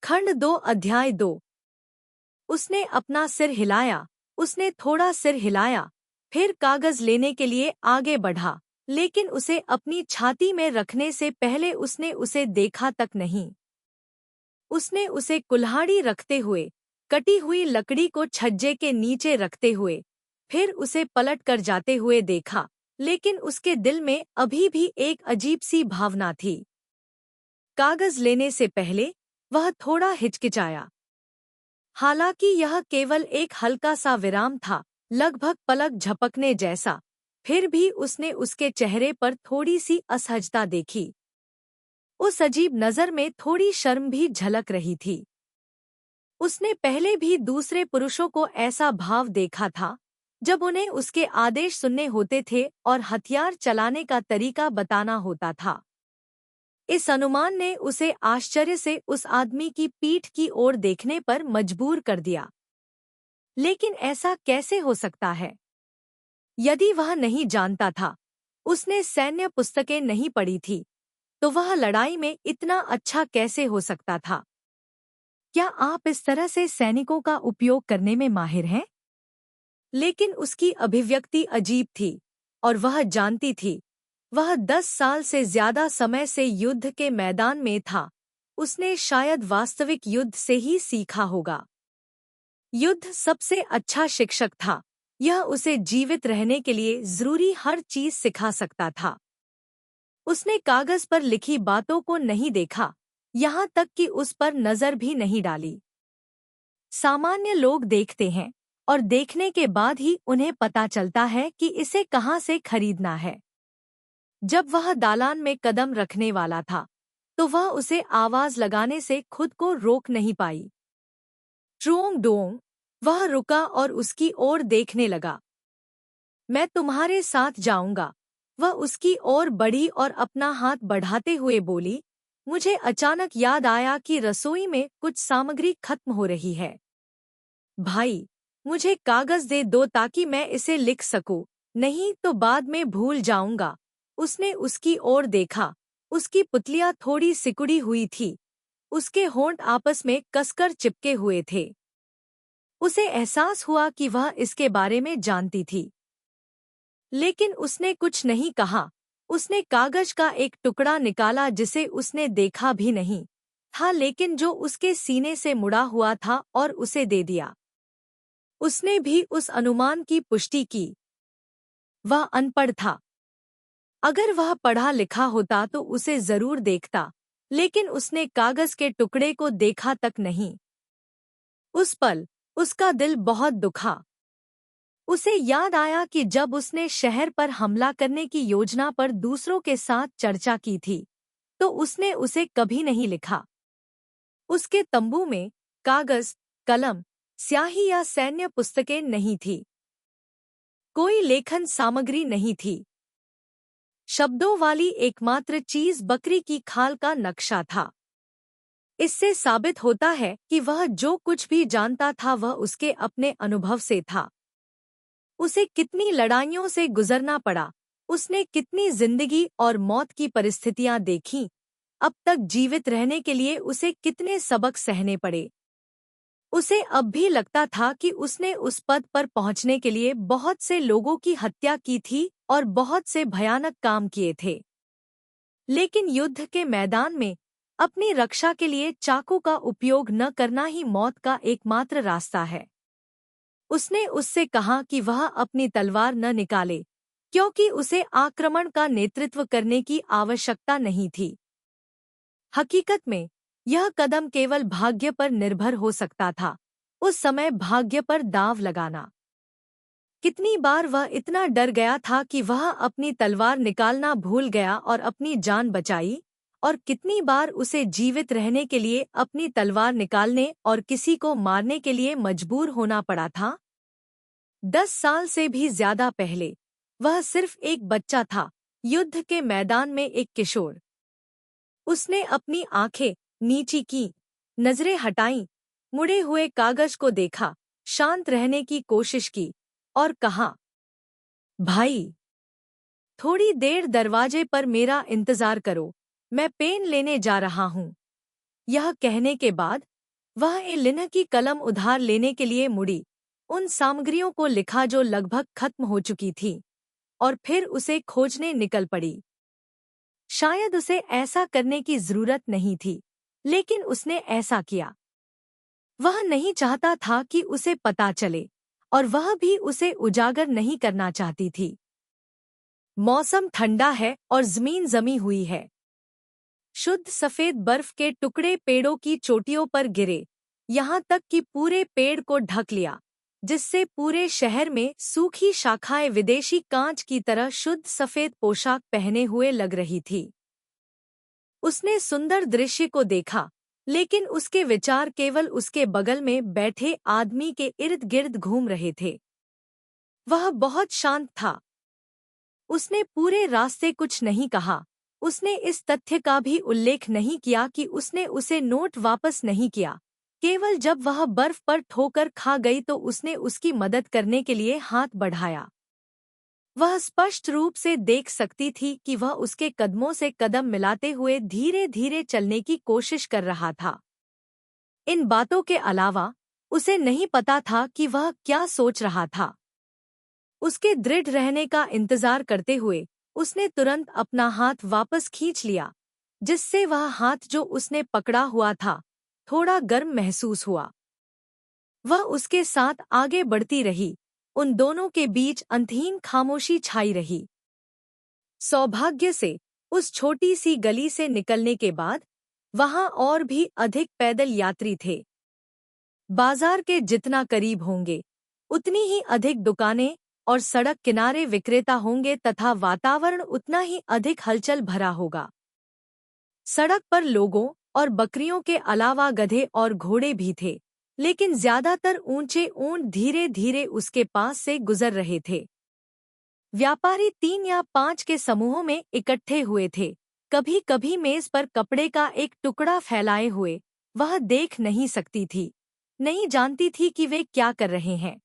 खंड 2 अध्याय 2। उसने अपना सिर हिलाया, उसने थोड़ा सिर हिलाया, फिर कागज लेने के लिए आगे बढ़ा, लेकिन उसे अपनी छाती में रखने से पहले उसने उसे देखा तक नहीं। उसने उसे कुल्हाड़ी रखते हुए, कटी हुई लकड़ी को छज्जे के नीचे रखते हुए, फिर उसे पलट कर जाते हुए देखा, लेकिन उसके दिल में अभी भी एक अजीब सी भावना थी। कागज लेने से पहले वह थोड़ा हिचकिचाया। हालांकि यह केवल एक हल्का सा विराम था, लगभग पलक झपकने जैसा, फिर भी उसने उसके चेहरे पर थोड़ी सी असहजता देखी। उस अजीब नज़र में थोड़ी शर्म भी झलक रही थी। उसने पहले भी दूसरे पुरुषों को ऐसा भाव देखा था, जब उन्हें उसके आदेश सुनने होते थे और हथियार चलाने का तरीका बताना होता था। इस अनुमान ने उसे आश्चर्य से उस आदमी की पीठ की ओर देखने पर मजबूर कर दिया। लेकिन ऐसा कैसे हो सकता है? यदि वह नहीं जानता था, उसने सैन्य पुस्तकें नहीं पढ़ी थी, तो वह लड़ाई में इतना अच्छा कैसे हो सकता था? क्या आप इस तरह से सैनिकों का उपयोग करने में माहिर हैं? लेकिन उसकी अभिव्यक्ति अजीब थी, और वह जानती थी, वह 10 साल से ज्यादा समय से युद्ध के मैदान में था। उसने शायद वास्तविक युद्ध से ही सीखा होगा। युद्ध सबसे अच्छा शिक्षक था। यह उसे जीवित रहने के लिए जरूरी हर चीज सिखा सकता था। उसने कागज पर लिखी बातों को नहीं देखा, यहाँ तक कि उस पर नजर भी नहीं डाली। सामान्य लोग देखते हैं, और देखने के बाद ही उन्हें पता चलता है कि इसे कहाँ से खरीदना है। जब वह दालान में कदम रखने वाला था, तो वह उसे आवाज लगाने से खुद को रोक नहीं पाई। ट्रोंग डोंग। वह रुका और उसकी ओर देखने लगा। मैं तुम्हारे साथ जाऊंगा। वह उसकी ओर बढ़ी और अपना हाथ बढ़ाते हुए बोली। मुझे अचानक याद आया कि रसोई में कुछ सामग्री खत्म हो रही है। भाई, मुझे कागज दे दो ताकि मैं इसे लिख सकूं, नहीं तो बाद में भूल जाऊंगा। उसने उसकी ओर देखा। उसकी पुतलियां थोड़ी सिकुड़ी हुई थी। उसके होंठ आपस में कसकर चिपके हुए थे। उसे एहसास हुआ कि वह इसके बारे में जानती थी, लेकिन उसने कुछ नहीं कहा। उसने कागज का एक टुकड़ा निकाला जिसे उसने देखा भी नहीं था, लेकिन जो उसके सीने से मुड़ा हुआ था, और उसे दे दिया। उसने भी उस अनुमान की पुष्टि की। वह अनपढ़ था। अगर वह पढ़ा लिखा होता तो उसे जरूर देखता, लेकिन उसने कागज के टुकड़े को देखा तक नहीं। उस पल उसका दिल बहुत दुखा। उसे याद आया कि जब उसने शहर पर हमला करने की योजना पर दूसरों के साथ चर्चा की थी, तो उसने उसे कभी नहीं लिखा। उसके तंबू में कागज, कलम, स्याही या सैन्य पुस्तकें नहीं थी। कोई लेखन सामग्री नहीं थी। शब्दों वाली एकमात्र चीज बकरी की खाल का नक्शा था। इससे साबित होता है कि वह जो कुछ भी जानता था वह उसके अपने अनुभव से था। उसे कितनी लड़ाइयों से गुजरना पड़ा, उसने कितनी जिंदगी और मौत की परिस्थितियां देखीं, अब तक जीवित रहने के लिए उसे कितने सबक सहने पड़े। उसे अब भी लगता था कि उसने उस पद पर पहुंचने के लिए बहुत से लोगों की हत्या की थी और बहुत से भयानक काम किए थे। लेकिन युद्ध के मैदान में अपनी रक्षा के लिए चाकू का उपयोग न करना ही मौत का एकमात्र रास्ता है। उसने उससे कहा कि वह अपनी तलवार न निकाले, क्योंकि उसे आक्रमण का नेतृत्व करने की आवश्यकता नहीं थी। हकीकत में यह कदम केवल भाग्य पर निर्भर हो सकता था, उस समय भाग्य पर दांव लगाना। कितनी बार वह इतना डर गया था कि वह अपनी तलवार निकालना भूल गया और अपनी जान बचाई, और कितनी बार उसे जीवित रहने के लिए अपनी तलवार निकालने और किसी को मारने के लिए मजबूर होना पड़ा था। 10 साल से भी ज्यादा पहले वह सिर्फ एक बच्चा था, युद्ध के मैदान में एक किशोर। उसने अपनी आंखें नीची की, नजरें हटाईं, मुड़े हुए कागज को देखा, शांत रहने की कोशिश की, और कहा, भाई, थोड़ी देर दरवाजे पर मेरा इंतजार करो, मैं पेन लेने जा रहा हूँ। यह कहने के बाद वह एलिना की कलम उधार लेने के लिए मुड़ी, उन सामग्रियों को लिखा जो लगभग खत्म हो चुकी थी, और फिर उसे खोजने निकल पड़ी। शायद उसे ऐसा करने की जरूरत नहीं थी, लेकिन उसने ऐसा किया। वह नहीं चाहता था कि उसे पता चले, और वह भी उसे उजागर नहीं करना चाहती थी। मौसम ठंडा है और जमीन जमी हुई है। शुद्ध सफेद बर्फ के टुकड़े पेड़ों की चोटियों पर गिरे, यहाँ तक कि पूरे पेड़ को ढक लिया, जिससे पूरे शहर में सूखी शाखाएं विदेशी कांच की तरह शुद्ध सफेद पोशाक पहने हुए लग रही थी। उसने सुंदर दृश्य को देखा, लेकिन उसके विचार केवल उसके बगल में बैठे आदमी के इर्द गिर्द घूम रहे थे। वह बहुत शांत था। उसने पूरे रास्ते कुछ नहीं कहा। उसने इस तथ्य का भी उल्लेख नहीं किया कि उसने उसे नोट वापस नहीं किया। केवल जब वह बर्फ पर ठोकर खा गई तो उसने उसकी मदद करने के लिए हाथ बढ़ाया। वह स्पष्ट रूप से देख सकती थी कि वह उसके कदमों से कदम मिलाते हुए धीरे धीरे चलने की कोशिश कर रहा था। इन बातों के अलावा उसे नहीं पता था कि वह क्या सोच रहा था। उसके दृढ़ रहने का इंतजार करते हुए उसने तुरंत अपना हाथ वापस खींच लिया, जिससे वह हाथ जो उसने पकड़ा हुआ था थोड़ा गर्म महसूस हुआ। वह उसके साथ आगे बढ़ती रही। उन दोनों के बीच अंतहीन खामोशी छाई रही। सौभाग्य से उस छोटी सी गली से निकलने के बाद वहां और भी अधिक पैदल यात्री थे। बाजार के जितना करीब होंगे, उतनी ही अधिक दुकानें और सड़क किनारे विक्रेता होंगे तथा वातावरण उतना ही अधिक हलचल भरा होगा। सड़क पर लोगों और बकरियों के अलावा गधे और घोड़े भी थे, लेकिन ज्यादातर ऊंचे ऊंट धीरे धीरे उसके पास से गुजर रहे थे। व्यापारी 3 या 5 के समूहों में इकट्ठे हुए थे, कभी कभी मेज पर कपड़े का एक टुकड़ा फैलाए हुए। वह देख नहीं सकती थी, नहीं जानती थी कि वे क्या कर रहे हैं।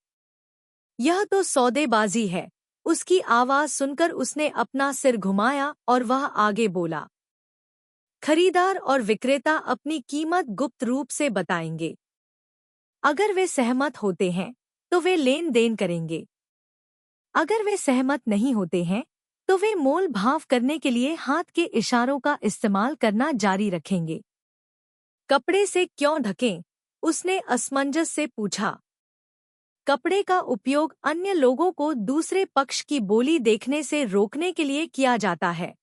यह तो सौदेबाजी है। उसकी आवाज सुनकर उसने अपना सिर घुमाया और वह आगे बोला। खरीदार और विक्रेता अपनी कीमत गुप्त रूप से बताएंगे। अगर वे सहमत होते हैं तो वे लेन देन करेंगे। अगर वे सहमत नहीं होते हैं तो वे मोल भाव करने के लिए हाथ के इशारों का इस्तेमाल करना जारी रखेंगे। कपड़े से क्यों ढकें? उसने असमंजस से पूछा। कपड़े का उपयोग अन्य लोगों को दूसरे पक्ष की बोली देखने से रोकने के लिए किया जाता है,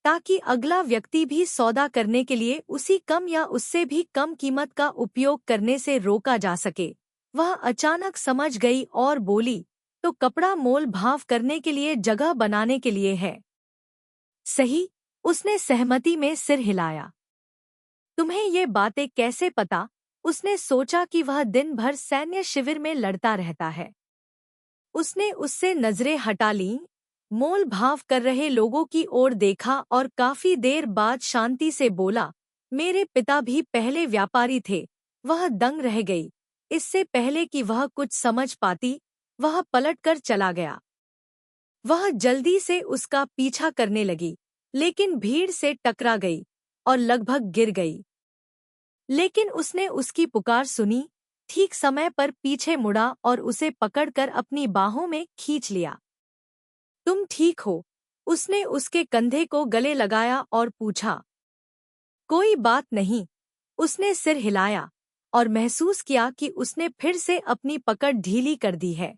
ताकि अगला व्यक्ति भी सौदा करने के लिए उसी कम या उससे भी कम कीमत का उपयोग करने से रोका जा सके। वह अचानक समझ गई और बोली, तो कपड़ा मोल भाव करने के लिए जगह बनाने के लिए है। सही, उसने सहमति में सिर हिलाया। तुम्हें ये बातें कैसे पता? उसने सोचा कि वह दिन भर सैन्य शिविर में लड़ता रहता है। उसने उससे नजरें हटा लीं, मोल भाव कर रहे लोगों की ओर देखा और काफी देर बाद शांति से बोला, मेरे पिता भी पहले व्यापारी थे। वह दंग रह गई। इससे पहले कि वह कुछ समझ पाती, वह पलटकर चला गया। वह जल्दी से उसका पीछा करने लगी, लेकिन भीड़ से टकरा गई और लगभग गिर गई। लेकिन उसने उसकी पुकार सुनी, ठीक समय पर पीछे मुड़ा और उसे पकड़कर अपनी बाहों में खींच लिया। तुम ठीक हो? उसने उसके कंधे को गले लगाया और पूछा। कोई बात नहीं। उसने सिर हिलाया और महसूस किया कि उसने फिर से अपनी पकड़ ढीली कर दी है।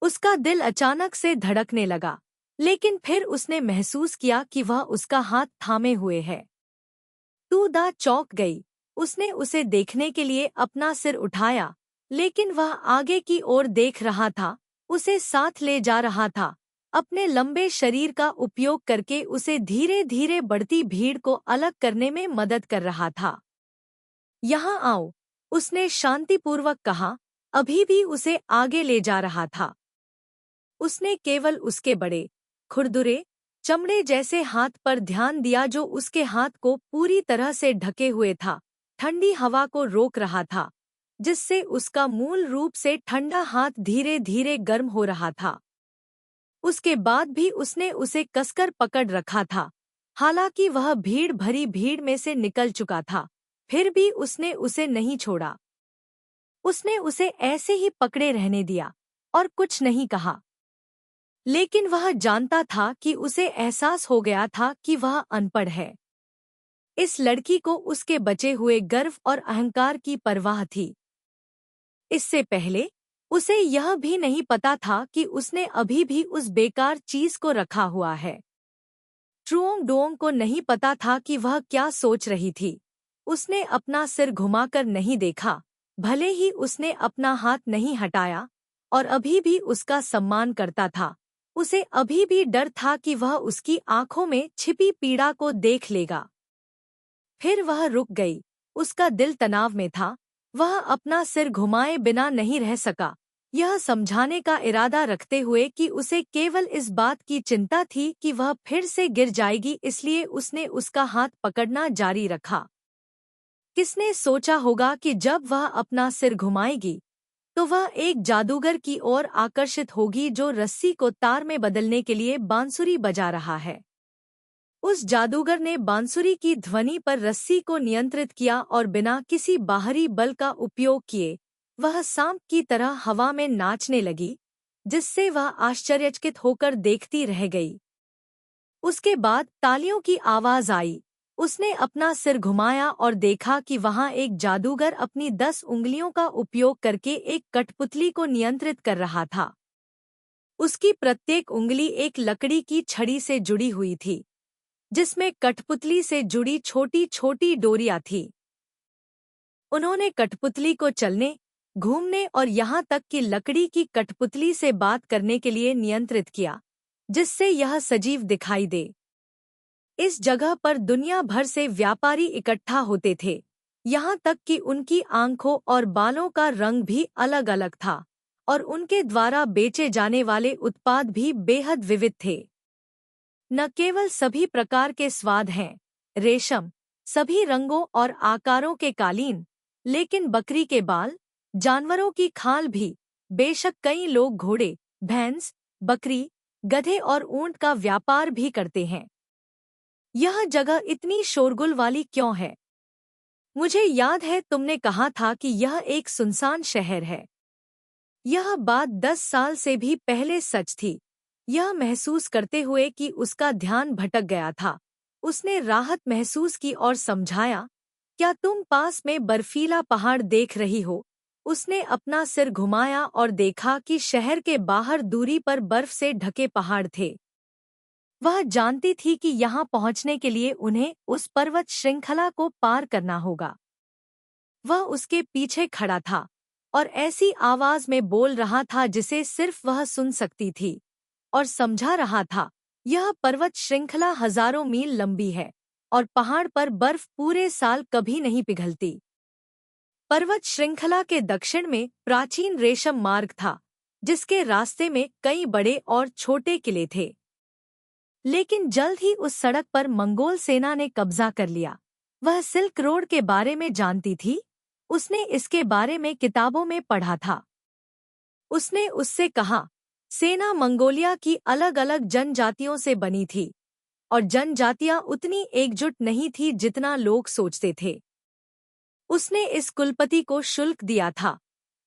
उसका दिल अचानक से धड़कने लगा, लेकिन फिर उसने महसूस किया कि वह उसका हाथ थामे हुए है। तू दा चौंक गई। उसने उसे देखने के लिए अपना सिर उठाया, लेकिन वह आगे की ओर देख रहा था, उसे साथ ले जा रहा था, अपने लंबे शरीर का उपयोग करके उसे धीरे धीरे बढ़ती भीड़ को अलग करने में मदद कर रहा था। यहाँ आओ, उसने शांतिपूर्वक कहा, अभी भी उसे आगे ले जा रहा था। उसने केवल उसके बड़े, खुरदुरे, चमड़े जैसे हाथ पर ध्यान दिया जो उसके हाथ को पूरी तरह से ढके हुए था, ठंडी हवा को रोक रहा था, जिससे उसका मूल रूप से ठंडा हाथ धीरे धीरे गर्म हो रहा था। उसके बाद भी उसने उसे कसकर पकड़ रखा था, हालांकि वह भीड़ भरी भीड़ में से निकल चुका था, फिर भी उसने उसे नहीं छोड़ा। उसने उसे ऐसे ही पकड़े रहने दिया और कुछ नहीं कहा। लेकिन वह जानता था कि उसे एहसास हो गया था कि वह अनपढ़ है। इस लड़की को उसके बचे हुए गर्व और अहंकार की परवाह थी। इससे पहले उसे यह भी नहीं पता था कि उसने अभी भी उस बेकार चीज को रखा हुआ है। ट्रुओंग डोंग को नहीं पता था कि वह क्या सोच रही थी। उसने अपना सिर घुमाकर नहीं देखा, भले ही उसने अपना हाथ नहीं हटाया, और अभी भी उसका सम्मान करता था। उसे अभी भी डर था कि वह उसकी आंखों में छिपी पीड़ा को देख लेगा। फिर वह रुक गई। उसका दिल तनाव में था। वह अपना सिर घुमाए बिना नहीं रह सका, यह समझाने का इरादा रखते हुए कि उसे केवल इस बात की चिंता थी कि वह फिर से गिर जाएगी, इसलिए उसने उसका हाथ पकड़ना जारी रखा। किसने सोचा होगा कि जब वह अपना सिर घुमाएगी तो वह एक जादूगर की ओर आकर्षित होगी जो रस्सी को तार में बदलने के लिए बांसुरी बजा रहा है। उस जादूगर ने बांसुरी की ध्वनि पर रस्सी को नियंत्रित किया और बिना किसी बाहरी बल का उपयोग किए वह सांप की तरह हवा में नाचने लगी, जिससे वह आश्चर्यचकित होकर देखती रह गई। उसके बाद तालियों की आवाज आई। उसने अपना सिर घुमाया और देखा कि वहां एक जादूगर अपनी 10 उंगलियों का उपयोग करके एक कठपुतली को नियंत्रित कर रहा था। उसकी प्रत्येक उंगली एक लकड़ी की छड़ी से जुड़ी हुई थी, जिसमें कठपुतली से जुड़ी छोटी छोटी डोरियां थीं। उन्होंने कठपुतली को चलने, घूमने और यहाँ तक कि लकड़ी की कठपुतली से बात करने के लिए नियंत्रित किया, जिससे यह सजीव दिखाई दे। इस जगह पर दुनिया भर से व्यापारी इकट्ठा होते थे, यहाँ तक कि उनकी आंखों और बालों का रंग भी अलग अलग था, और उनके द्वारा बेचे जाने वाले उत्पाद भी बेहद विविध थे। न केवल सभी प्रकार के स्वाद हैं, रेशम, सभी रंगों और आकारों के कालीन, लेकिन बकरी के बाल, जानवरों की खाल भी। बेशक कई लोग घोड़े, भैंस, बकरी, गधे और ऊंट का व्यापार भी करते हैं। यह जगह इतनी शोरगुल वाली क्यों है? मुझे याद है तुमने कहा था कि यह एक सुनसान शहर है। यह बात 10 साल से भी पहले सच थी। यह महसूस करते हुए कि उसका ध्यान भटक गया था, उसने राहत महसूस की और समझाया, क्या तुम पास में बर्फीला पहाड़ देख रही हो? उसने अपना सिर घुमाया और देखा कि शहर के बाहर दूरी पर बर्फ से ढके पहाड़ थे। वह जानती थी कि यहाँ पहुँचने के लिए उन्हें उस पर्वत श्रृंखला को पार करना होगा। वह उसके पीछे खड़ा था और ऐसी आवाज में बोल रहा था जिसे सिर्फ वह सुन सकती थी, और समझा रहा था, यह पर्वत श्रृंखला हजारों मील लंबी है और पहाड़ पर बर्फ पूरे साल कभी नहीं पिघलती। पर्वत श्रृंखला के दक्षिण में प्राचीन रेशम मार्ग था, जिसके रास्ते में कई बड़े और छोटे किले थे। लेकिन जल्द ही उस सड़क पर मंगोल सेना ने कब्जा कर लिया। वह सिल्क रोड के बारे में जानती थी, उसने इसके बारे में किताबों में पढ़ा था। उसने उससे कहा, सेना मंगोलिया की अलग अलग जनजातियों से बनी थी, और जनजातियां उतनी एकजुट नहीं थी जितना लोग सोचते थे। उसने इस कुलपति को शुल्क दिया था,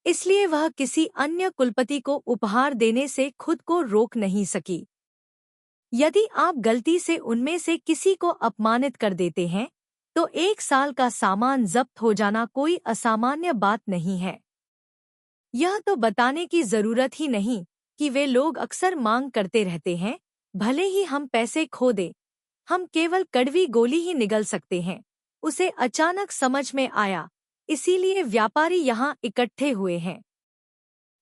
इसलिए वह किसी अन्य कुलपति को उपहार देने से खुद को रोक नहीं सकी। यदि आप गलती से उनमें से किसी को अपमानित कर देते हैं, तो 1 साल का सामान जब्त हो जाना कोई असामान्य बात नहीं है। यह तो बताने की जरूरत ही नहीं कि वे लोग अक्सर मांग करते रहते हैं, भले ही हम पैसे खो दें, हम केवल कड़वी गोली ही निगल सकते हैं। उसे अचानक समझ में आया, इसीलिए व्यापारी यहाँ इकट्ठे हुए हैं।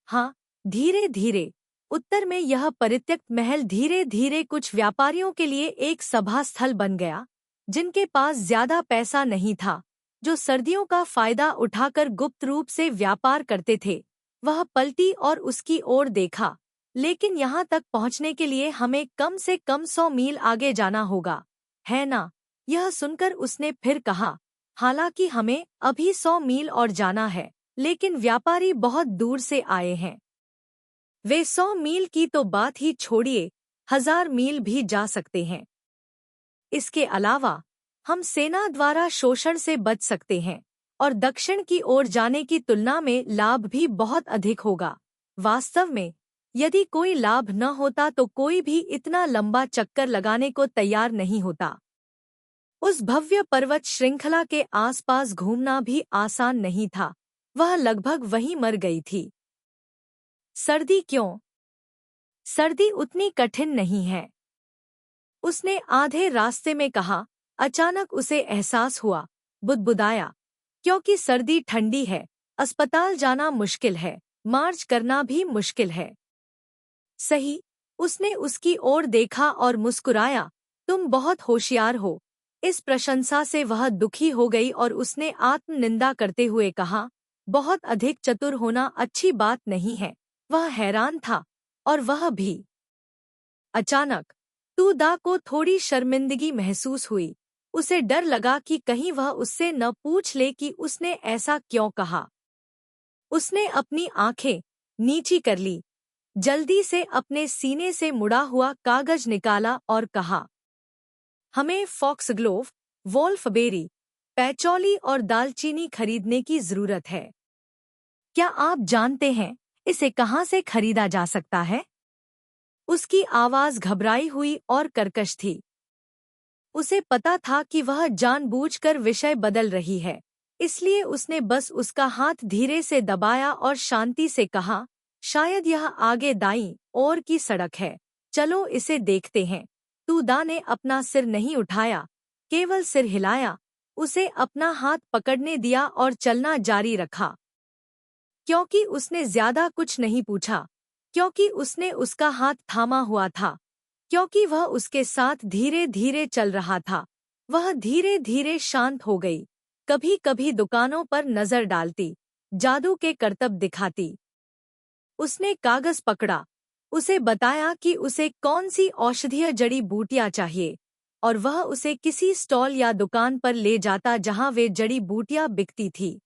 हाँ, धीरे धीरे उत्तर में यह परित्यक्त महल धीरे धीरे कुछ व्यापारियों के लिए एक सभा स्थल बन गया, जिनके पास ज्यादा पैसा नहीं था, जो सर्दियों का फायदा उठाकर गुप्त रूप से व्यापार करते थे। वह पलटी और उसकी ओर देखा, लेकिन यहाँ तक पहुँचने के लिए हमें कम से कम 100 मील आगे जाना होगा, है ना? यह सुनकर उसने फिर कहा, हालांकि हमें अभी 100 मील और जाना है, लेकिन व्यापारी बहुत दूर से आए हैं। वे 100 मील की तो बात ही छोड़िए, 1000 मील भी जा सकते हैं। इसके अलावा हम सेना द्वारा शोषण से बच सकते हैं और दक्षिण की ओर जाने की तुलना में लाभ भी बहुत अधिक होगा। वास्तव में यदि कोई लाभ न होता तो कोई भी इतना लंबा चक्कर लगाने को तैयार नहीं होता। उस भव्य पर्वत श्रृंखला के आसपास घूमना भी आसान नहीं था। वह लगभग वहीं मर गई थी। सर्दी क्यों? सर्दी उतनी कठिन नहीं है, उसने आधे रास्ते में कहा। अचानक उसे एहसास हुआ, बुदबुदाया, क्योंकि सर्दी ठंडी है, अस्पताल जाना मुश्किल है, मार्च करना भी मुश्किल है। सही, उसने उसकी ओर देखा और मुस्कुराया। तुम बहुत होशियार हो। इस प्रशंसा से वह दुखी हो गई और उसने आत्मनिंदा करते हुए कहा, बहुत अधिक चतुर होना अच्छी बात नहीं है। वह हैरान था, और वह भी। अचानक तू दा को थोड़ी शर्मिंदगी महसूस हुई। उसे डर लगा कि कहीं वह उससे न पूछ ले कि उसने ऐसा क्यों कहा। उसने अपनी आंखें नीची कर ली, जल्दी से अपने सीने से मुड़ा हुआ कागज निकाला और कहा, हमें फॉक्सग्लोव, वोल्फबेरी, पैचौली और दालचीनी खरीदने की जरूरत है। क्या आप जानते हैं इसे कहाँ से खरीदा जा सकता है? उसकी आवाज घबराई हुई और कर्कश थी। उसे पता था कि वह जानबूझकर विषय बदल रही है, इसलिए उसने बस उसका हाथ धीरे से दबाया और शांति से कहा, शायद यह आगे दाईं ओर की सड़क है, चलो इसे देखते हैं। तू दा ने अपना सिर नहीं उठाया, केवल सिर हिलाया, उसे अपना हाथ पकड़ने दिया और चलना जारी रखा। क्योंकि उसने ज्यादा कुछ नहीं पूछा, क्योंकि उसने उसका हाथ थामा हुआ था, क्योंकि वह उसके साथ धीरे धीरे चल रहा था, वह धीरे धीरे शांत हो गई। कभी कभी दुकानों पर नजर डालती, जादू के करतब दिखाती। उसने कागज पकड़ा, उसे बताया कि उसे कौन सी औषधीय जड़ी बूटियां चाहिए, और वह उसे किसी स्टॉल या दुकान पर ले जाता जहां वे जड़ी बूटियां बिकती थी।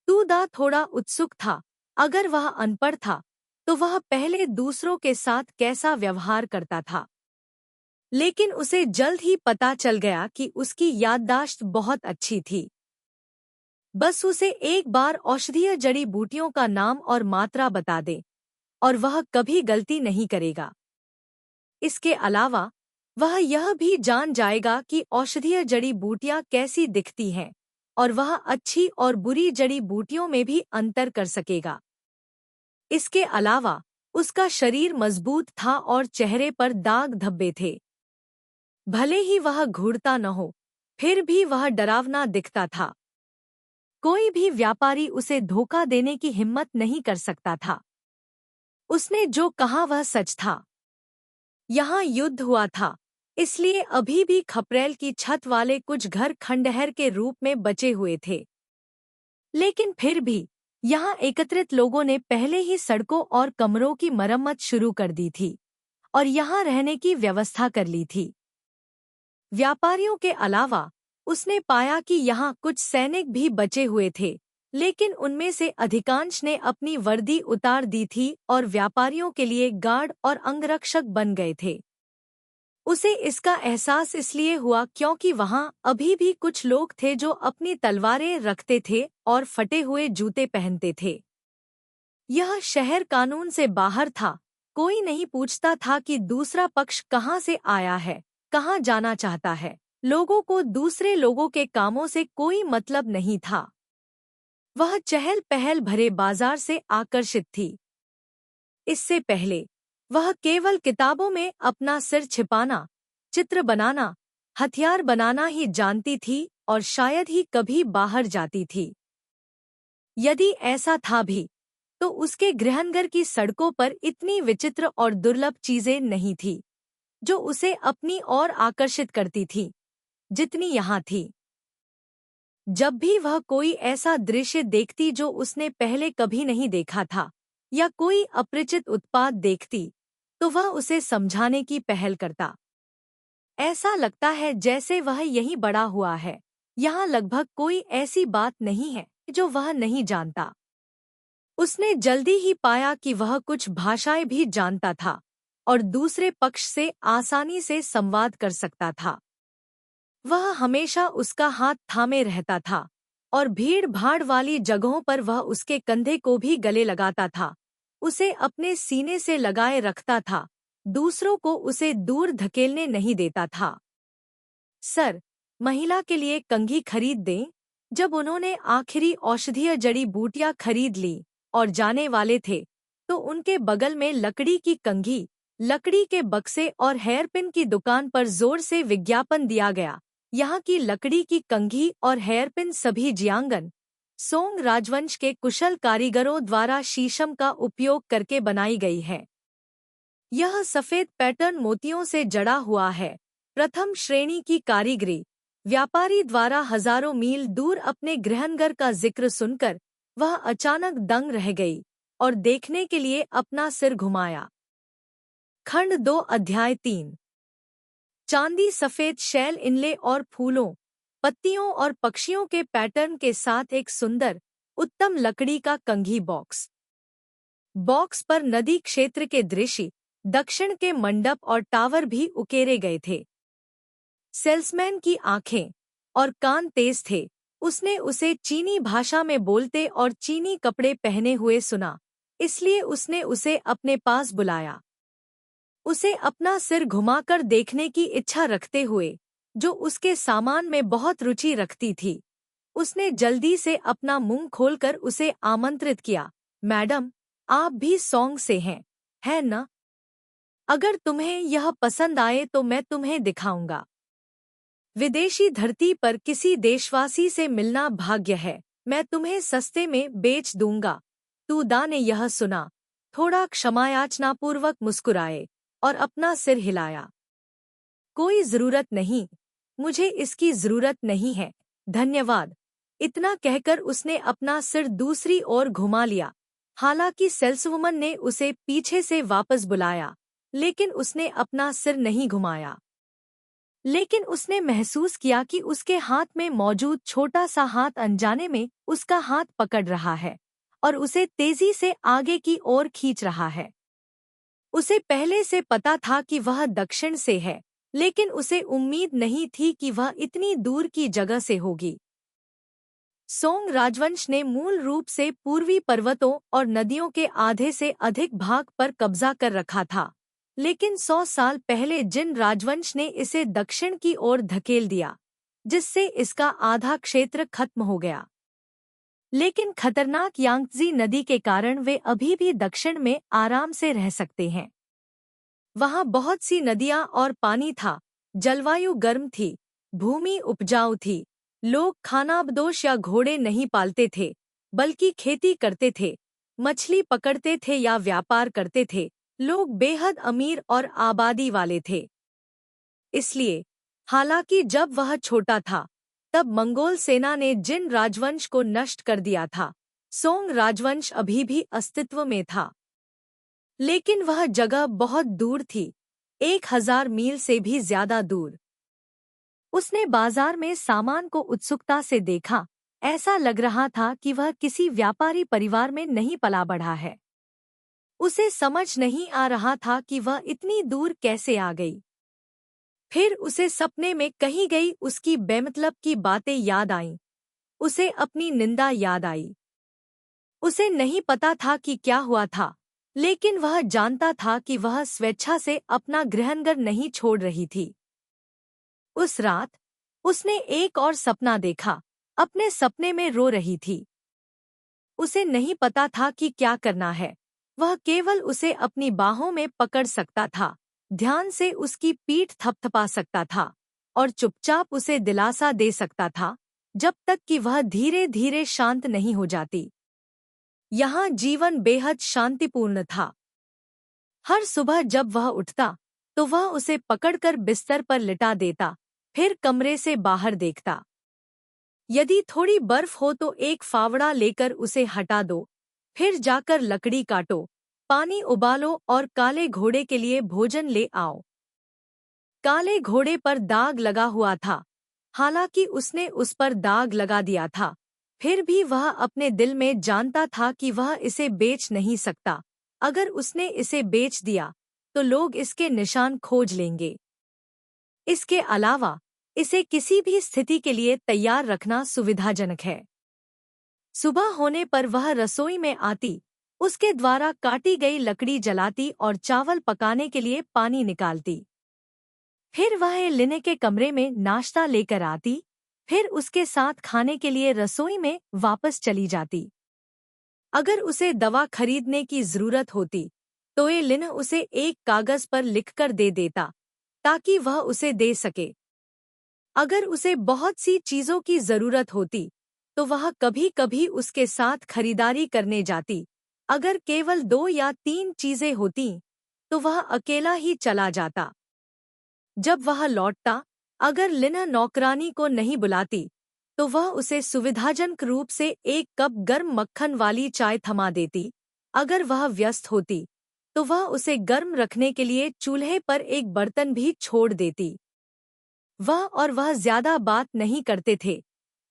तू दा थोड़ा उत्सुक था। अगर वह अनपढ़ था तो वह पहले दूसरों के साथ कैसा व्यवहार करता था, लेकिन उसे जल्द ही पता चल गया कि उसकी याददाश्त बहुत अच्छी थी। बस उसे एक औषधीय औषधीय जड़ी बूटियों का नाम और मात्रा बता दे, और वह कभी गलती नहीं करेगा। इसके अलावा वह यह भी जान जाएगा कि औषधीय जड़ी बूटियां कैसी दिखती हैं, और वह अच्छी और बुरी जड़ी बूटियों में भी अंतर कर सकेगा। इसके अलावा उसका शरीर मजबूत था और चेहरे पर दाग धब्बे थे। भले ही वह घूरता न हो, फिर भी वह डरावना दिखता था। कोई भी व्यापारी उसे धोखा देने की हिम्मत नहीं कर सकता था। उसने जो कहा वह सच था। यहाँ युद्ध हुआ था, इसलिए अभी भी खपरेल की छत वाले कुछ घर खंडहर के रूप में बचे हुए थे। लेकिन फिर भी यहाँ एकत्रित लोगों ने पहले ही सड़कों और कमरों की मरम्मत शुरू कर दी थी और यहाँ रहने की व्यवस्था कर ली थी। व्यापारियों के अलावा उसने पाया कि यहाँ कुछ सैनिक भी बचे हुए थे, लेकिन उनमें से अधिकांश ने अपनी वर्दी उतार दी थी और व्यापारियों के लिए गार्ड और अंगरक्षक बन गए थे। उसे इसका एहसास इसलिए हुआ क्योंकि वहाँ अभी भी कुछ लोग थे जो अपनी तलवारें रखते थे और फटे हुए जूते पहनते थे। यह शहर कानून से बाहर था। कोई नहीं पूछता था कि दूसरा पक्ष कहाँ से आया है, कहाँ जाना चाहता है। लोगों को दूसरे लोगों के कामों से कोई मतलब नहीं था। वह चहल पहल भरे बाजार से आकर्षित थी। इससे पहले वह केवल किताबों में अपना सिर छिपाना, चित्र बनाना, हथियार बनाना ही जानती थी और शायद ही कभी बाहर जाती थी। यदि ऐसा था भी, तो उसके गृहनगर की सड़कों पर इतनी विचित्र और दुर्लभ चीजें नहीं थी, जो उसे अपनी ओर आकर्षित करती थी, जितनी यहाँ थी। जब भी वह कोई ऐसा दृश्य देखती जो उसने पहले कभी नहीं देखा था, या कोई अपरिचित उत्पाद देखती, तो वह उसे समझाने की पहल करता। ऐसा लगता है जैसे वह यहीं बड़ा हुआ है। यहाँ लगभग कोई ऐसी बात नहीं है जो वह नहीं जानता। उसने जल्दी ही पाया कि वह कुछ भाषाएं भी जानता था और दूसरे पक्ष से आसानी से संवाद कर सकता था। वह हमेशा उसका हाथ थामे रहता था और भीड़-भाड़ वाली जगहों पर वह उसके कंधे को भी गले लगाता था, उसे अपने सीने से लगाए रखता था, दूसरों को उसे दूर धकेलने नहीं देता था। सर, महिला के लिए कंघी खरीद दें? जब उन्होंने आखिरी औषधीय जड़ी बूटियां खरीद ली और जाने वाले थे, तो उनके बगल में लकड़ी की कंघी, लकड़ी के बक्से और हेयरपिन की दुकान पर जोर से विज्ञापन दिया गया। यहाँ की लकड़ी की कंघी और हेयरपिन सभी जियांगन सोंग राजवंश के कुशल कारीगरों द्वारा शीशम का उपयोग करके बनाई गई है। यह सफेद पैटर्न मोतियों से जड़ा हुआ है। प्रथम श्रेणी की कारीगरी। व्यापारी द्वारा हजारों मील दूर अपने गृहनगर का जिक्र सुनकर वह अचानक दंग रह गई और देखने के लिए अपना सिर घुमाया। खंड 2 अध्याय 3। चांदी सफेद शैल इनले और फूलों, पत्तियों और पक्षियों के पैटर्न के साथ एक सुंदर, उत्तम लकड़ी का कंघी बॉक्स। बॉक्स पर नदी क्षेत्र के दृश्य, दक्षिण के मंडप और टावर भी उकेरे गए थे। सेल्समैन की आंखें और कान तेज थे। उसने उसे चीनी भाषा में बोलते और चीनी कपड़े पहने हुए सुना, इसलिए उसने उसे अपने पास बुलाया। उसे अपना सिर घुमाकर देखने की इच्छा रखते हुए, जो उसके सामान में बहुत रुचि रखती थी, उसने जल्दी से अपना मुंह खोलकर उसे आमंत्रित किया। मैडम, आप भी सोंग से हैं, है न? अगर तुम्हें यह पसंद आए तो मैं तुम्हें दिखाऊंगा। विदेशी धरती पर किसी देशवासी से मिलना भाग्य है। मैं तुम्हें सस्ते में बेच दूंगा। तू दा ने यह सुना, थोड़ा क्षमायाचनापूर्वक मुस्कुराए और अपना सिर हिलाया। कोई जरूरत नहीं, मुझे इसकी जरूरत नहीं है, धन्यवाद। इतना कहकर उसने अपना सिर दूसरी ओर घुमा लिया। हालांकि सेल्सवुमन ने उसे पीछे से वापस बुलाया, लेकिन उसने अपना सिर नहीं घुमाया। लेकिन उसने महसूस किया कि उसके हाथ में मौजूद छोटा सा हाथ अनजाने में उसका हाथ पकड़ रहा है और उसे तेजी से आगे की ओर खींच रहा है। उसे पहले से पता था कि वह दक्षिण से है, लेकिन उसे उम्मीद नहीं थी कि वह इतनी दूर की जगह से होगी। सोंग राजवंश ने मूल रूप से पूर्वी पर्वतों और नदियों के आधे से अधिक भाग पर कब्जा कर रखा था, लेकिन 100 साल पहले जिन राजवंश ने इसे दक्षिण की ओर धकेल दिया, जिससे इसका आधा क्षेत्र खत्म हो गया। लेकिन खतरनाक यांगत्जी नदी के कारण वे अभी भी दक्षिण में आराम से रह सकते हैं। वहाँ बहुत सी नदियाँ और पानी था, जलवायु गर्म थी, भूमि उपजाऊ थी, लोग खानाबदोश या घोड़े नहीं पालते थे, बल्कि खेती करते थे, मछली पकड़ते थे या व्यापार करते थे। लोग बेहद अमीर और आबादी वाले थे। इसलिए, हालांकि जब वह छोटा था, तब मंगोल सेना ने जिन राजवंश को नष्ट कर दिया था, सोंग राजवंश अभी भी अस्तित्व में था। लेकिन वह जगह बहुत दूर थी, 1000 मील से भी ज्यादा दूर। उसने बाजार में सामान को उत्सुकता से देखा। ऐसा लग रहा था कि वह किसी व्यापारी परिवार में नहीं पला बढ़ा है। उसे समझ नहीं आ रहा था कि वह इतनी दूर कैसे आ गई। फिर उसे सपने में कही गई उसकी बेमतलब की बातें याद आईं। उसे अपनी निंदा याद आई। उसे नहीं पता था कि क्या हुआ था, लेकिन वह जानता था कि वह स्वेच्छा से अपना गृहनगर नहीं छोड़ रही थी। उस रात उसने एक और सपना देखा। अपने सपने में रो रही थी। उसे नहीं पता था कि क्या करना है। वह केवल उसे अपनी बाहों में पकड़ सकता था, ध्यान से उसकी पीठ थपथपा सकता था और चुपचाप उसे दिलासा दे सकता था, जब तक कि वह धीरे धीरे शांत नहीं हो जाती। यहाँ जीवन बेहद शांतिपूर्ण था। हर सुबह जब वह उठता, तो वह उसे पकड़कर बिस्तर पर लिटा देता, फिर कमरे से बाहर देखता। यदि थोड़ी बर्फ हो तो एक फावड़ा लेकर उसे हटा दो, फिर जाकर लकड़ी काटो, पानी उबालो और काले घोड़े के लिए भोजन ले आओ। काले घोड़े पर दाग लगा हुआ था। हालांकि उसने उस पर दाग लगा दिया था, फिर भी वह अपने दिल में जानता था कि वह इसे बेच नहीं सकता। अगर उसने इसे बेच दिया, तो लोग इसके निशान खोज लेंगे। इसके अलावा, इसे किसी भी स्थिति के लिए तैयार रखना सुविधाजनक है। सुबह होने पर वह रसोई में आती, उसके द्वारा काटी गई लकड़ी जलाती और चावल पकाने के लिए पानी निकालती। फिर वह लिने के कमरे में नाश्ता लेकर आती, फिर उसके साथ खाने के लिए रसोई में वापस चली जाती। अगर उसे दवा खरीदने की जरूरत होती तो ये लिन उसे एक कागज पर लिखकर दे देता ताकि वह उसे दे सके। अगर उसे बहुत सी चीजों की जरूरत होती तो वह कभी कभी उसके साथ खरीदारी करने जाती। अगर केवल 2 या 3 चीजें होती तो वह अकेला ही चला जाता। जब वह लौटता, अगर लिन नौकरानी को नहीं बुलाती तो वह उसे सुविधाजनक रूप से एक कप गर्म मक्खन वाली चाय थमा देती। अगर वह व्यस्त होती तो वह उसे गर्म रखने के लिए चूल्हे पर एक बर्तन भी छोड़ देती। वह ज्यादा बात नहीं करते थे।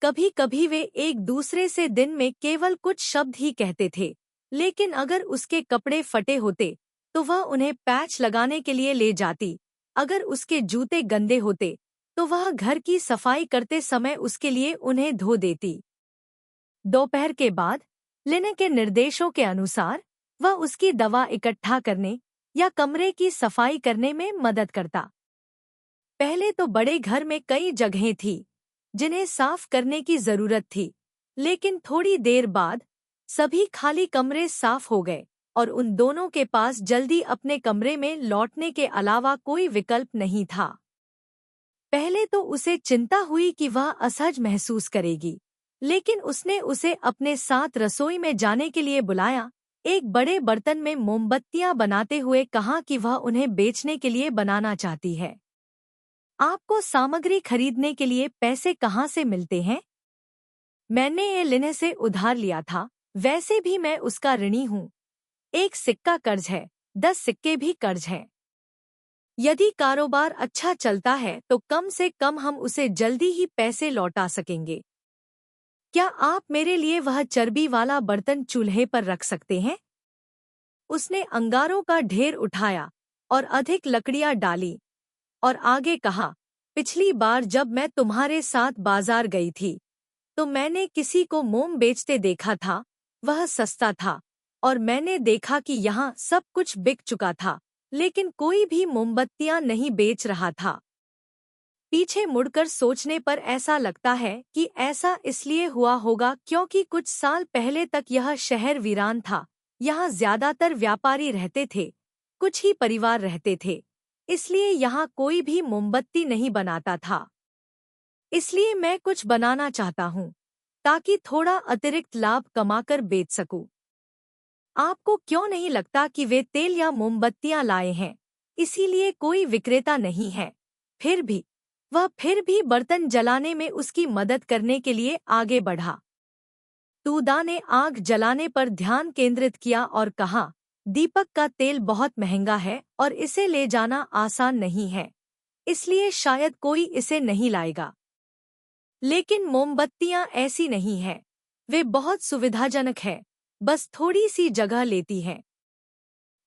कभी कभी वे एक दूसरे से दिन में केवल कुछ शब्द ही कहते थे, लेकिन अगर उसके कपड़े फटे होते तो वह उन्हें पैच लगाने के लिए ले जाती। अगर उसके जूते गंदे होते तो वह घर की सफाई करते समय उसके लिए उन्हें धो देती। दोपहर के बाद लिन के निर्देशों के अनुसार वह उसकी दवा इकट्ठा करने या कमरे की सफाई करने में मदद करता। पहले तो बड़े घर में कई जगहें थी जिन्हें साफ करने की जरूरत थी, लेकिन थोड़ी देर बाद सभी खाली कमरे साफ हो गए और उन दोनों के पास जल्दी अपने कमरे में लौटने के अलावा कोई विकल्प नहीं था। पहले तो उसे चिंता हुई कि वह असहज महसूस करेगी, लेकिन उसने उसे अपने साथ रसोई में जाने के लिए बुलाया। एक बड़े बर्तन में मोमबत्तियां बनाते हुए कहा कि वह उन्हें बेचने के लिए बनाना चाहती है। आपको सामग्री खरीदने के लिए पैसे कहाँ से मिलते हैं? मैंने ये लिन से उधार लिया था, वैसे भी मैं उसका ऋणी हूँ। 1 सिक्का कर्ज है, 10 सिक्के भी कर्ज हैं। यदि कारोबार अच्छा चलता है तो कम से कम हम उसे जल्दी ही पैसे लौटा सकेंगे। क्या आप मेरे लिए वह चर्बी वाला बर्तन चूल्हे पर रख सकते हैं? उसने अंगारों का ढेर उठाया और अधिक लकड़ियां डाली और आगे कहा, पिछली बार जब मैं तुम्हारे साथ बाजार गई थी तो मैंने किसी को मोम बेचते देखा था। वह सस्ता था और मैंने देखा कि यहाँ सब कुछ बिक चुका था, लेकिन कोई भी मोमबत्तियां नहीं बेच रहा था। पीछे मुड़कर सोचने पर ऐसा लगता है कि ऐसा इसलिए हुआ होगा क्योंकि कुछ साल पहले तक यह शहर वीरान था। यहाँ ज्यादातर व्यापारी रहते थे, कुछ ही परिवार रहते थे, इसलिए यहाँ कोई भी मोमबत्ती नहीं बनाता था। इसलिए मैं कुछ बनाना चाहता हूँ ताकि थोड़ा अतिरिक्त लाभ कमाकर बेच सकूं। आपको क्यों नहीं लगता कि वे तेल या मोमबत्तियां लाए हैं, इसीलिए कोई विक्रेता नहीं है? फिर भी बर्तन जलाने में उसकी मदद करने के लिए आगे बढ़ा। तूदा ने आग जलाने पर ध्यान केंद्रित किया और कहा, दीपक का तेल बहुत महंगा है और इसे ले जाना आसान नहीं है, इसलिए शायद कोई इसे नहीं लाएगा। लेकिन मोमबत्तियां ऐसी नहीं है, वे बहुत सुविधाजनक है, बस थोड़ी सी जगह लेती हैं।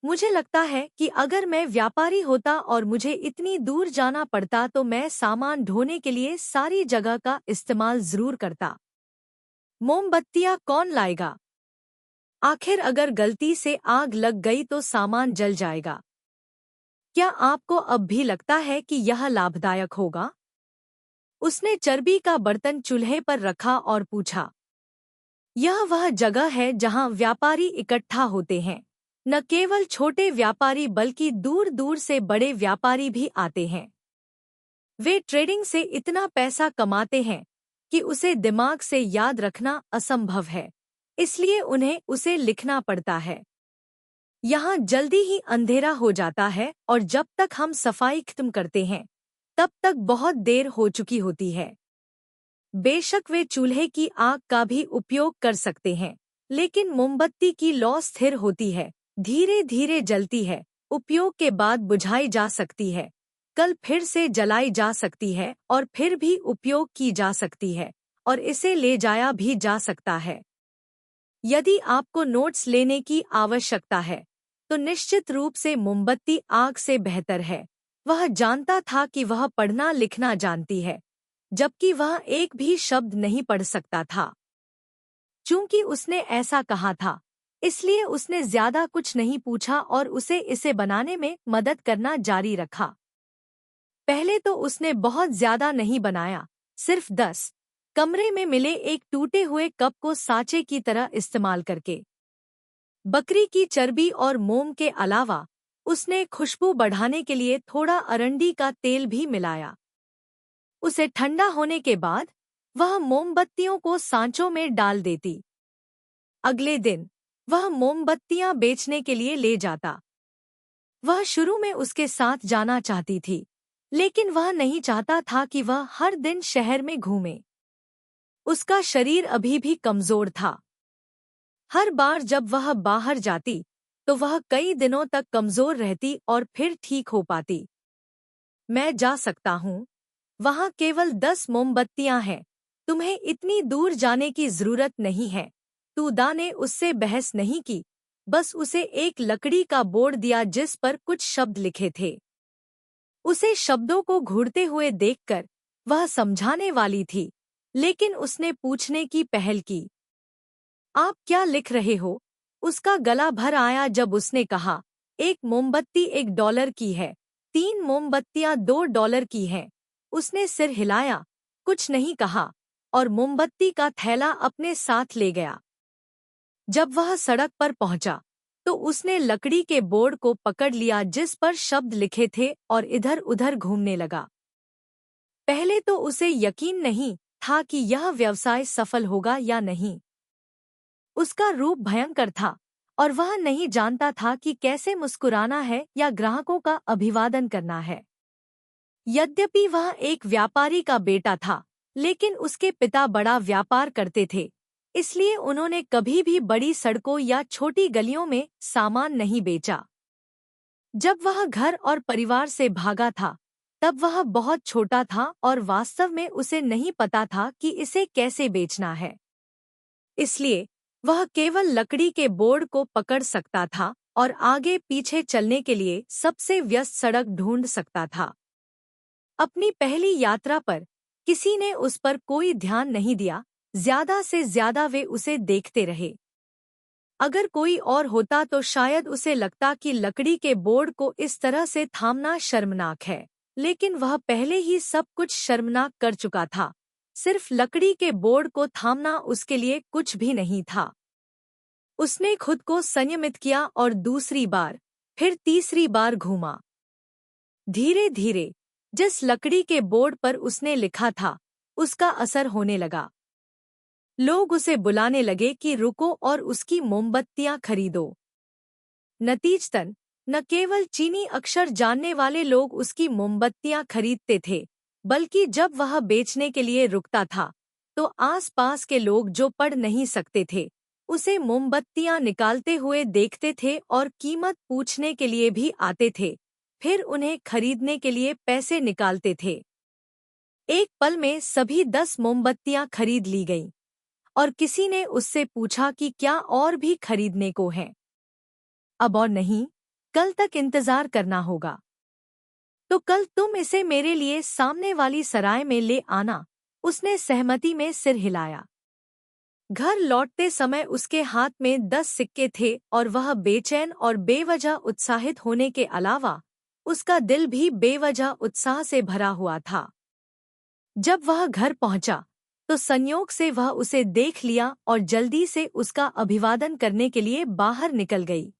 मुझे लगता है कि अगर मैं व्यापारी होता और मुझे इतनी दूर जाना पड़ता तो मैं सामान ढोने के लिए सारी जगह का इस्तेमाल जरूर करता। मोमबत्तियां कौन लाएगा? आखिर अगर गलती से आग लग गई तो सामान जल जाएगा। क्या आपको अब भी लगता है कि यह लाभदायक होगा? उसने चर्बी का बर्तन चूल्हे पर रखा और पूछा। यह वह जगह है जहां व्यापारी इकट्ठा होते हैं। न केवल छोटे व्यापारी बल्कि दूर दूर से बड़े व्यापारी भी आते हैं। वे ट्रेडिंग से इतना पैसा कमाते हैं कि उसे दिमाग से याद रखना असंभव है, इसलिए उन्हें उसे लिखना पड़ता है। यहाँ जल्दी ही अंधेरा हो जाता है और जब तक हम सफाई खत्म करते हैं तब तक बहुत देर हो चुकी होती है। बेशक वे चूल्हे की आग का भी उपयोग कर सकते हैं, लेकिन मोमबत्ती की लौ स्थिर होती है, धीरे धीरे जलती है, उपयोग के बाद बुझाई जा सकती है, कल फिर से जलाई जा सकती है और फिर भी उपयोग की जा सकती है और इसे ले जाया भी जा सकता है। यदि आपको नोट्स लेने की आवश्यकता है तो निश्चित रूप से मोमबत्ती आग से बेहतर है। वह जानता था कि वह पढ़ना लिखना जानती है जबकि वह एक भी शब्द नहीं पढ़ सकता था। चूंकि उसने ऐसा कहा था, इसलिए उसने ज्यादा कुछ नहीं पूछा और उसे इसे बनाने में मदद करना जारी रखा। पहले तो उसने बहुत ज्यादा नहीं बनाया, सिर्फ 10 कमरे में मिले एक टूटे हुए कप को साँचे की तरह इस्तेमाल करके। बकरी की चर्बी और मोम के अलावा उसने खुशबू बढ़ाने के लिए थोड़ा अरंडी का तेल भी मिलाया। उसे ठंडा होने के बाद वह मोमबत्तियों को सांचों में डाल देती। अगले दिन वह मोमबत्तियां बेचने के लिए ले जाता। वह शुरू में उसके साथ जाना चाहती थी, लेकिन वह नहीं चाहता था कि वह हर दिन शहर में घूमे। उसका शरीर अभी भी कमजोर था। हर बार जब वह बाहर जाती तो वह कई दिनों तक कमजोर रहती और फिर ठीक हो पाती। मैं जा सकता हूँ, वहाँ केवल 10 मोमबत्तियां हैं, तुम्हें इतनी दूर जाने की जरूरत नहीं है। तूदा ने उससे बहस नहीं की, बस उसे एक लकड़ी का बोर्ड दिया जिस पर कुछ शब्द लिखे थे। उसे शब्दों को घूरते हुए देखकर वह समझाने वाली थी, लेकिन उसने पूछने की पहल की। आप क्या लिख रहे हो? उसका गला भर आया जब उसने कहा, एक मोमबत्ती $1 की है, 3 मोमबत्तियां $2 की हैं। उसने सिर हिलाया, कुछ नहीं कहा, और मोमबत्ती का थैला अपने साथ ले गया। जब वह सड़क पर पहुंचा, तो उसने लकड़ी के बोर्ड को पकड़ लिया जिस पर शब्द लिखे थे और इधर-उधर घूमने लगा। पहले तो उसे यकीन नहीं था कि यह व्यवसाय सफल होगा या नहीं। उसका रूप भयंकर था और वह नहीं जानता था कि कैसे मुस्कुराना है या ग्राहकों का अभिवादन करना है। यद्यपि वह एक व्यापारी का बेटा था, लेकिन उसके पिता बड़ा व्यापार करते थे, इसलिए उन्होंने कभी भी बड़ी सड़कों या छोटी गलियों में सामान नहीं बेचा। जब वह घर और परिवार से भागा था, तब वह बहुत छोटा था और वास्तव में उसे नहीं पता था कि इसे कैसे बेचना है। इसलिए वह केवल लकड़ी के बोर्ड को पकड़ सकता था और आगे पीछे चलने के लिए सबसे व्यस्त सड़क ढूंढ सकता था। अपनी पहली यात्रा पर किसी ने उस पर कोई ध्यान नहीं दिया, ज्यादा से ज्यादा वे उसे देखते रहे। अगर कोई और होता तो शायद उसे लगता कि लकड़ी के बोर्ड को इस तरह से थामना शर्मनाक है, लेकिन वह पहले ही सब कुछ शर्मनाक कर चुका था। सिर्फ लकड़ी के बोर्ड को थामना उसके लिए कुछ भी नहीं था। उसने खुद को संयमित किया और दूसरी बार, फिर तीसरी बार घूमा। धीरे धीरे जिस लकड़ी के बोर्ड पर उसने लिखा था, उसका असर होने लगा। लोग उसे बुलाने लगे कि रुको और उसकी मोमबत्तियां खरीदो। नतीजतन न केवल चीनी अक्षर जानने वाले लोग उसकी मोमबत्तियां खरीदते थे, बल्कि जब वह बेचने के लिए रुकता था, तो आसपास के लोग जो पढ़ नहीं सकते थे, उसे मोमबत्तियां निकालते हुए देखते थे और कीमत पूछने के लिए भी आते थे, फिर उन्हें खरीदने के लिए पैसे निकालते थे। एक पल में सभी 10 मोमबत्तियां खरीद ली गईं, और किसी ने उससे पूछा कि क्या और भी खरीदने को है। अब और नहीं, कल तक इंतजार करना होगा। तो कल तुम इसे मेरे लिए सामने वाली सराय में ले आना। उसने सहमति में सिर हिलाया। घर लौटते समय उसके हाथ में 10 सिक्के थे और वह बेचैन और बेवजह उत्साहित होने के अलावा उसका दिल भी बेवजह उत्साह से भरा हुआ था। जब वह घर पहुंचा, तो संयोग से वह उसे देख लिया और जल्दी से उसका अभिवादन करने के लिए बाहर निकल गई।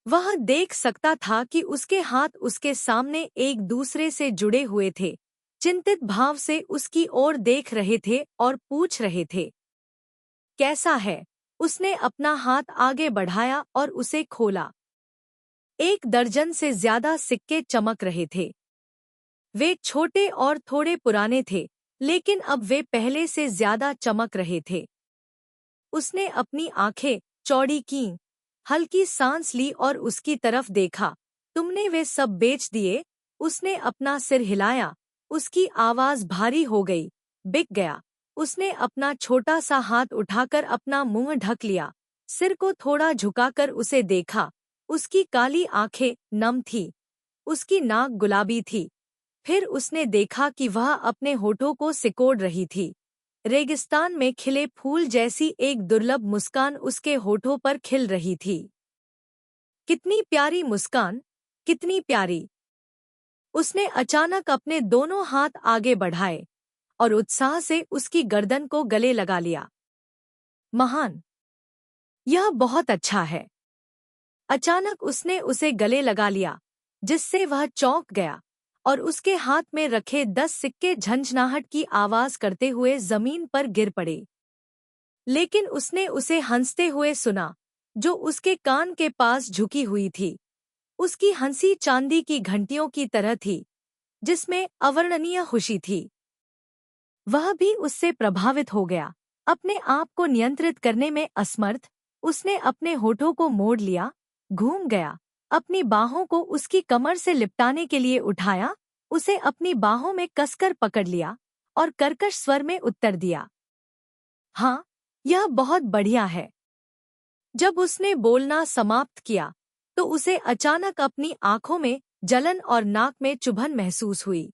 वह देख सकता था कि उसके हाथ उसके सामने एक दूसरे से जुड़े हुए थे, चिंतित भाव से उसकी ओर देख रहे थे और पूछ रहे थे, कैसा है? उसने अपना हाथ आगे बढ़ाया और उसे खोला। 1 दर्जन से ज्यादा सिक्के चमक रहे थे। वे छोटे और थोड़े पुराने थे, लेकिन अब वे पहले से ज्यादा चमक रहे थे। उसने अपनी आंखें चौड़ी कीं, हल्की सांस ली और उसकी तरफ देखा। तुमने वे सब बेच दिए? उसने अपना सिर हिलाया। उसकी आवाज भारी हो गई। बिक गया। उसने अपना छोटा सा हाथ उठाकर अपना मुंह ढक लिया, सिर को थोड़ा झुकाकर उसे देखा। उसकी काली आंखें नम थीं, उसकी नाक गुलाबी थी। फिर उसने देखा कि वह अपने होठों को सिकोड़ रही थी। रेगिस्तान में खिले फूल जैसी एक दुर्लभ मुस्कान उसके होठों पर खिल रही थी। कितनी प्यारी मुस्कान, कितनी प्यारी! उसने अचानक अपने दोनों हाथ आगे बढ़ाए और उत्साह से उसकी गर्दन को गले लगा लिया। महान! यह बहुत अच्छा है। अचानक उसने उसे गले लगा लिया, जिससे वह चौंक गया और उसके हाथ में रखे 10 सिक्के झंझनाहट की आवाज करते हुए जमीन पर गिर पड़े। लेकिन उसने उसे हंसते हुए सुना, जो उसके कान के पास झुकी हुई थी। उसकी हंसी चांदी की घंटियों की तरह थी, जिसमें अवर्णनीय खुशी थी। वह भी उससे प्रभावित हो गया। अपने आप को नियंत्रित करने में असमर्थ, उसने अपने होठों को मोड़ लिया, घूम गया, अपनी बाहों को उसकी कमर से लिपटाने के लिए उठाया, उसे अपनी बाहों में कसकर पकड़ लिया और कर्कश स्वर में उत्तर दिया, हाँ, यह बहुत बढ़िया है। जब उसने बोलना समाप्त किया, तो उसे अचानक अपनी आंखों में जलन और नाक में चुभन महसूस हुई।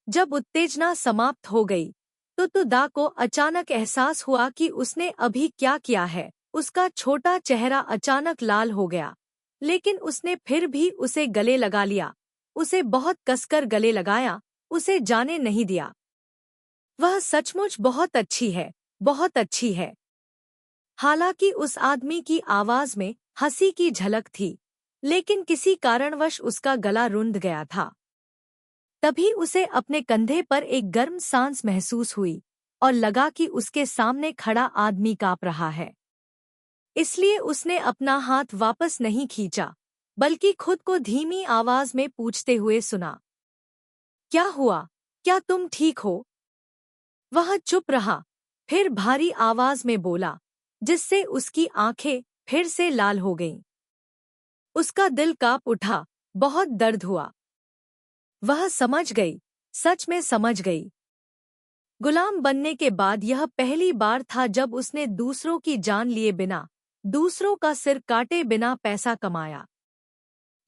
जब उत्तेजना समाप्त हो गई, तो तुदा को अचानक एहसास हुआ कि उसने अभी क्या किया है। उसका छोटा चेहरा अचानक लाल हो गया, लेकिन उसने फिर भी उसे गले लगा लिया, उसे बहुत कसकर गले लगाया, उसे जाने नहीं दिया। वह सचमुच बहुत अच्छी है, बहुत अच्छी है। हालांकि उस आदमी की आवाज में हंसी की झलक थी, लेकिन किसी कारणवश उसका गला रुंध गया था। तभी उसे अपने कंधे पर एक गर्म सांस महसूस हुई और लगा कि उसके सामने खड़ा आदमी कांप रहा है। इसलिए उसने अपना हाथ वापस नहीं खींचा, बल्कि खुद को धीमी आवाज में पूछते हुए सुना, क्या हुआ? क्या तुम ठीक हो? वह चुप रहा, फिर भारी आवाज में बोला, जिससे उसकी आंखें फिर से लाल हो गईं। उसका दिल कांप उठा, बहुत दर्द हुआ। वह समझ गई, सच में समझ गई। गुलाम बनने के बाद यह पहली बार था जब उसने दूसरों की जान लिए बिना, दूसरों का सिर काटे बिना पैसा कमाया।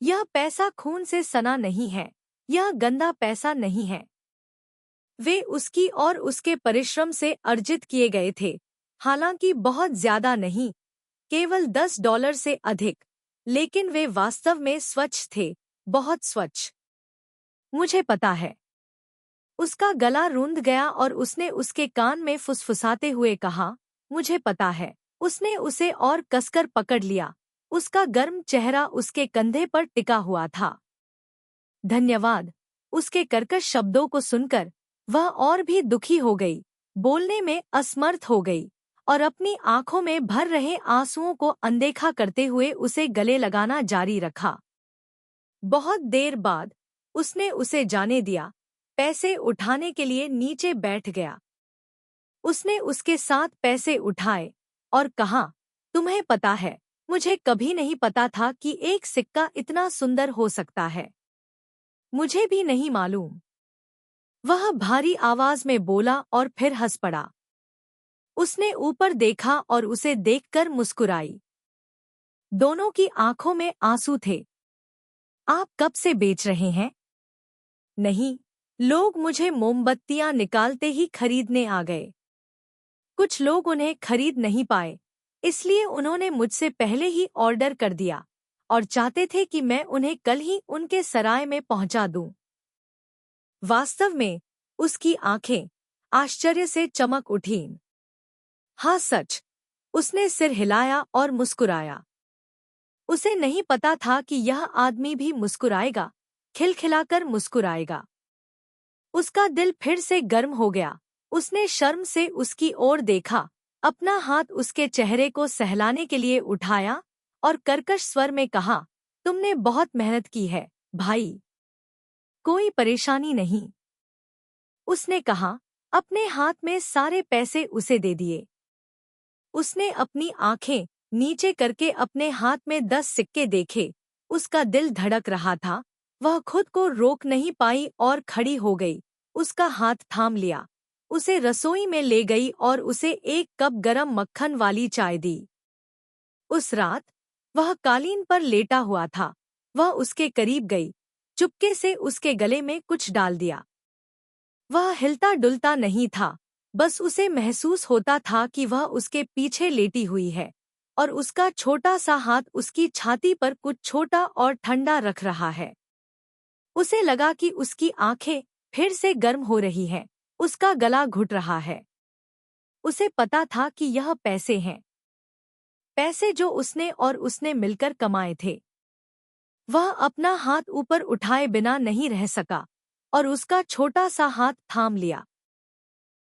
यह पैसा खून से सना नहीं है, यह गंदा पैसा नहीं है। वे उसकी और उसके परिश्रम से अर्जित किए गए थे, हालांकि बहुत ज्यादा नहीं, केवल $10 से अधिक, लेकिन वे वास्तव में स्वच्छ थे, बहुत स्वच्छ। मुझे पता है। उसका गला रूंध गया और उसने उसके कान में फुसफुसाते हुए कहा, मुझे पता है। उसने उसे और कसकर पकड़ लिया, उसका गर्म चेहरा उसके कंधे पर टिका हुआ था। धन्यवाद। उसके कर्कश शब्दों को सुनकर वह और भी दुखी हो गई, बोलने में असमर्थ हो गई और अपनी आंखों में भर रहे आंसुओं को अनदेखा करते हुए उसे गले लगाना जारी रखा। बहुत देर बाद उसने उसे जाने दिया, पैसे उठाने के लिए नीचे बैठ गया। उसने उसके साथ पैसे उठाए और कहा, तुम्हें पता है, मुझे कभी नहीं पता था कि एक सिक्का इतना सुंदर हो सकता है। मुझे भी नहीं मालूम। वह भारी आवाज में बोला और फिर हंस पड़ा। उसने ऊपर देखा और उसे देखकर मुस्कुराई। दोनों की आंखों में आंसू थे। आप कब से बेच रहे हैं? नहीं, लोग मुझे मोमबत्तियां निकालते ही खरीदने आ गए। कुछ लोग उन्हें खरीद नहीं पाए, इसलिए उन्होंने मुझसे पहले ही ऑर्डर कर दिया और चाहते थे कि मैं उन्हें कल ही उनके सराय में पहुंचा दूं। वास्तव में उसकी आंखें आश्चर्य से चमक उठीं। हाँ सच, उसने सिर हिलाया और मुस्कुराया। उसे नहीं पता था कि यह आदमी भी मुस्कुराएगा, खिलखिलाकर मुस्कुराएगा। उसका दिल फिर से गर्म हो गया। उसने शर्म से उसकी ओर देखा, अपना हाथ उसके चेहरे को सहलाने के लिए उठाया और कर्कश स्वर में कहा, तुमने बहुत मेहनत की है, भाई। कोई परेशानी नहीं। उसने कहा, अपने हाथ में सारे पैसे उसे दे दिए। उसने अपनी आंखें नीचे करके अपने हाथ में 10 सिक्के देखे। उसका दिल धड़क रहा था। वह खुद को रोक नहीं पाई और खड़ी हो गई। उसका हाथ थाम लिया, उसे रसोई में ले गई और उसे एक कप गरम मक्खन वाली चाय दी। उस रात वह कालीन पर लेटा हुआ था। वह उसके करीब गई, चुपके से उसके गले में कुछ डाल दिया। वह हिलता डुलता नहीं था, बस उसे महसूस होता था कि वह उसके पीछे लेटी हुई है और उसका छोटा सा हाथ उसकी छाती पर कुछ छोटा और ठंडा रख रहा है। उसे लगा कि उसकी आंखें फिर से गर्म हो रही हैं, उसका गला घुट रहा है। उसे पता था कि यह पैसे हैं, पैसे जो उसने और उसने मिलकर कमाए थे। वह अपना हाथ ऊपर उठाए बिना नहीं रह सका और उसका छोटा सा हाथ थाम लिया।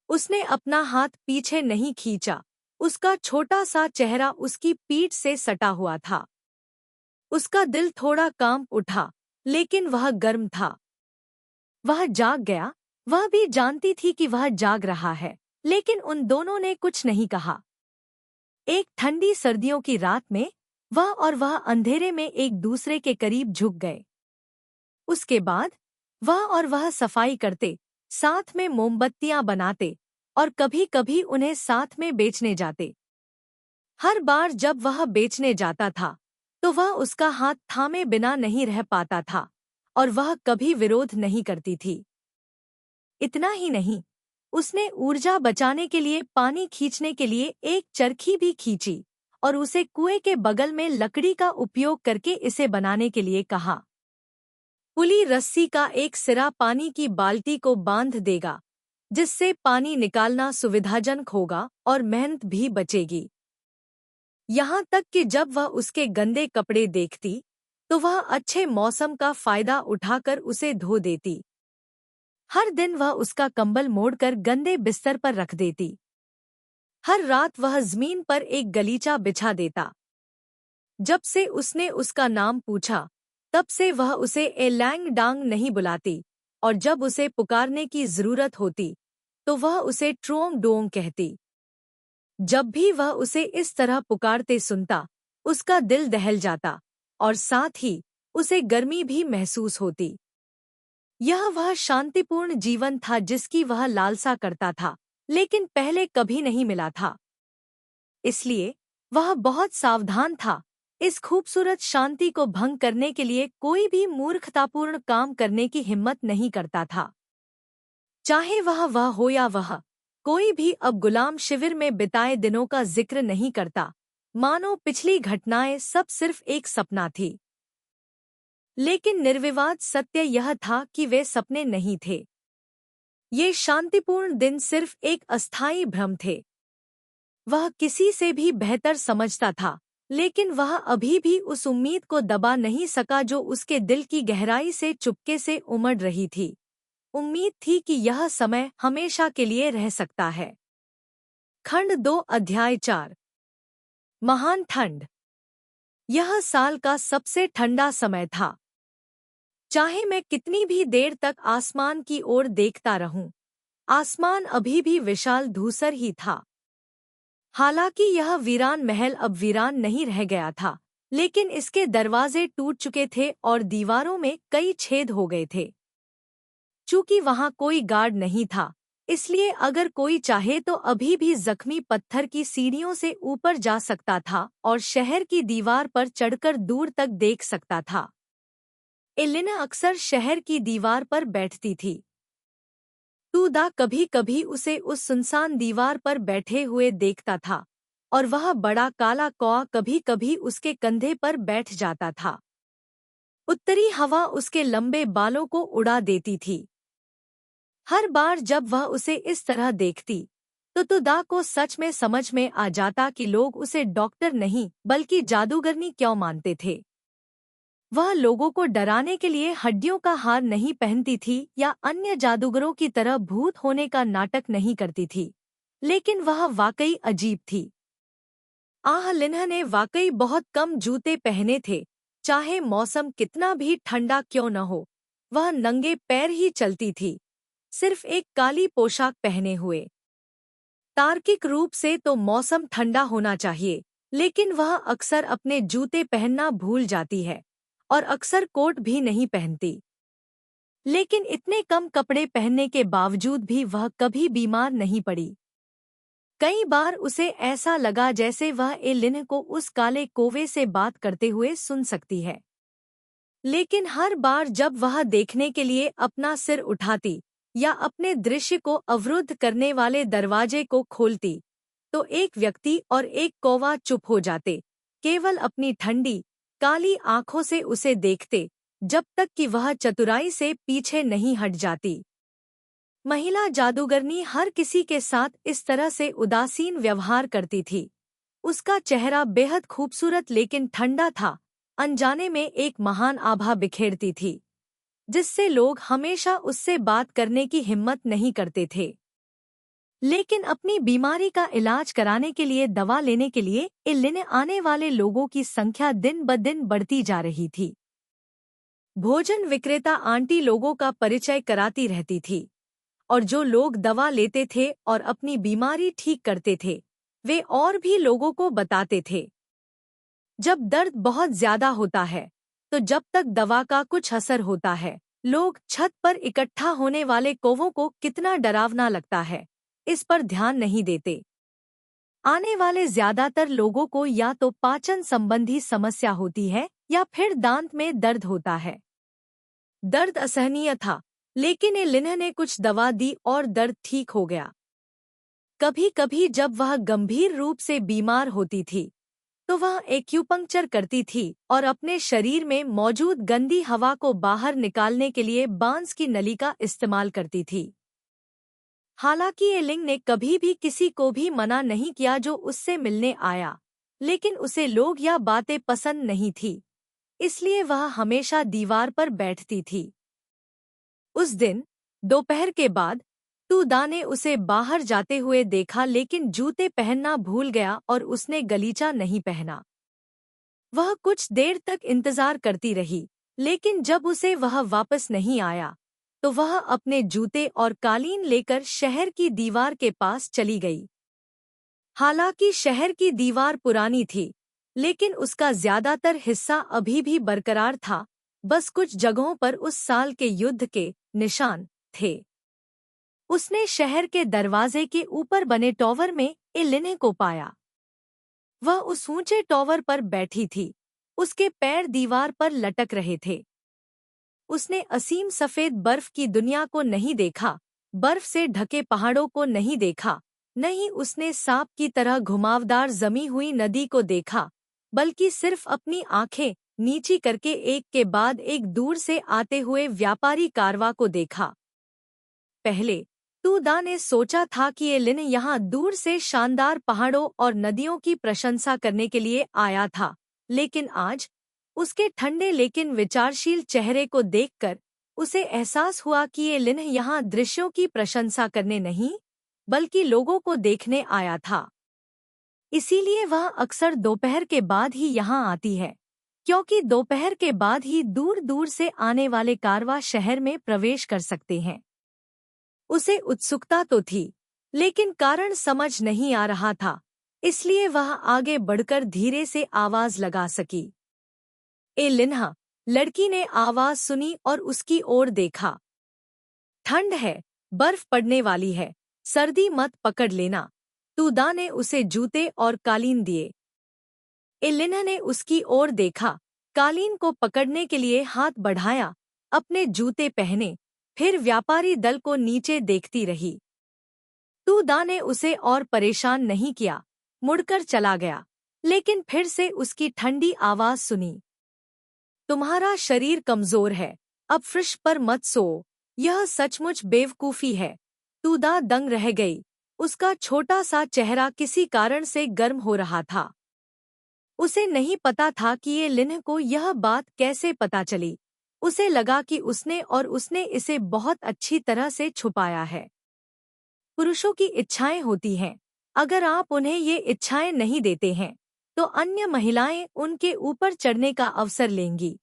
उसने अपना हाथ पीछे नहीं खींचा, उसका छोटा सा चेहरा उसकी पीठ से सटा हुआ था। उसका दिल थोड़ा कांप उठा, लेकिन वह गर्म था। वह जाग गया। वह भी जानती थी कि वह जाग रहा है, लेकिन उन दोनों ने कुछ नहीं कहा। एक ठंडी सर्दियों की रात में वह अंधेरे में एक दूसरे के करीब झुक गए। उसके बाद वह सफाई करते, साथ में मोमबत्तियां बनाते और कभी-कभी उन्हें साथ में बेचने जाते। हर बार जब वह बेचने जाता था, तो वह उसका हाथ थामे बिना नहीं रह पाता था और वह कभी विरोध नहीं करती थी। इतना ही नहीं, उसने ऊर्जा बचाने के लिए पानी खींचने के लिए एक चरखी भी खींची और उसे कुएं के बगल में लकड़ी का उपयोग करके इसे बनाने के लिए कहा। पुली रस्सी का एक सिरा पानी की बाल्टी को बांध देगा, जिससे पानी निकालना सुविधाजनक होगा और मेहनत भी बचेगी। यहाँ तक कि जब वह उसके गंदे कपड़े देखती, तो वह अच्छे मौसम का फायदा उठाकर उसे धो देती। हर दिन वह उसका कंबल मोड़कर गंदे बिस्तर पर रख देती। हर रात वह जमीन पर एक गलीचा बिछा देता। जब से उसने उसका नाम पूछा, तब से वह उसे ए लैंग डांग नहीं बुलाती और जब उसे पुकारने की जरूरत होती, तो वह उसे ट्रोंग डोंग कहती। जब भी वह उसे इस तरह पुकारते सुनता, उसका दिल दहल जाता और साथ ही उसे गर्मी भी महसूस होती। यह वह शांतिपूर्ण जीवन था जिसकी वह लालसा करता था, लेकिन पहले कभी नहीं मिला था। इसलिए वह बहुत सावधान था। इस खूबसूरत शांति को भंग करने के लिए कोई भी मूर्खतापूर्ण काम करने की हिम्मत नहीं करता था। चाहे वह हो या वह कोई भी अब गुलाम शिविर में बिताए दिनों का जिक्र नहीं करता, मानो पिछली घटनाएं सब सिर्फ एक सपना थी। लेकिन निर्विवाद सत्य यह था कि वे सपने नहीं थे। ये शांतिपूर्ण दिन सिर्फ एक अस्थायी भ्रम थे। वह किसी से भी बेहतर समझता था, लेकिन वह अभी भी उस उम्मीद को दबा नहीं सका जो उसके दिल की गहराई से चुपके से उमड़ रही थी। उम्मीद थी कि यह समय हमेशा के लिए रह सकता है। खंड 2 अध्याय 4। महान ठंड। यह साल का सबसे ठंडा समय था। चाहे मैं कितनी भी देर तक आसमान की ओर देखता रहूं, आसमान अभी भी विशाल धूसर ही था। हालांकि यह वीरान महल अब वीरान नहीं रह गया था, लेकिन इसके दरवाजे टूट चुके थे और दीवारों में कई छेद हो गए थे। चूंकि वहां कोई गार्ड नहीं था, इसलिए अगर कोई चाहे तो अभी भी जख्मी पत्थर की सीढ़ियों से ऊपर जा सकता था और शहर की दीवार पर चढ़कर दूर तक देख सकता था। एलिना अक्सर शहर की दीवार पर बैठती थी। टूडा कभी-कभी उसे उस सुनसान दीवार पर बैठे हुए देखता था और वह बड़ा काला कौआ कभी-कभी उसके कंधे पर बैठ जाता था। उत्तरी हवा उसके लंबे बालों को उड़ा देती थी। हर बार जब वह उसे इस तरह देखती, तो टूडा को सच में समझ में आ जाता कि लोग उसे डॉक्टर नहीं बल्कि जादूगरनी क्यों मानते थे। वह लोगों को डराने के लिए हड्डियों का हार नहीं पहनती थी या अन्य जादूगरों की तरह भूत होने का नाटक नहीं करती थी, लेकिन वह वाकई अजीब थी। लिन्हा ने वाकई बहुत कम जूते पहने थे, चाहे मौसम कितना भी ठंडा क्यों न हो। वह नंगे पैर ही चलती थी, सिर्फ एक काली पोशाक पहने हुए। तार्किक रूप से तो मौसम ठंडा होना चाहिए, लेकिन वह अक्सर अपने जूते पहनना भूल जाती है और अक्सर कोट भी नहीं पहनती। लेकिन इतने कम कपड़े पहनने के बावजूद भी वह कभी बीमार नहीं पड़ी। कई बार उसे ऐसा लगा जैसे वह एलिन को उस काले कोवे से बात करते हुए सुन सकती है। लेकिन हर बार जब वह देखने के लिए अपना सिर उठाती या अपने दृश्य को अवरुद्ध करने वाले दरवाजे को खोलती, तो एक व्यक्ति और एक कौवा चुप हो जाते, केवल अपनी ठंडी काली आंखों से उसे देखते, जब तक कि वह चतुराई से पीछे नहीं हट जाती। महिला जादूगरनी हर किसी के साथ इस तरह से उदासीन व्यवहार करती थी। उसका चेहरा बेहद खूबसूरत लेकिन ठंडा था, अनजाने में एक महान आभा बिखेरती थी, जिससे लोग हमेशा उससे बात करने की हिम्मत नहीं करते थे। लेकिन अपनी बीमारी का इलाज कराने के लिए दवा लेने के लिए इलिन आने वाले लोगों की संख्या दिन ब दिन बढ़ती जा रही थी। भोजन विक्रेता आंटी लोगों का परिचय कराती रहती थी, और जो लोग दवा लेते थे और अपनी बीमारी ठीक करते थे, वे और भी लोगों को बताते थे। जब दर्द बहुत ज्यादा होता है, तो जब तक दवा का कुछ असर होता है, लोग छत पर इकट्ठा होने वाले कौवों को कितना डरावना लगता है, इस पर ध्यान नहीं देते। आने वाले ज्यादातर लोगों को या तो पाचन संबंधी समस्या होती है या फिर दांत में दर्द होता है। दर्द असहनीय था, लेकिन एलिन ने कुछ दवा दी और दर्द ठीक हो गया। कभी कभी जब वह गंभीर रूप से बीमार होती थी, तो वह एक्यूपंक्चर करती थी और अपने शरीर में मौजूद गंदी हवा को बाहर निकालने के लिए बांस की नली का इस्तेमाल करती थी। हालांकि एलिंग ने कभी भी किसी को भी मना नहीं किया जो उससे मिलने आया, लेकिन उसे लोग या बातें पसंद नहीं थी, इसलिए वह हमेशा दीवार पर बैठती थी। उस दिन दोपहर के बाद टूदा ने उसे बाहर जाते हुए देखा, लेकिन जूते पहनना भूल गया और उसने गलीचा नहीं पहना। वह कुछ देर तक इंतजार करती रही, लेकिन जब उसे वह वापस नहीं आया, तो वह अपने जूते और कालीन लेकर शहर की दीवार के पास चली गई। हालांकि शहर की दीवार पुरानी थी, लेकिन उसका ज्यादातर हिस्सा अभी भी बरकरार था, बस कुछ जगहों पर उस साल के युद्ध के निशान थे। उसने शहर के दरवाजे के ऊपर बने टॉवर में एलिन को पाया। वह उस ऊंचे टॉवर पर बैठी थी, उसके पैर दीवार पर लटक रहे थे। उसने असीम सफेद बर्फ की दुनिया को नहीं देखा, बर्फ से ढके पहाड़ों को नहीं देखा, नहीं उसने सांप की तरह घुमावदार जमी हुई नदी को देखा, बल्कि सिर्फ अपनी आंखें नीची करके एक के बाद एक दूर से आते हुए व्यापारी कारवां को देखा। पहले टूदा ने सोचा था कि एलिन यहाँ दूर से शानदार पहाड़ों और नदियों की प्रशंसा करने के लिए आया था, लेकिन आज उसके ठंडे लेकिन विचारशील चेहरे को देखकर उसे एहसास हुआ कि एलिन यहाँ दृश्यों की प्रशंसा करने नहीं, बल्कि लोगों को देखने आया था। इसीलिए वह अक्सर दोपहर के बाद ही यहाँ आती है, क्योंकि दोपहर के बाद ही दूर दूर से आने वाले कारवां शहर में प्रवेश कर सकते हैं। उसे उत्सुकता तो थी, लेकिन कारण समझ नहीं आ रहा था, इसलिए वह आगे बढ़कर धीरे से आवाज लगा सकी। एलिन्हा, लड़की ने आवाज सुनी और उसकी ओर देखा। ठंड है, बर्फ पड़ने वाली है, सर्दी मत पकड़ लेना। टूदा ने उसे जूते और कालीन दिए। एलिन्हा ने उसकी ओर देखा, कालीन को पकड़ने के लिए हाथ बढ़ाया, अपने जूते पहने, फिर व्यापारी दल को नीचे देखती रही। टूदा ने उसे और परेशान नहीं किया, मुड़कर चला गया, लेकिन फिर से उसकी ठंडी आवाज सुनी। तुम्हारा शरीर कमजोर है, अब फर्श पर मत सो, यह सचमुच बेवकूफी है। टूदा दंग रह गई, उसका छोटा सा चेहरा किसी कारण से गर्म हो रहा था। उसे नहीं पता था कि एलिन को यह बात कैसे पता चली। उसे लगा कि उसने इसे बहुत अच्छी तरह से छुपाया है। पुरुषों की इच्छाएं होती हैं, अगर आप उन्हें ये इच्छाएं नहीं देते हैं, तो अन्य महिलाएं उनके ऊपर चढ़ने का अवसर लेंगी।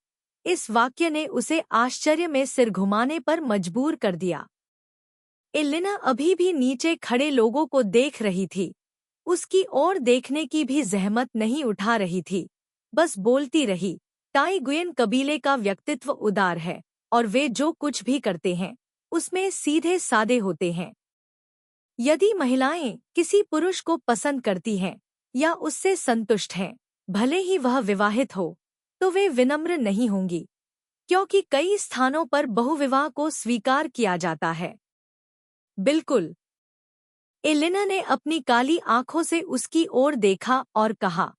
इस वाक्य ने उसे आश्चर्य में सिर घुमाने पर मजबूर कर दिया। एलिना अभी भी नीचे खड़े लोगों को देख रही थी, उसकी ओर देखने की भी जहमत नहीं उठा रही थी, बस बोलती रही, टाईगुयन कबीले का व्यक्तित्व उदार है, और वे जो कुछ भी करते हैं, उसमें सीधे सादे होते हैं। यदि महिलाएं किसी पुरुष को पसंद करती हैं या उससे संतुष्ट हैं, भले ही वह विवाहित हो, तो वे विनम्र नहीं होंगी। क्योंकि कई स्थानों पर बहुविवाह को स्वीकार किया जाता है। बिल्कुल। एलिना ने अपनी काली आंखों से उसकी ओर देखा और कहा,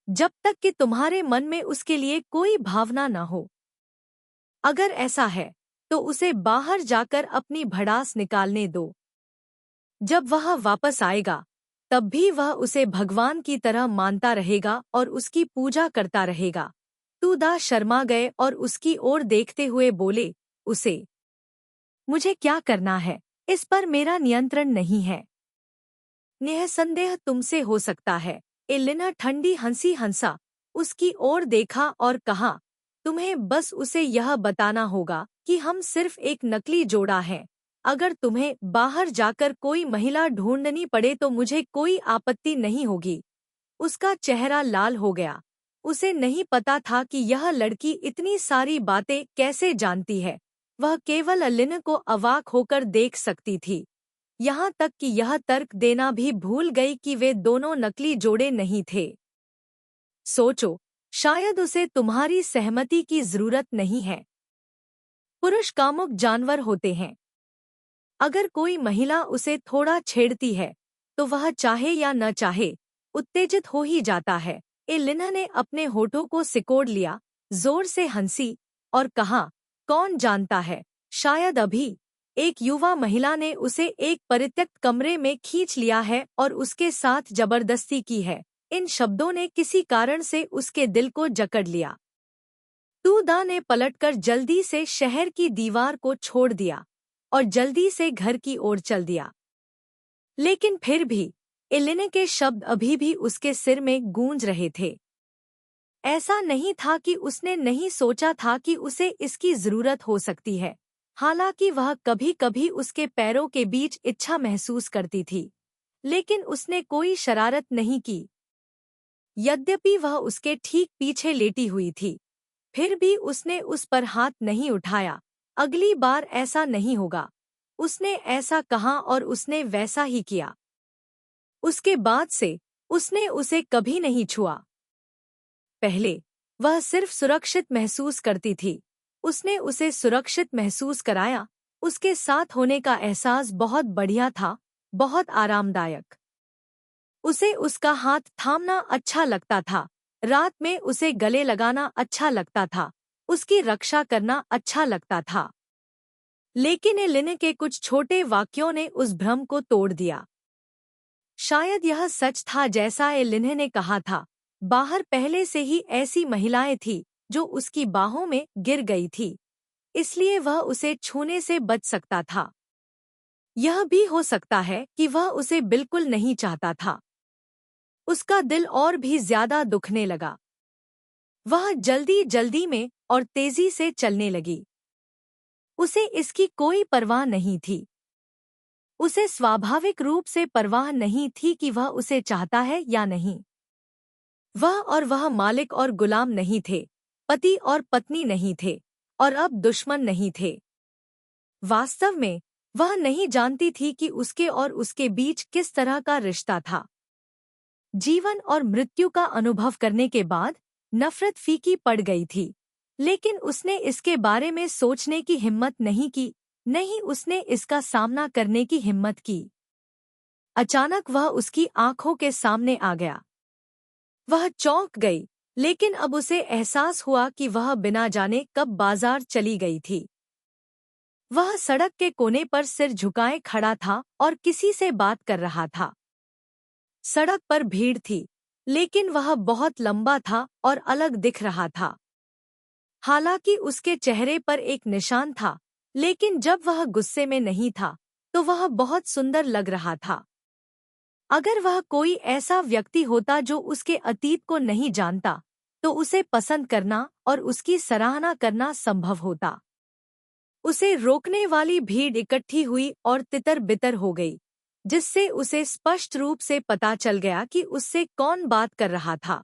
जब तक कि तुम्हारे मन में उसके लिए कोई भावना न हो। अगर ऐसा है तो उसे बाहर जाकर अपनी भड़ास निकालने दो। जब वह वापस आएगा तब भी वह उसे भगवान की तरह मानता रहेगा और उसकी पूजा करता रहेगा। तूदा शर्मा गए और उसकी ओर देखते हुए बोले, उसे मुझे क्या करना है, इस पर मेरा नियंत्रण नहीं है। निःसंदेह तुमसे हो सकता है। एलिना ठंडी हंसी हंसा उसकी ओर देखा और कहा, तुम्हें बस उसे यह बताना होगा कि हम सिर्फ एक नकली जोड़ा हैं। अगर तुम्हें बाहर जाकर कोई महिला ढूंढनी पड़े तो मुझे कोई आपत्ति नहीं होगी। उसका चेहरा लाल हो गया। उसे नहीं पता था कि यह लड़की इतनी सारी बातें कैसे जानती है। वह केवल एलिना को अवाक होकर देख सकती थी, यहाँ तक कि यह तर्क देना भी भूल गई कि वे दोनों नकली जोड़े नहीं थे। सोचो, शायद उसे तुम्हारी सहमति की जरूरत नहीं है। पुरुष कामुक जानवर होते हैं। अगर कोई महिला उसे थोड़ा छेड़ती है तो वह चाहे या न चाहे उत्तेजित हो ही जाता है। एलिना ने अपने होठों को सिकोड़ लिया, जोर से हंसी और कहा, कौन जानता है, शायद अभी एक युवा महिला ने उसे एक परित्यक्त कमरे में खींच लिया है और उसके साथ जबरदस्ती की है। इन शब्दों ने किसी कारण से उसके दिल को जकड़ लिया। तूदा ने पलटकर जल्दी से शहर की दीवार को छोड़ दिया और जल्दी से घर की ओर चल दिया। लेकिन फिर भी एलिना के शब्द अभी भी उसके सिर में गूंज रहे थे। ऐसा नहीं था कि उसने नहीं सोचा था कि उसे इसकी जरूरत हो सकती है। हालांकि वह कभी कभी उसके पैरों के बीच इच्छा महसूस करती थी, लेकिन उसने कोई शरारत नहीं की। यद्यपि वह उसके ठीक पीछे लेटी हुई थी, फिर भी उसने उस पर हाथ नहीं उठाया। अगली बार ऐसा नहीं होगा, उसने ऐसा कहा और उसने वैसा ही किया। उसके बाद से उसने उसे कभी नहीं छुआ। पहले वह सिर्फ सुरक्षित महसूस करती थी, उसने उसे सुरक्षित महसूस कराया। उसके साथ होने का एहसास बहुत बढ़िया था, बहुत आरामदायक। उसे उसका हाथ थामना अच्छा लगता था, रात में उसे गले लगाना अच्छा लगता था, उसकी रक्षा करना अच्छा लगता था। लेकिन एलिना के कुछ छोटे वाक्यों ने उस भ्रम को तोड़ दिया। शायद यह सच था जैसा एलिना ने कहा था, बाहर पहले से ही ऐसी महिलाएं थीं जो उसकी बाहों में गिर गई थी, इसलिए वह उसे छूने से बच सकता था। यह भी हो सकता है कि वह उसे बिल्कुल नहीं चाहता था। उसका दिल और भी ज्यादा दुखने लगा। वह जल्दी जल्दी में और तेजी से चलने लगी। उसे इसकी कोई परवाह नहीं थी। उसे स्वाभाविक रूप से परवाह नहीं थी कि वह उसे चाहता है या नहीं। वह मालिक और गुलाम नहीं थे, पति और पत्नी नहीं थे, और अब दुश्मन नहीं थे। वास्तव में वह नहीं जानती थी कि उसके और उसके बीच किस तरह का रिश्ता था। जीवन और मृत्यु का अनुभव करने के बाद नफरत फीकी पड़ गई थी, लेकिन उसने इसके बारे में सोचने की हिम्मत नहीं की, नहीं उसने इसका सामना करने की हिम्मत की। अचानक वह उसकी आंखों के सामने आ गया। वह चौंक गई, लेकिन अब उसे एहसास हुआ कि वह बिना जाने कब बाजार चली गई थी। वह सड़क के कोने पर सिर झुकाए खड़ा था और किसी से बात कर रहा था। सड़क पर भीड़ थी, लेकिन वह बहुत लंबा था और अलग दिख रहा था। हालांकि उसके चेहरे पर एक निशान था, लेकिन जब वह गुस्से में नहीं था तो वह बहुत सुंदर लग रहा था। अगर वह कोई ऐसा व्यक्ति होता जो उसके अतीत को नहीं जानता, तो उसे पसंद करना और उसकी सराहना करना संभव होता। उसे रोकने वाली भीड़ इकट्ठी हुई और तितर-बितर हो गई, जिससे उसे स्पष्ट रूप से पता चल गया कि उससे कौन बात कर रहा था।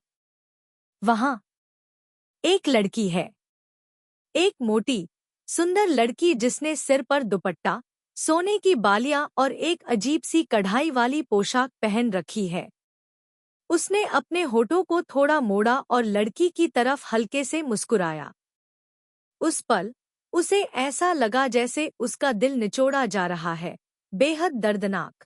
वहाँ एक लड़की है, एक मोटी, सुंदर लड़की जिसने सिर पर दुपट्टा, सोने की बालियां और एक अजीब सी कढ़ाई वाली पोशाक पहन रखी है। उसने अपने होठों को थोड़ा मोड़ा और लड़की की तरफ हल्के से मुस्कुराया। उस पल उसे ऐसा लगा जैसे उसका दिल निचोड़ा जा रहा है, बेहद दर्दनाक।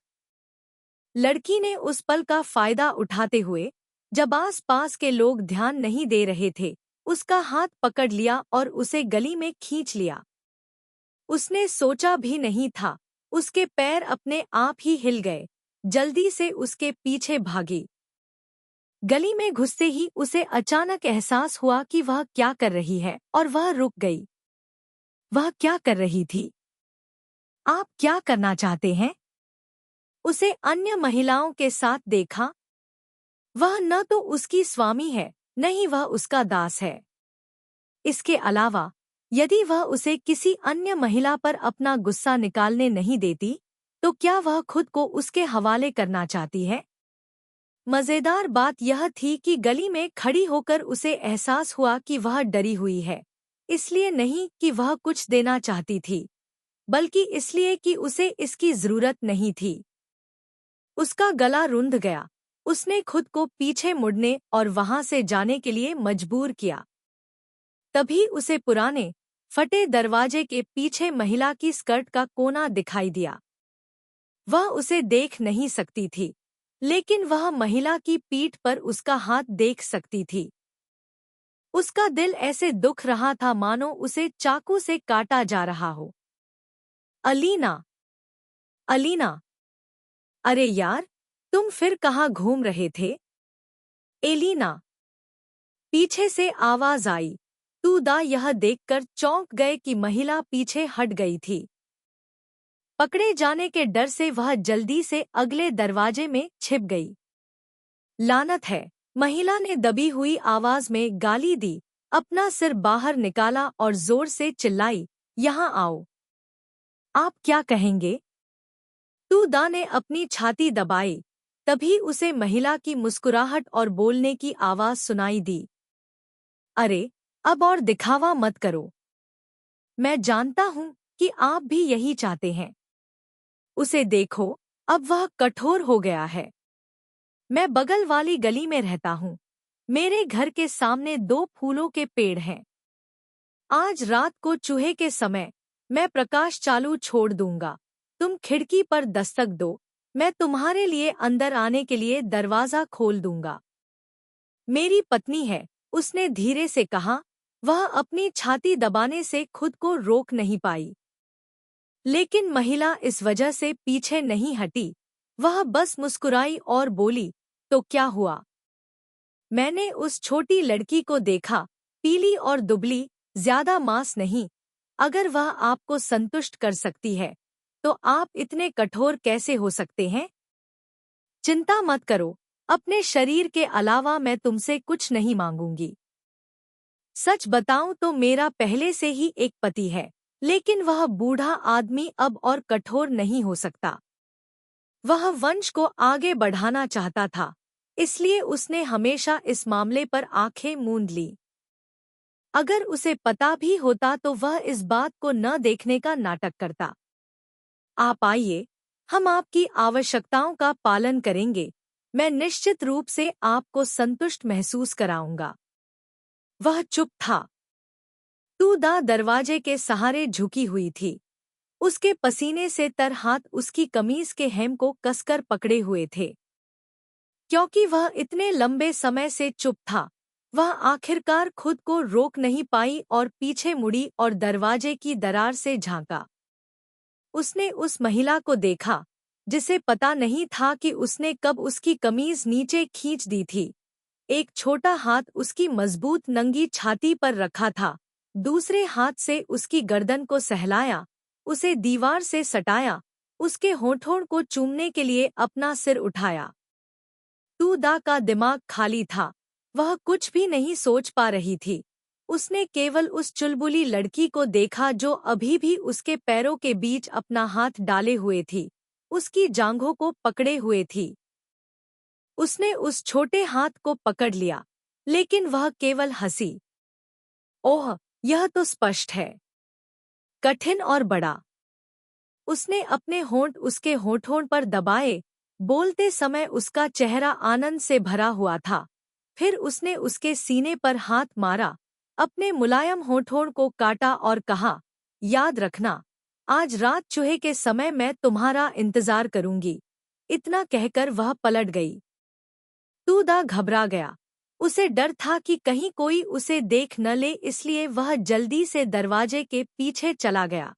लड़की ने उस पल का फायदा उठाते हुए, जब आस पास के लोग ध्यान नहीं दे रहे थे, उसका हाथ पकड़ लिया और उसे गली में खींच लिया। उसने सोचा भी नहीं था, उसके पैर अपने आप ही हिल गए, जल्दी से उसके पीछे भागी। गली में घुसते ही उसे अचानक एहसास हुआ कि वह क्या कर रही है और वह रुक गई। वह क्या कर रही थी? आप क्या करना चाहते हैं? उसे अन्य महिलाओं के साथ देखा। वह न तो उसकी स्वामी है, न ही वह उसका दास है। इसके अलावा यदि वह उसे किसी अन्य महिला पर अपना गुस्सा निकालने नहीं देती, तो क्या वह खुद को उसके हवाले करना चाहती है? मजेदार बात यह थी कि गली में खड़ी होकर उसे एहसास हुआ कि वह डरी हुई है, इसलिए नहीं कि वह कुछ देना चाहती थी, बल्कि इसलिए कि उसे इसकी जरूरत नहीं थी। उसका गला रुंध गया। उसने खुद को पीछे मुड़ने और वहां से जाने के लिए मजबूर किया। तभी उसे पुराने, फटे दरवाजे के पीछे महिला की स्कर्ट का कोना दिखाई दिया। वह उसे देख नहीं सकती थी, लेकिन वह महिला की पीठ पर उसका हाथ देख सकती थी। उसका दिल ऐसे दुख रहा था मानो उसे चाकू से काटा जा रहा हो। अलीना, अलीना, अरे यार, तुम फिर कहाँ घूम रहे थे? एलिना, पीछे से आवाज आई। तूदा यह देखकर चौंक गए कि महिला पीछे हट गई थी। पकड़े जाने के डर से वह जल्दी से अगले दरवाजे में छिप गई। लानत है, महिला ने दबी हुई आवाज में गाली दी, अपना सिर बाहर निकाला और जोर से चिल्लाई, यहाँ आओ। आप क्या कहेंगे? तूदा ने अपनी छाती दबाई। तभी उसे महिला की मुस्कुराहट और बोलने की आवाज सुनाई दी। अरे, अब और दिखावा मत करो। मैं जानता हूं कि आप भी यही चाहते हैं। उसे देखो, अब वह कठोर हो गया है। मैं बगल वाली गली में रहता हूं। मेरे घर के सामने 2 फूलों के पेड़ हैं। आज रात को चूहे के समय मैं प्रकाश चालू छोड़ दूंगा। तुम खिड़की पर दस्तक दो, मैं तुम्हारे लिए अंदर आने के लिए दरवाजा खोल दूंगा। मेरी पत्नी है, उसने धीरे से कहा। वह अपनी छाती दबाने से खुद को रोक नहीं पाई। लेकिन महिला इस वजह से पीछे नहीं हटी। वह बस मुस्कुराई और बोली, तो क्या हुआ? मैंने उस छोटी लड़की को देखा, पीली और दुबली, ज्यादा मांस नहीं। अगर वह आपको संतुष्ट कर सकती है, तो आप इतने कठोर कैसे हो सकते हैं? चिंता मत करो, अपने शरीर के अलावा मैं तुमसे कुछ नहीं मांगूंगी। सच बताऊं तो मेरा पहले से ही एक पति है, लेकिन वह बूढ़ा आदमी अब और कठोर नहीं हो सकता। वह वंश को आगे बढ़ाना चाहता था, इसलिए उसने हमेशा इस मामले पर आंखें मूंद ली। अगर उसे पता भी होता तो वह इस बात को न देखने का नाटक करता। आप आइए, हम आपकी आवश्यकताओं का पालन करेंगे। मैं निश्चित रूप से आपको संतुष्ट महसूस कराऊंगा। वह चुप था। तूदा दरवाजे के सहारे झुकी हुई थी। उसके पसीने से तर हाथ उसकी कमीज के हेम को कसकर पकड़े हुए थे। क्योंकि वह इतने लंबे समय से चुप था, वह आखिरकार खुद को रोक नहीं पाई और पीछे मुड़ी और दरवाजे की दरार से झांका। उसने उस महिला को देखा, जिसे पता नहीं था कि उसने कब उसकी कमीज नीचे खींच दी थी। एक छोटा हाथ उसकी मजबूत नंगी छाती पर रखा था, दूसरे हाथ से उसकी गर्दन को सहलाया, उसे दीवार से सटाया, उसके होठों को चूमने के लिए अपना सिर उठाया। तूदा का दिमाग खाली था, वह कुछ भी नहीं सोच पा रही थी। उसने केवल उस चुलबुली लड़की को देखा जो अभी भी उसके पैरों के बीच अपना हाथ डाले हुए थी, उसकी जांघों को पकड़े हुए थी। उसने उस छोटे हाथ को पकड़ लिया, लेकिन वह केवल हंसी। ओह, यह तो स्पष्ट है। कठिन और बड़ा। उसने अपने होंठ उसके होठों पर दबाए, बोलते समय उसका चेहरा आनंद से भरा हुआ था। फिर उसने उसके सीने पर हाथ मारा, अपने मुलायम होठों को काटा और कहा, याद रखना, आज रात चूहे के समय मैं तुम्हारा इंतजार करूंगी। इतना कहकर वह पलट गई। तूदा घबरा गया। उसे डर था कि कहीं कोई उसे देख न ले, इसलिए वह जल्दी से दरवाजे के पीछे चला गया।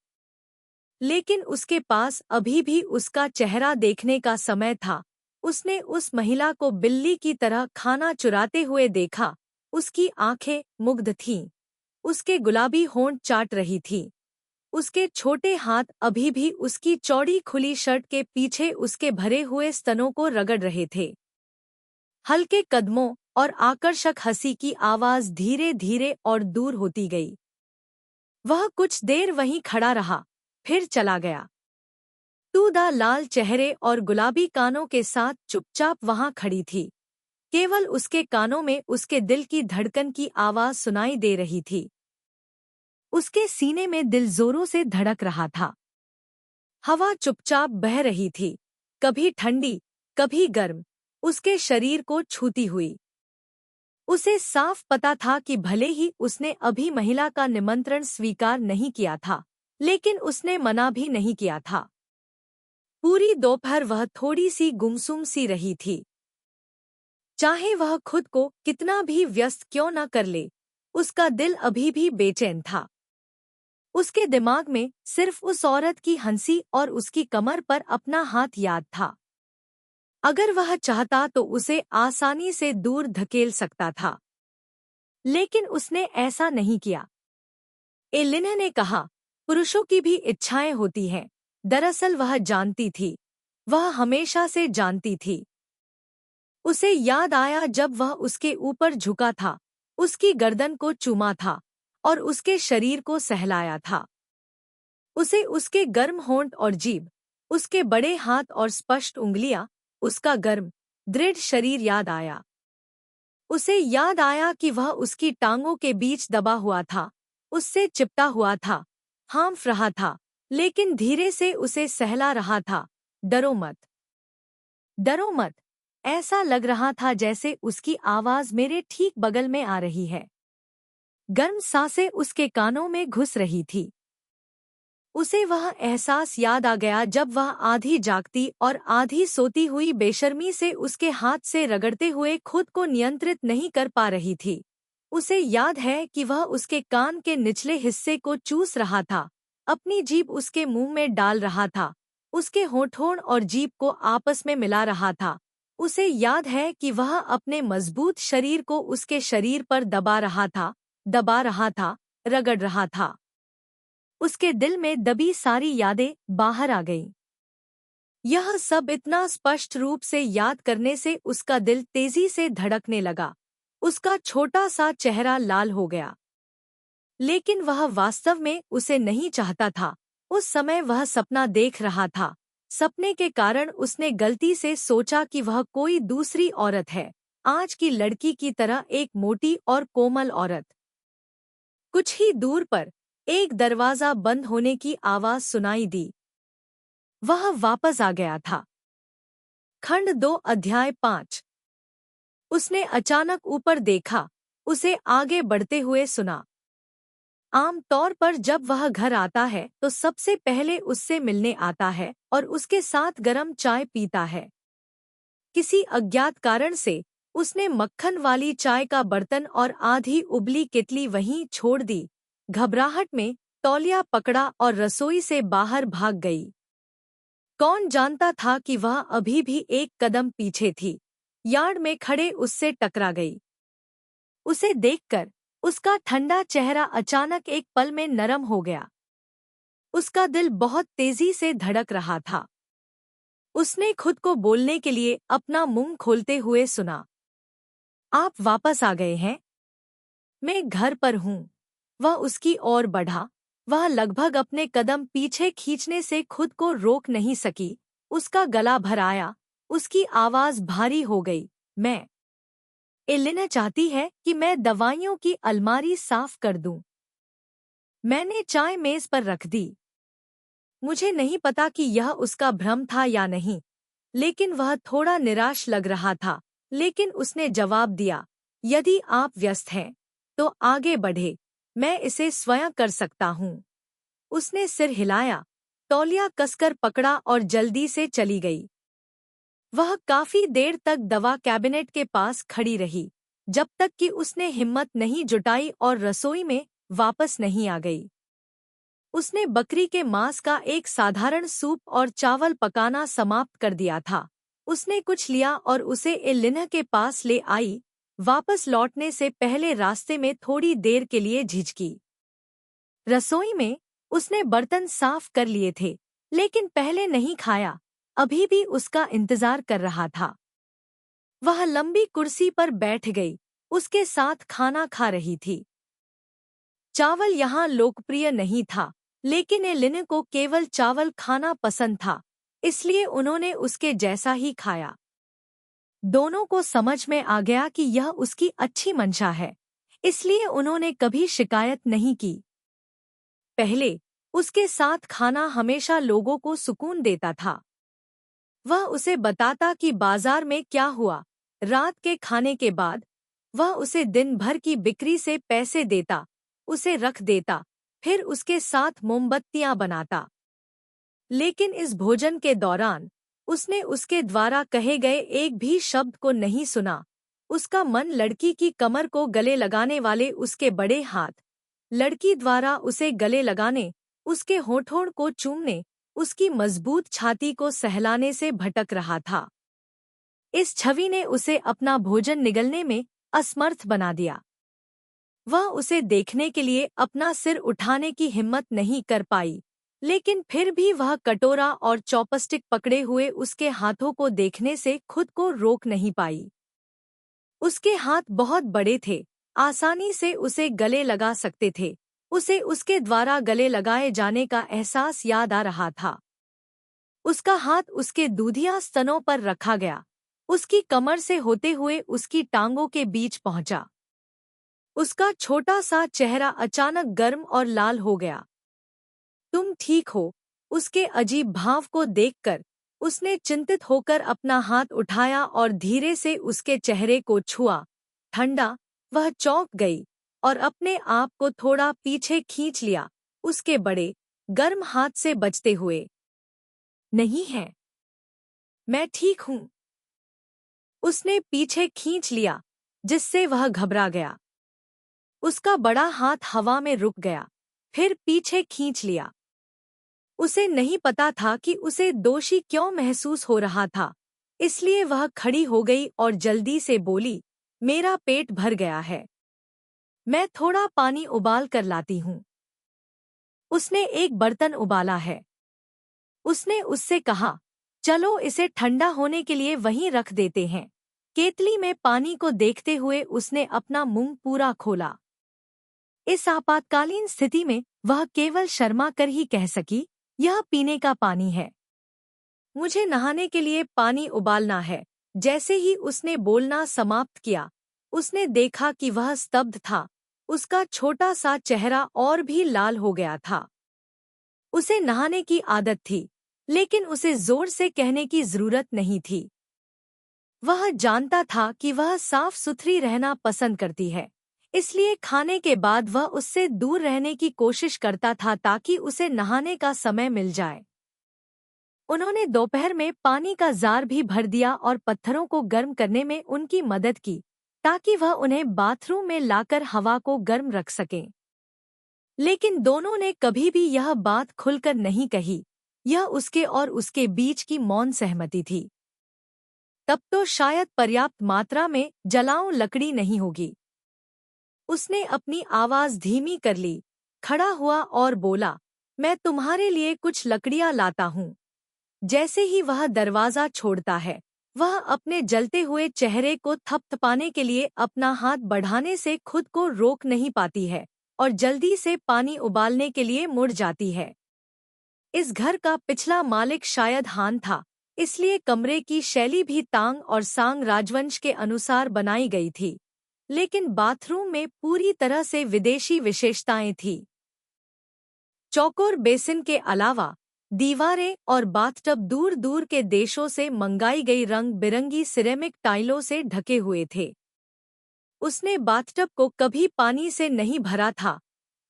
लेकिन उसके पास अभी भी उसका चेहरा देखने का समय था। उसने उस महिला को बिल्ली की तरह खाना चुराते हुए देखा। उसकी आंखें मुग्ध थीं। उसके गुलाबी होंठ चाट रही थी। उसके छोटे हाथ अभी भी उसकी चौड़ी खुली शर्ट के पीछे उसके भरे हुए स्तनों को रगड़ रहे थे। हल्के कदमों और आकर्षक हंसी की आवाज धीरे धीरे और दूर होती गई। वह कुछ देर वहीं खड़ा रहा, फिर चला गया। तूदा लाल चेहरे और गुलाबी कानों के साथ चुपचाप वहां खड़ी थी। केवल उसके कानों में उसके दिल की धड़कन की आवाज सुनाई दे रही थी। उसके सीने में दिल जोरों से धड़क रहा था। हवा चुपचाप बह रही थी, कभी ठंडी, कभी गर्म, उसके शरीर को छूती हुई। उसे साफ पता था कि भले ही उसने अभी महिला का निमंत्रण स्वीकार नहीं किया था, लेकिन उसने मना भी नहीं किया था। पूरी दोपहर वह थोड़ी सी गुमसुम सी रही थी। चाहे वह खुद को कितना भी व्यस्त क्यों न कर ले, उसका दिल अभी भी बेचैन था। उसके दिमाग में सिर्फ उस औरत की हंसी और उसकी कमर पर अपना हाथ याद था। अगर वह चाहता तो उसे आसानी से दूर धकेल सकता था, लेकिन उसने ऐसा नहीं किया। एलिना ने कहा, पुरुषों की भी इच्छाएं होती हैं। दरअसल वह जानती थी, वह हमेशा से जानती थी। उसे याद आया जब वह उसके ऊपर झुका था, उसकी गर्दन को चूमा था और उसके शरीर को सहलाया था। उसे उसके गर्म होंठ और जीभ, उसके बड़े हाथ और स्पष्ट उंगलियां, उसका गर्म, दृढ़ शरीर याद आया। उसे याद आया कि वह उसकी टांगों के बीच दबा हुआ था, उससे चिपटा हुआ था, हाँफ रहा था, लेकिन धीरे से उसे सहला रहा था। डरो मत, डरो मत। ऐसा लग रहा था जैसे उसकी आवाज मेरे ठीक बगल में आ रही है। गर्म सांसें उसके कानों में घुस रही थी। उसे वह एहसास याद आ गया जब वह आधी जागती और आधी सोती हुई बेशर्मी से उसके हाथ से रगड़ते हुए खुद को नियंत्रित नहीं कर पा रही थी। उसे याद है कि वह उसके कान के निचले हिस्से को चूस रहा था, अपनी जीभ उसके मुंह में डाल रहा था, उसके होठों और जीभ को आपस में मिला रहा था। उसे याद है कि वह अपने मजबूत शरीर को उसके शरीर पर दबा रहा था, रगड़ रहा था। उसके दिल में दबी सारी यादें बाहर आ गईं। यह सब इतना स्पष्ट रूप से याद करने से उसका दिल तेजी से धड़कने लगा। उसका छोटा सा चेहरा लाल हो गया। लेकिन वह वास्तव में उसे नहीं चाहता था। उस समय वह सपना देख रहा था। सपने के कारण उसने गलती से सोचा कि वह कोई दूसरी औरत है, आज की लड़की की तरह एक मोटी और कोमल औरत। कुछ ही दूर पर एक दरवाजा बंद होने की आवाज सुनाई दी। वह वापस आ गया था। खंड 2 अध्याय 5। उसने अचानक ऊपर देखा, उसे आगे बढ़ते हुए सुना। आम तौर पर जब वह घर आता है तो सबसे पहले उससे मिलने आता है और उसके साथ गरम चाय पीता है। किसी अज्ञात कारण से उसने मक्खन वाली चाय का बर्तन और आधी उबली कितली वहीं छोड़ दी। घबराहट में तौलिया पकड़ा और रसोई से बाहर भाग गई। कौन जानता था कि वह अभी भी एक कदम पीछे थी, यार्ड में खड़े उससे टकरा गई। उसे देखकर उसका ठंडा चेहरा अचानक एक पल में नरम हो गया। उसका दिल बहुत तेजी से धड़क रहा था। उसने खुद को बोलने के लिए अपना मुंह खोलते हुए सुना, आप वापस आ गए हैं? मैं घर पर हूँ। वह उसकी ओर बढ़ा। वह लगभग अपने कदम पीछे खींचने से खुद को रोक नहीं सकी। उसका गला भर आया, उसकी आवाज भारी हो गई। मैं एलिना चाहती है कि मैं दवाइयों की अलमारी साफ कर दूं। मैंने चाय मेज पर रख दी। मुझे नहीं पता कि यह उसका भ्रम था या नहीं, लेकिन वह थोड़ा निराश लग रहा था। लेकिन उसने जवाब दिया, यदि आप व्यस्त हैं तो आगे बढ़े, मैं इसे स्वयं कर सकता हूँ। उसने सिर हिलाया, तौलिया कसकर पकड़ा और जल्दी से चली गई। वह काफी देर तक दवा कैबिनेट के पास खड़ी रही, जब तक कि उसने हिम्मत नहीं जुटाई और रसोई में वापस नहीं आ गई। उसने बकरी के मांस का एक साधारण सूप और चावल पकाना समाप्त कर दिया था। उसने कुछ लिया और उसे एलिना के पास ले आई। वापस लौटने से पहले रास्ते में थोड़ी देर के लिए झिझकी। रसोई में उसने बर्तन साफ कर लिए थे, लेकिन पहले नहीं खाया, अभी भी उसका इंतजार कर रहा था। वह लंबी कुर्सी पर बैठ गई, उसके साथ खाना खा रही थी। चावल यहाँ लोकप्रिय नहीं था, लेकिन एलिना को केवल चावल खाना पसंद था, इसलिए उन्होंने उसके जैसा ही खाया। दोनों को समझ में आ गया कि यह उसकी अच्छी मंशा है, इसलिए उन्होंने कभी शिकायत नहीं की। पहले उसके साथ खाना हमेशा लोगों को सुकून देता था। वह उसे बताता कि बाजार में क्या हुआ। रात के खाने के बाद वह उसे दिन भर की बिक्री से पैसे देता, उसे रख देता, फिर उसके साथ मोमबत्तियां बनाता। लेकिन इस भोजन के दौरान उसने उसके द्वारा कहे गए एक भी शब्द को नहीं सुना। उसका मन लड़की की कमर को गले लगाने वाले उसके बड़े हाथ, लड़की द्वारा उसे गले लगाने, उसके होठों को चूमने, उसकी मजबूत छाती को सहलाने से भटक रहा था। इस छवि ने उसे अपना भोजन निगलने में असमर्थ बना दिया। वह उसे देखने के लिए अपना सिर उठाने की हिम्मत नहीं कर पाई, लेकिन फिर भी वह कटोरा और चॉपस्टिक पकड़े हुए उसके हाथों को देखने से खुद को रोक नहीं पाई। उसके हाथ बहुत बड़े थे, आसानी से उसे गले लगा सकते थे। उसे उसके द्वारा गले लगाए जाने का एहसास याद आ रहा था। उसका हाथ उसके दूधिया स्तनों पर रखा गया, उसकी कमर से होते हुए उसकी टांगों के बीच पहुंचा। उसका छोटा सा चेहरा अचानक गर्म और लाल हो गया। तुम ठीक हो? उसके अजीब भाव को देखकर उसने चिंतित होकर अपना हाथ उठाया और धीरे से उसके चेहरे को छुआ। ठंडा। वह चौंक गई और अपने आप को थोड़ा पीछे खींच लिया, उसके बड़े गर्म हाथ से बचते हुए। नहीं है, मैं ठीक हूँ। उसने पीछे खींच लिया, जिससे वह घबरा गया। उसका बड़ा हाथ हवा में रुक गया, फिर पीछे खींच लिया। उसे नहीं पता था कि उसे दोषी क्यों महसूस हो रहा था, इसलिए वह खड़ी हो गई और जल्दी से बोली, मेरा पेट भर गया है, मैं थोड़ा पानी उबाल कर लाती हूँ। उसने एक बर्तन उबाला है। उसने उससे कहा, चलो इसे ठंडा होने के लिए वहीं रख देते हैं। केतली में पानी को देखते हुए उसने अपना मुंह पूरा खोला। इस आपातकालीन स्थिति में वह केवल शर्मा कर ही कह सकी, यह पीने का पानी है। मुझे नहाने के लिए पानी उबालना है। जैसे ही उसने बोलना समाप्त किया, उसने देखा कि वह स्तब्ध था। उसका छोटा सा चेहरा और भी लाल हो गया था। उसे नहाने की आदत थी, लेकिन उसे जोर से कहने की जरूरत नहीं थी। वह जानता था कि वह साफ सुथरी रहना पसंद करती है, इसलिए खाने के बाद वह उससे दूर रहने की कोशिश करता था ताकि उसे नहाने का समय मिल जाए। उन्होंने दोपहर में पानी का जार भी भर दिया और पत्थरों को गर्म करने में उनकी मदद की, ताकि वह उन्हें बाथरूम में लाकर हवा को गर्म रख सकें। लेकिन दोनों ने कभी भी यह बात खुलकर नहीं कही। यह उसके और उसके बीच की मौन सहमति थी। तब तो शायद पर्याप्त मात्रा में जलाऊं लकड़ी नहीं होगी। उसने अपनी आवाज धीमी कर ली, खड़ा हुआ और बोला, मैं तुम्हारे लिए कुछ लकड़ियां लाता हूँ। जैसे ही वह दरवाजा छोड़ता है, वह अपने जलते हुए चेहरे को थपथपाने के लिए अपना हाथ बढ़ाने से खुद को रोक नहीं पाती है और जल्दी से पानी उबालने के लिए मुड़ जाती है। इस घर का पिछला मालिक शायद हान था, इसलिए कमरे की शैली भी तांग और सांग राजवंश के अनुसार बनाई गई थी, लेकिन बाथरूम में पूरी तरह से विदेशी विशेषताएं थीं। चौकोर बेसिन के अलावा दीवारें और बाथटब दूर दूर के देशों से मंगाई गई रंग बिरंगी सिरेमिक टाइलों से ढके हुए थे। उसने बाथटब को कभी पानी से नहीं भरा था।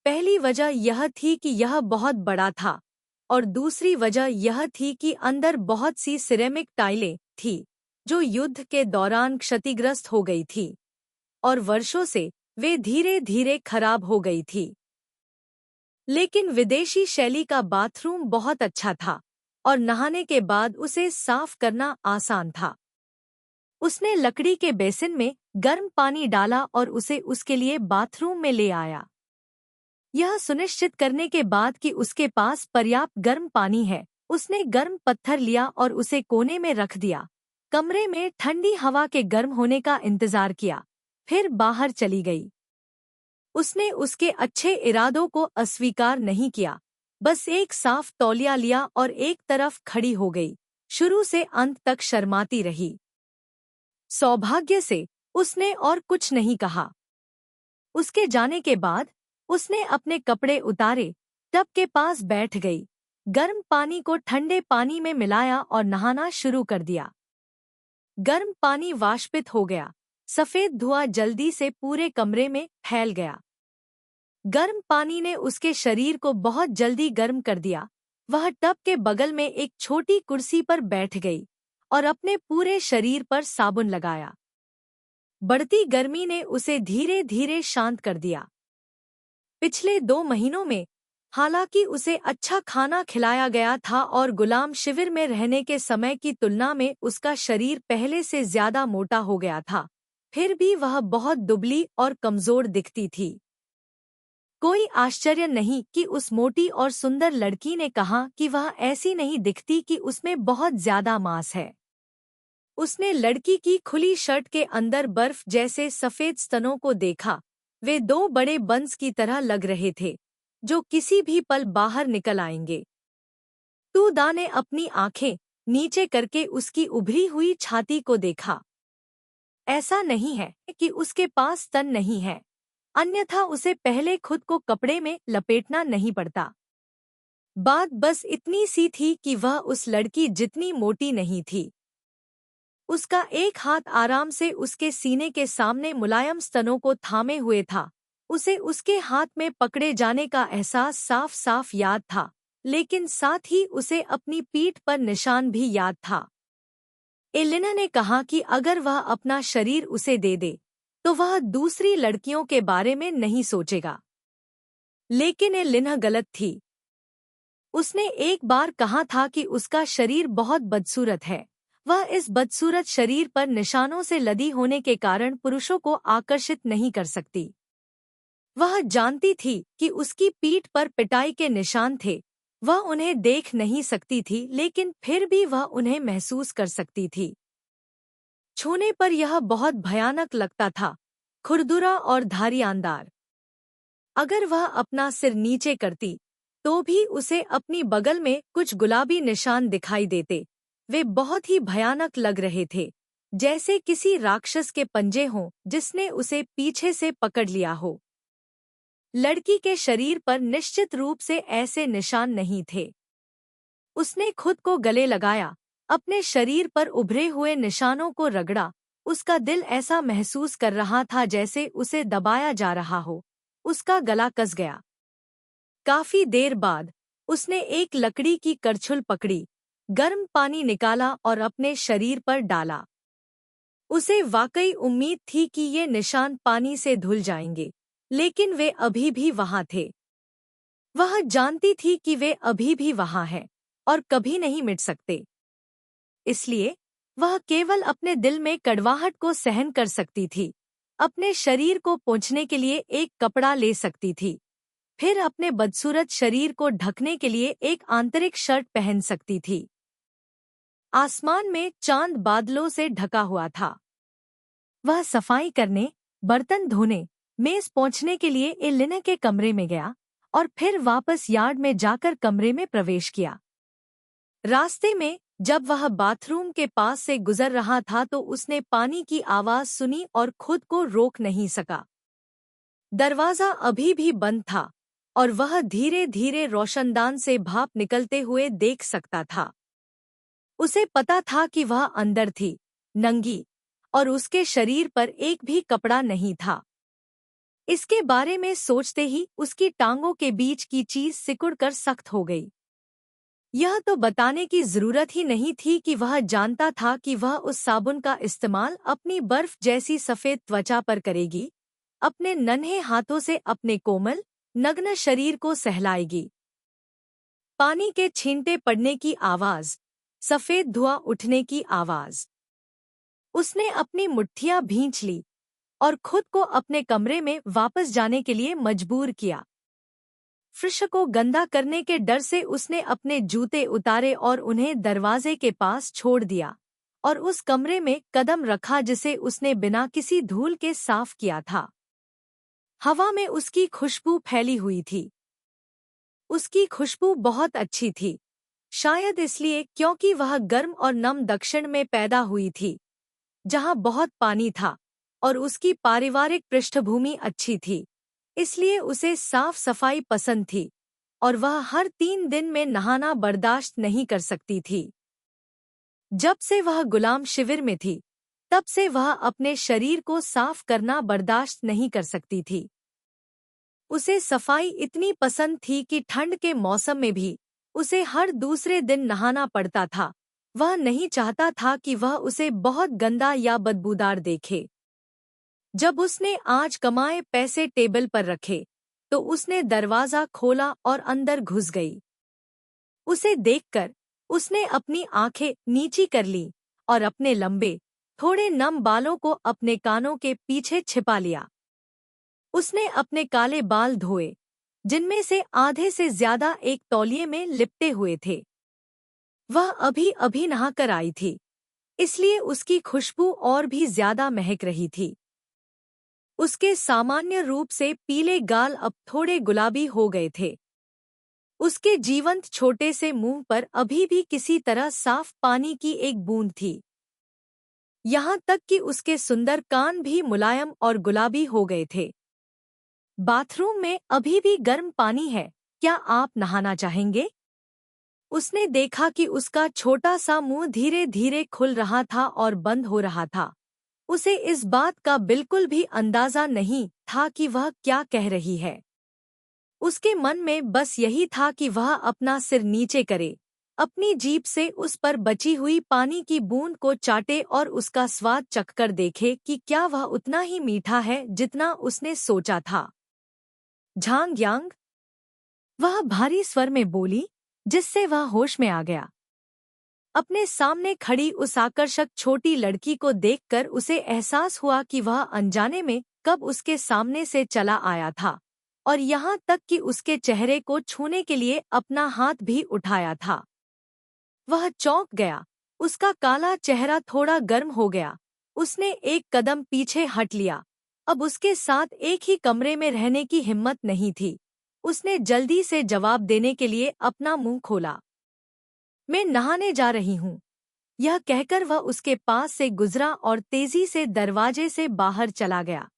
पहली वजह यह थी कि यह बहुत बड़ा था और दूसरी वजह यह थी कि अंदर बहुत सी सिरेमिक टाइलें थी जो युद्ध के दौरान क्षतिग्रस्त हो गई थी और वर्षों से वे धीरे धीरे खराब हो गई थी। लेकिन विदेशी शैली का बाथरूम बहुत अच्छा था और नहाने के बाद उसे साफ करना आसान था। उसने लकड़ी के बेसिन में गर्म पानी डाला और उसे उसके लिए बाथरूम में ले आया। यह सुनिश्चित करने के बाद कि उसके पास पर्याप्त गर्म पानी है, उसने गर्म पत्थर लिया और उसे कोने में रख दिया। कमरे में ठंडी हवा के गर्म होने का इंतजार किया, फिर बाहर चली गई। उसने उसके अच्छे इरादों को अस्वीकार नहीं किया, बस एक साफ तौलिया लिया और एक तरफ खड़ी हो गई। शुरू से अंत तक शर्माती रही। सौभाग्य से उसने और कुछ नहीं कहा। उसके जाने के बाद उसने अपने कपड़े उतारे, टब के पास बैठ गई, गर्म पानी को ठंडे पानी में मिलाया और नहाना शुरू कर दिया। गर्म पानी वाष्पित हो गया, सफेद धुआं जल्दी से पूरे कमरे में फैल गया। गर्म पानी ने उसके शरीर को बहुत जल्दी गर्म कर दिया। वह टब के बगल में एक छोटी कुर्सी पर बैठ गई और अपने पूरे शरीर पर साबुन लगाया। बढ़ती गर्मी ने उसे धीरे धीरे शांत कर दिया। पिछले 2 महीनों में हालांकि उसे अच्छा खाना खिलाया गया था और गुलाम शिविर में रहने के समय की तुलना में उसका शरीर पहले से ज्यादा मोटा हो गया था, फिर भी वह बहुत दुबली और कमजोर दिखती थी। कोई आश्चर्य नहीं कि उस मोटी और सुंदर लड़की ने कहा कि वह ऐसी नहीं दिखती कि उसमें बहुत ज्यादा मांस है। उसने लड़की की खुली शर्ट के अंदर बर्फ जैसे सफेद स्तनों को देखा। वे 2 बड़े बंस की तरह लग रहे थे जो किसी भी पल बाहर निकल आएंगे। टूडा ने अपनी आंखें नीचे करके उसकी उभरी हुई छाती को देखा। ऐसा नहीं है कि उसके पास स्तन नहीं है, अन्यथा उसे पहले खुद को कपड़े में लपेटना नहीं पड़ता। बात बस इतनी सी थी कि वह उस लड़की जितनी मोटी नहीं थी। उसका एक हाथ आराम से उसके सीने के सामने मुलायम स्तनों को थामे हुए था। उसे उसके हाथ में पकड़े जाने का एहसास साफ साफ याद था, लेकिन साथ ही उसे अपनी पीठ पर निशान भी याद था। एलिना ने कहा कि अगर वह अपना शरीर उसे दे दे तो वह दूसरी लड़कियों के बारे में नहीं सोचेगा। लेकिन एलिना गलत थी। उसने एक बार कहा था कि उसका शरीर बहुत बदसूरत है। वह इस बदसूरत शरीर पर निशानों से लदी होने के कारण पुरुषों को आकर्षित नहीं कर सकती। वह जानती थी कि उसकी पीठ पर पिटाई के निशान थे। वह उन्हें देख नहीं सकती थी, लेकिन फिर भी वह उन्हें महसूस कर सकती थी। छूने पर यह बहुत भयानक लगता था, खुरदुरा और धारियानदार। अगर वह अपना सिर नीचे करती तो भी उसे अपनी बगल में कुछ गुलाबी निशान दिखाई देते। वे बहुत ही भयानक लग रहे थे, जैसे किसी राक्षस के पंजे हों जिसने उसे पीछे से पकड़ लिया हो। लड़की के शरीर पर निश्चित रूप से ऐसे निशान नहीं थे। उसने खुद को गले लगाया, अपने शरीर पर उभरे हुए निशानों को रगड़ा। उसका दिल ऐसा महसूस कर रहा था जैसे उसे दबाया जा रहा हो। उसका गला कस गया। काफी देर बाद उसने एक लकड़ी की करछुल पकड़ी, गर्म पानी निकाला और अपने शरीर पर डाला। उसे वाकई उम्मीद थी कि ये निशान पानी से धुल जाएंगे, लेकिन वे अभी भी वहां थे। वह जानती थी कि वे अभी भी वहां हैं और कभी नहीं मिट सकते। इसलिए वह केवल अपने दिल में कड़वाहट को सहन कर सकती थी, अपने शरीर को पोंछने के लिए एक कपड़ा ले सकती थी, फिर अपने बदसूरत शरीर को ढकने के लिए एक आंतरिक शर्ट पहन सकती थी। आसमान में चांद बादलों से ढका हुआ था। वह सफाई करने, बर्तन धोने, मेज पोंछने के लिए एलिना के कमरे में गया और फिर वापस यार्ड में जाकर कमरे में प्रवेश किया। रास्ते में जब वह बाथरूम के पास से गुजर रहा था तो उसने पानी की आवाज सुनी और खुद को रोक नहीं सका। दरवाजा अभी भी बंद था और वह धीरे धीरे रोशनदान से भाप निकलते हुए देख सकता था। उसे पता था कि वह अंदर थी, नंगी, और उसके शरीर पर एक भी कपड़ा नहीं था। इसके बारे में सोचते ही उसकी टांगों के बीच की चीज सिकुड़कर सख्त हो गई। यह तो बताने की जरूरत ही नहीं थी कि वह जानता था कि वह उस साबुन का इस्तेमाल अपनी बर्फ जैसी सफेद त्वचा पर करेगी, अपने नन्हे हाथों से अपने कोमल, नग्न शरीर को सहलाएगी। पानी के छींटे पड़ने की आवाज, सफेद धुआं उठने की आवाज। उसने अपनी मुट्ठियां भींच ली और खुद को अपने कमरे में वापस जाने के लिए मजबूर किया। फर्श को गंदा करने के डर से उसने अपने जूते उतारे और उन्हें दरवाजे के पास छोड़ दिया और उस कमरे में कदम रखा जिसे उसने बिना किसी धूल के साफ किया था। हवा में उसकी खुशबू फैली हुई थी। उसकी खुशबू बहुत अच्छी थी, शायद इसलिए क्योंकि वह गर्म और नम दक्षिण में पैदा हुई थी, जहां बहुत पानी था, और उसकी पारिवारिक पृष्ठभूमि अच्छी थी, इसलिए उसे साफ सफाई पसंद थी और वह हर 3 दिन में नहाना बर्दाश्त नहीं कर सकती थी। जब से वह गुलाम शिविर में थी, तब से वह अपने शरीर को साफ करना बर्दाश्त नहीं कर सकती थी। उसे सफाई इतनी पसंद थी कि ठंड के मौसम में भी उसे हर दूसरे दिन नहाना पड़ता था। वह नहीं चाहता था कि वह उसे बहुत गंदा या बदबूदार देखे। जब उसने आज कमाए पैसे टेबल पर रखे, तो उसने दरवाजा खोला और अंदर घुस गई। उसे देखकर उसने अपनी आंखें नीची कर लीं और अपने लंबे, थोड़े नम बालों को अपने कानों के पीछे छिपा लिया। उसने अपने काले बाल धोए, जिनमें से आधे से ज्यादा एक तौलिए में लिपटे हुए थे। वह अभी अभी नहाकर आई थी, इसलिए उसकी खुशबू और भी ज्यादा महक रही थी। उसके सामान्य रूप से पीले गाल अब थोड़े गुलाबी हो गए थे। उसके जीवंत छोटे से मुंह पर अभी भी किसी तरह साफ पानी की एक बूंद थी। यहाँ तक कि उसके सुंदर कान भी मुलायम और गुलाबी हो गए थे। बाथरूम में अभी भी गर्म पानी है, क्या आप नहाना चाहेंगे? उसने देखा कि उसका छोटा सा मुंह धीरे धीरे खुल रहा था और बंद हो रहा था। उसे इस बात का बिल्कुल भी अंदाजा नहीं था कि वह क्या कह रही है। उसके मन में बस यही था कि वह अपना सिर नीचे करे, अपनी जीभ से उस पर बची हुई पानी की बूंद को चाटे और उसका स्वाद चखकर देखे कि क्या वह उतना ही मीठा है जितना उसने सोचा था। झांग यांग, वह भारी स्वर में बोली, जिससे वह होश में आ गया। अपने सामने खड़ी उस आकर्षक छोटी लड़की को देखकर उसे एहसास हुआ कि वह अनजाने में कब उसके सामने से चला आया था, और यहाँ तक कि उसके चेहरे को छूने के लिए अपना हाथ भी उठाया था। वह चौंक गया, उसका काला चेहरा थोड़ा गर्म हो गया। उसने एक कदम पीछे हट लिया। अब उसके साथ एक ही कमरे में रहने की हिम्मत नहीं थी। उसने जल्दी से जवाब देने के लिए अपना मुंह खोला। मैं नहाने जा रही हूँ। यह कहकर वह उसके पास से गुजरा और तेजी से दरवाजे से बाहर चला गया।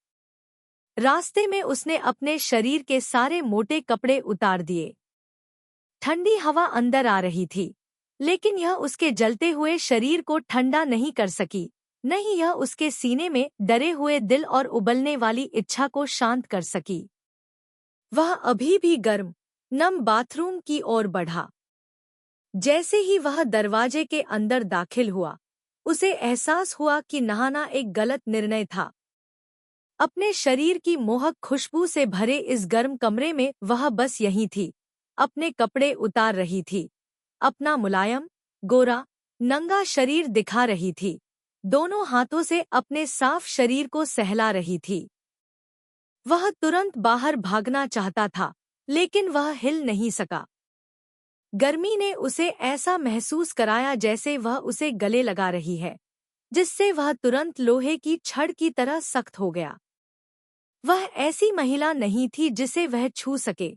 रास्ते में उसने अपने शरीर के सारे मोटे कपड़े उतार दिए। ठंडी हवा अंदर आ रही थी, लेकिन यह उसके जलते हुए शरीर को ठंडा नहीं कर सकी, न ही यह उसके सीने में डरे हुए दिल और उबलने वाली इच्छा को शांत कर सकी। वह अभी भी गर्म, नम बाथरूम की ओर बढ़ा। जैसे ही वह दरवाजे के अंदर दाखिल हुआ, उसे एहसास हुआ कि नहाना एक गलत निर्णय था। अपने शरीर की मोहक खुशबू से भरे इस गर्म कमरे में वह बस यहीं थी, अपने कपड़े उतार रही थी, अपना मुलायम, गोरा, नंगा शरीर दिखा रही थी, दोनों हाथों से अपने साफ शरीर को सहला रही थी। वह तुरंत बाहर भागना चाहता था, लेकिन वह हिल नहीं सका। गर्मी ने उसे ऐसा महसूस कराया जैसे वह उसे गले लगा रही है, जिससे वह तुरंत लोहे की छड़ की तरह सख्त हो गया। वह ऐसी महिला नहीं थी जिसे वह छू सके।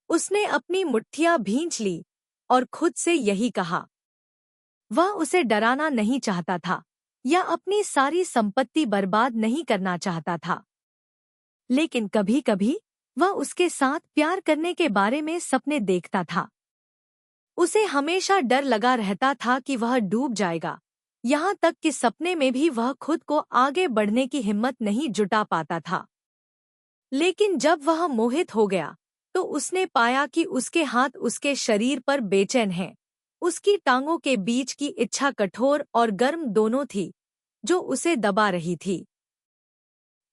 उसने अपनी मुट्ठियां भींच ली और खुद से यही कहा। वह उसे डराना नहीं चाहता था या अपनी सारी संपत्ति बर्बाद नहीं करना चाहता था, लेकिन कभी-कभी वह उसके साथ प्यार करने के बारे में सपने देखता था। उसे हमेशा डर लगा रहता था कि वह डूब जाएगा, यहाँ तक कि सपने में भी वह खुद को आगे बढ़ने की हिम्मत नहीं जुटा पाता था। लेकिन जब वह मोहित हो गया तो उसने पाया कि उसके हाथ उसके शरीर पर बेचैन हैं। उसकी टांगों के बीच की इच्छा कठोर और गर्म दोनों थी, जो उसे दबा रही थी।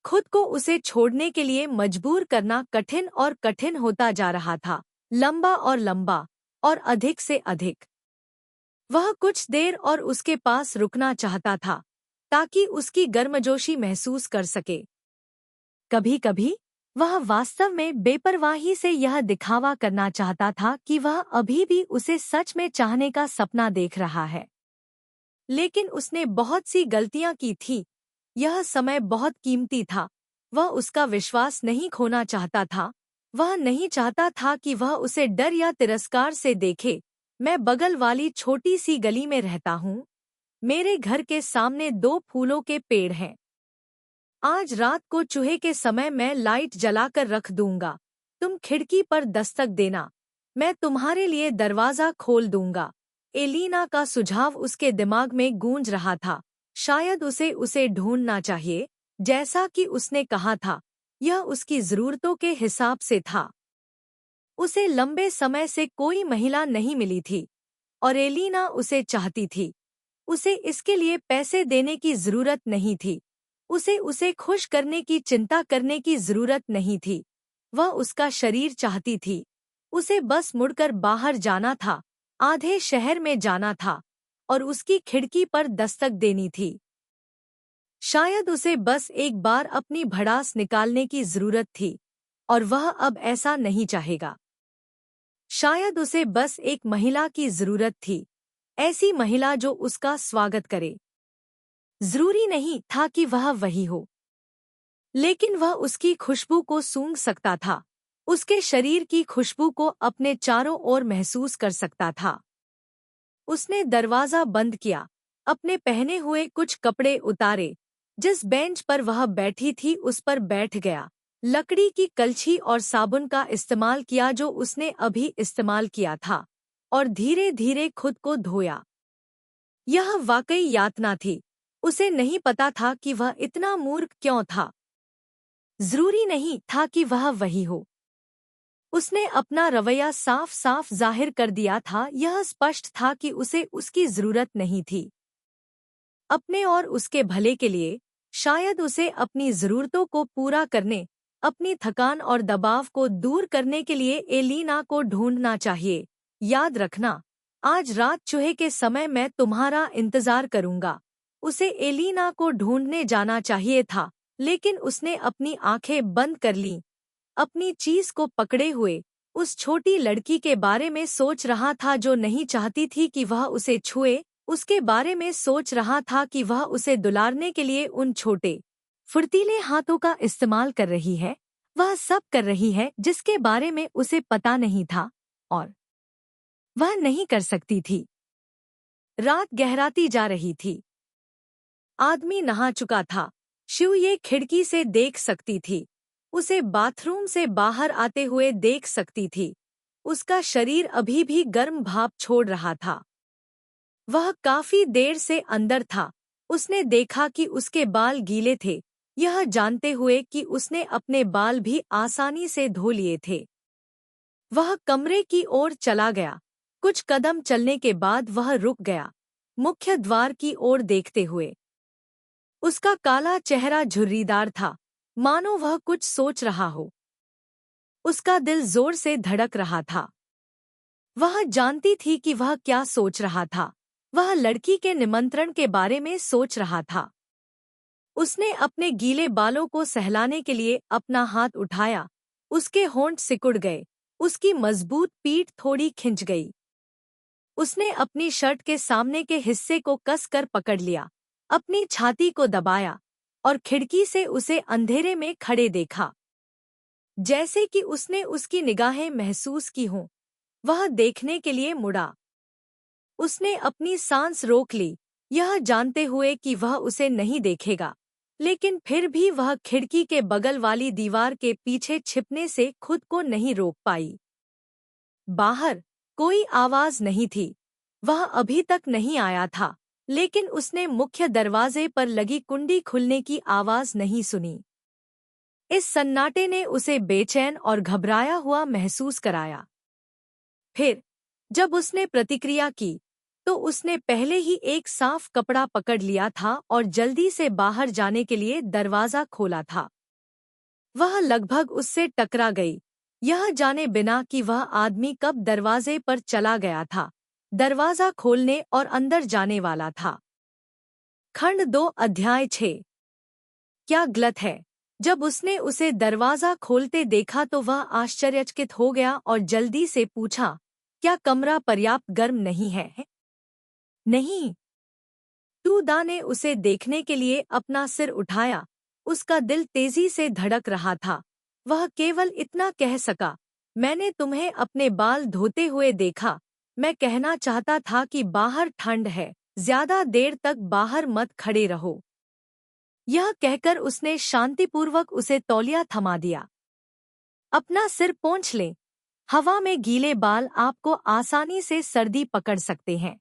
खुद को उसे छोड़ने के लिए मजबूर करना कठिन और कठिन होता जा रहा था, लंबा और लंबा, और अधिक से अधिक। वह कुछ देर और उसके पास रुकना चाहता था, ताकि उसकी गर्मजोशी महसूस कर सके। कभी-कभी वह वास्तव में बेपरवाही से यह दिखावा करना चाहता था कि वह अभी भी उसे सच में चाहने का सपना देख रहा है। लेकिन उसने बहुत सी गलतियां की थी। यह समय बहुत कीमती था। वह उसका विश्वास नहीं खोना चाहता था। वह नहीं चाहता था कि वह उसे डर या तिरस्कार से देखे। मैं बगल वाली छोटी सी गली में रहता हूँ। मेरे घर के सामने 2 फूलों के पेड़ हैं। आज रात को चूहे के समय मैं लाइट जलाकर रख दूंगा। तुम खिड़की पर दस्तक देना। मैं तुम्हारे लिए दरवाजा खोल दूंगा। एलिना का सुझाव उसके दिमाग में गूंज रहा था। शायद उसे ढूंढना चाहिए, जैसा कि उसने कहा था। यह उसकी जरूरतों के हिसाब से था। उसे लंबे समय से कोई महिला नहीं मिली थी, और एलिना उसे चाहती थी। उसे इसके लिए पैसे देने की जरूरत नहीं थी। उसे खुश करने की चिंता करने की जरूरत नहीं थी। वह उसका शरीर चाहती थी। उसे बस मुड़कर बाहर जाना था, आधे शहर में जाना था, और उसकी खिड़की पर दस्तक देनी थी। शायद उसे बस एक बार अपनी भड़ास निकालने की जरूरत थी, और वह अब ऐसा नहीं चाहेगा। शायद उसे बस एक महिला की जरूरत थी, ऐसी महिला जो उसका स्वागत करे। जरूरी नहीं था कि वह वही हो, लेकिन वह उसकी खुशबू को सूंघ सकता था, उसके शरीर की खुशबू को अपने चारों ओर महसूस कर सकता था। उसने दरवाजा बंद किया, अपने पहने हुए कुछ कपड़े उतारे, जिस बेंच पर वह बैठी थी उस पर बैठ गया, लकड़ी की कलछी और साबुन का इस्तेमाल किया जो उसने अभी इस्तेमाल किया था, और धीरे धीरे खुद को धोया। यह वाकई यातना थी। उसे नहीं पता था कि वह इतना मूर्ख क्यों था। जरूरी नहीं था कि वह वही हो। उसने अपना रवैया साफ साफ जाहिर कर दिया था। यह स्पष्ट था कि उसे उसकी जरूरत नहीं थी। अपने और उसके भले के लिए, शायद उसे अपनी जरूरतों को पूरा करने, अपनी थकान और दबाव को दूर करने के लिए एलिना को ढूंढना चाहिए। याद रखना, आज रात चूहे के समय मैं तुम्हारा इंतजार करूंगा। उसे एलिना को ढूंढने जाना चाहिए था, लेकिन उसने अपनी आंखें बंद कर लीं। अपनी चीज को पकड़े हुए, उस छोटी लड़की के बारे में सोच रहा था जो नहीं चाहती थी कि वह उसे छुए। उसके बारे में सोच रहा था कि वह उसे दुलारने के लिए उन छोटे, फुर्तीले हाथों का इस्तेमाल कर रही है। वह सब कर रही है जिसके बारे में उसे पता नहीं था, और वह नहीं कर सकती थी। रात गहराती जा रही थी। आदमी नहा चुका था। शिव ये खिड़की से देख सकती थी। उसे बाथरूम से बाहर आते हुए देख सकती थी। उसका शरीर अभी भी गर्म भाप छोड़ रहा था। वह काफी देर से अंदर था। उसने देखा कि उसके बाल गीले थे, यह जानते हुए कि उसने अपने बाल भी आसानी से धो लिए थे। वह कमरे की ओर चला गया। कुछ कदम चलने के बाद वह रुक गया, मुख्य द्वार की ओर देखते हुए। उसका काला चेहरा झुर्रीदार था, मानो वह कुछ सोच रहा हो। उसका दिल जोर से धड़क रहा था। वह जानती थी कि वह क्या सोच रहा था। वह लड़की के निमंत्रण के बारे में सोच रहा था। उसने अपने गीले बालों को सहलाने के लिए अपना हाथ उठाया। उसके होंठ सिकुड़ गए, उसकी मजबूत पीठ थोड़ी खिंच गई। उसने अपनी शर्ट के सामने के हिस्से को कसकर पकड़ लिया, अपनी छाती को दबाया, और खिड़की से उसे अंधेरे में खड़े देखा, जैसे कि उसने उसकी निगाहें महसूस की हों। वह देखने के लिए मुड़ा। उसने अपनी सांस रोक ली, यह जानते हुए कि वह उसे नहीं देखेगा, लेकिन फिर भी वह खिड़की के बगल वाली दीवार के पीछे छिपने से खुद को नहीं रोक पाई। बाहर कोई आवाज नहीं थी। वह अभी तक नहीं आया था, लेकिन उसने मुख्य दरवाजे पर लगी कुंडी खुलने की आवाज नहीं सुनी। इस सन्नाटे ने उसे बेचैन और घबराया हुआ महसूस कराया। फिर जब उसने प्रतिक्रिया की तो उसने पहले ही एक साफ कपड़ा पकड़ लिया था और जल्दी से बाहर जाने के लिए दरवाजा खोला था। वह लगभग उससे टकरा गई, यह जाने बिना कि वह आदमी कब दरवाजे पर चला गया था, दरवाजा खोलने और अंदर जाने वाला था। खंड 2 अध्याय 6। क्या गलत है? जब उसने उसे दरवाजा खोलते देखा तो वह आश्चर्यचकित हो गया और जल्दी से पूछा, क्या कमरा पर्याप्त गर्म नहीं है? नहीं। टूडा ने उसे देखने के लिए अपना सिर उठाया। उसका दिल तेजी से धड़क रहा था। वह केवल इतना कह सका, मैंने तुम्हें अपने बाल धोते हुए देखा। मैं कहना चाहता था कि बाहर ठंड है, ज्यादा देर तक बाहर मत खड़े रहो। यह कहकर उसने शांतिपूर्वक उसे तौलिया थमा दिया। अपना सिर पोंछ लें। हवा में गीले बाल आपको आसानी से सर्दी पकड़ सकते हैं।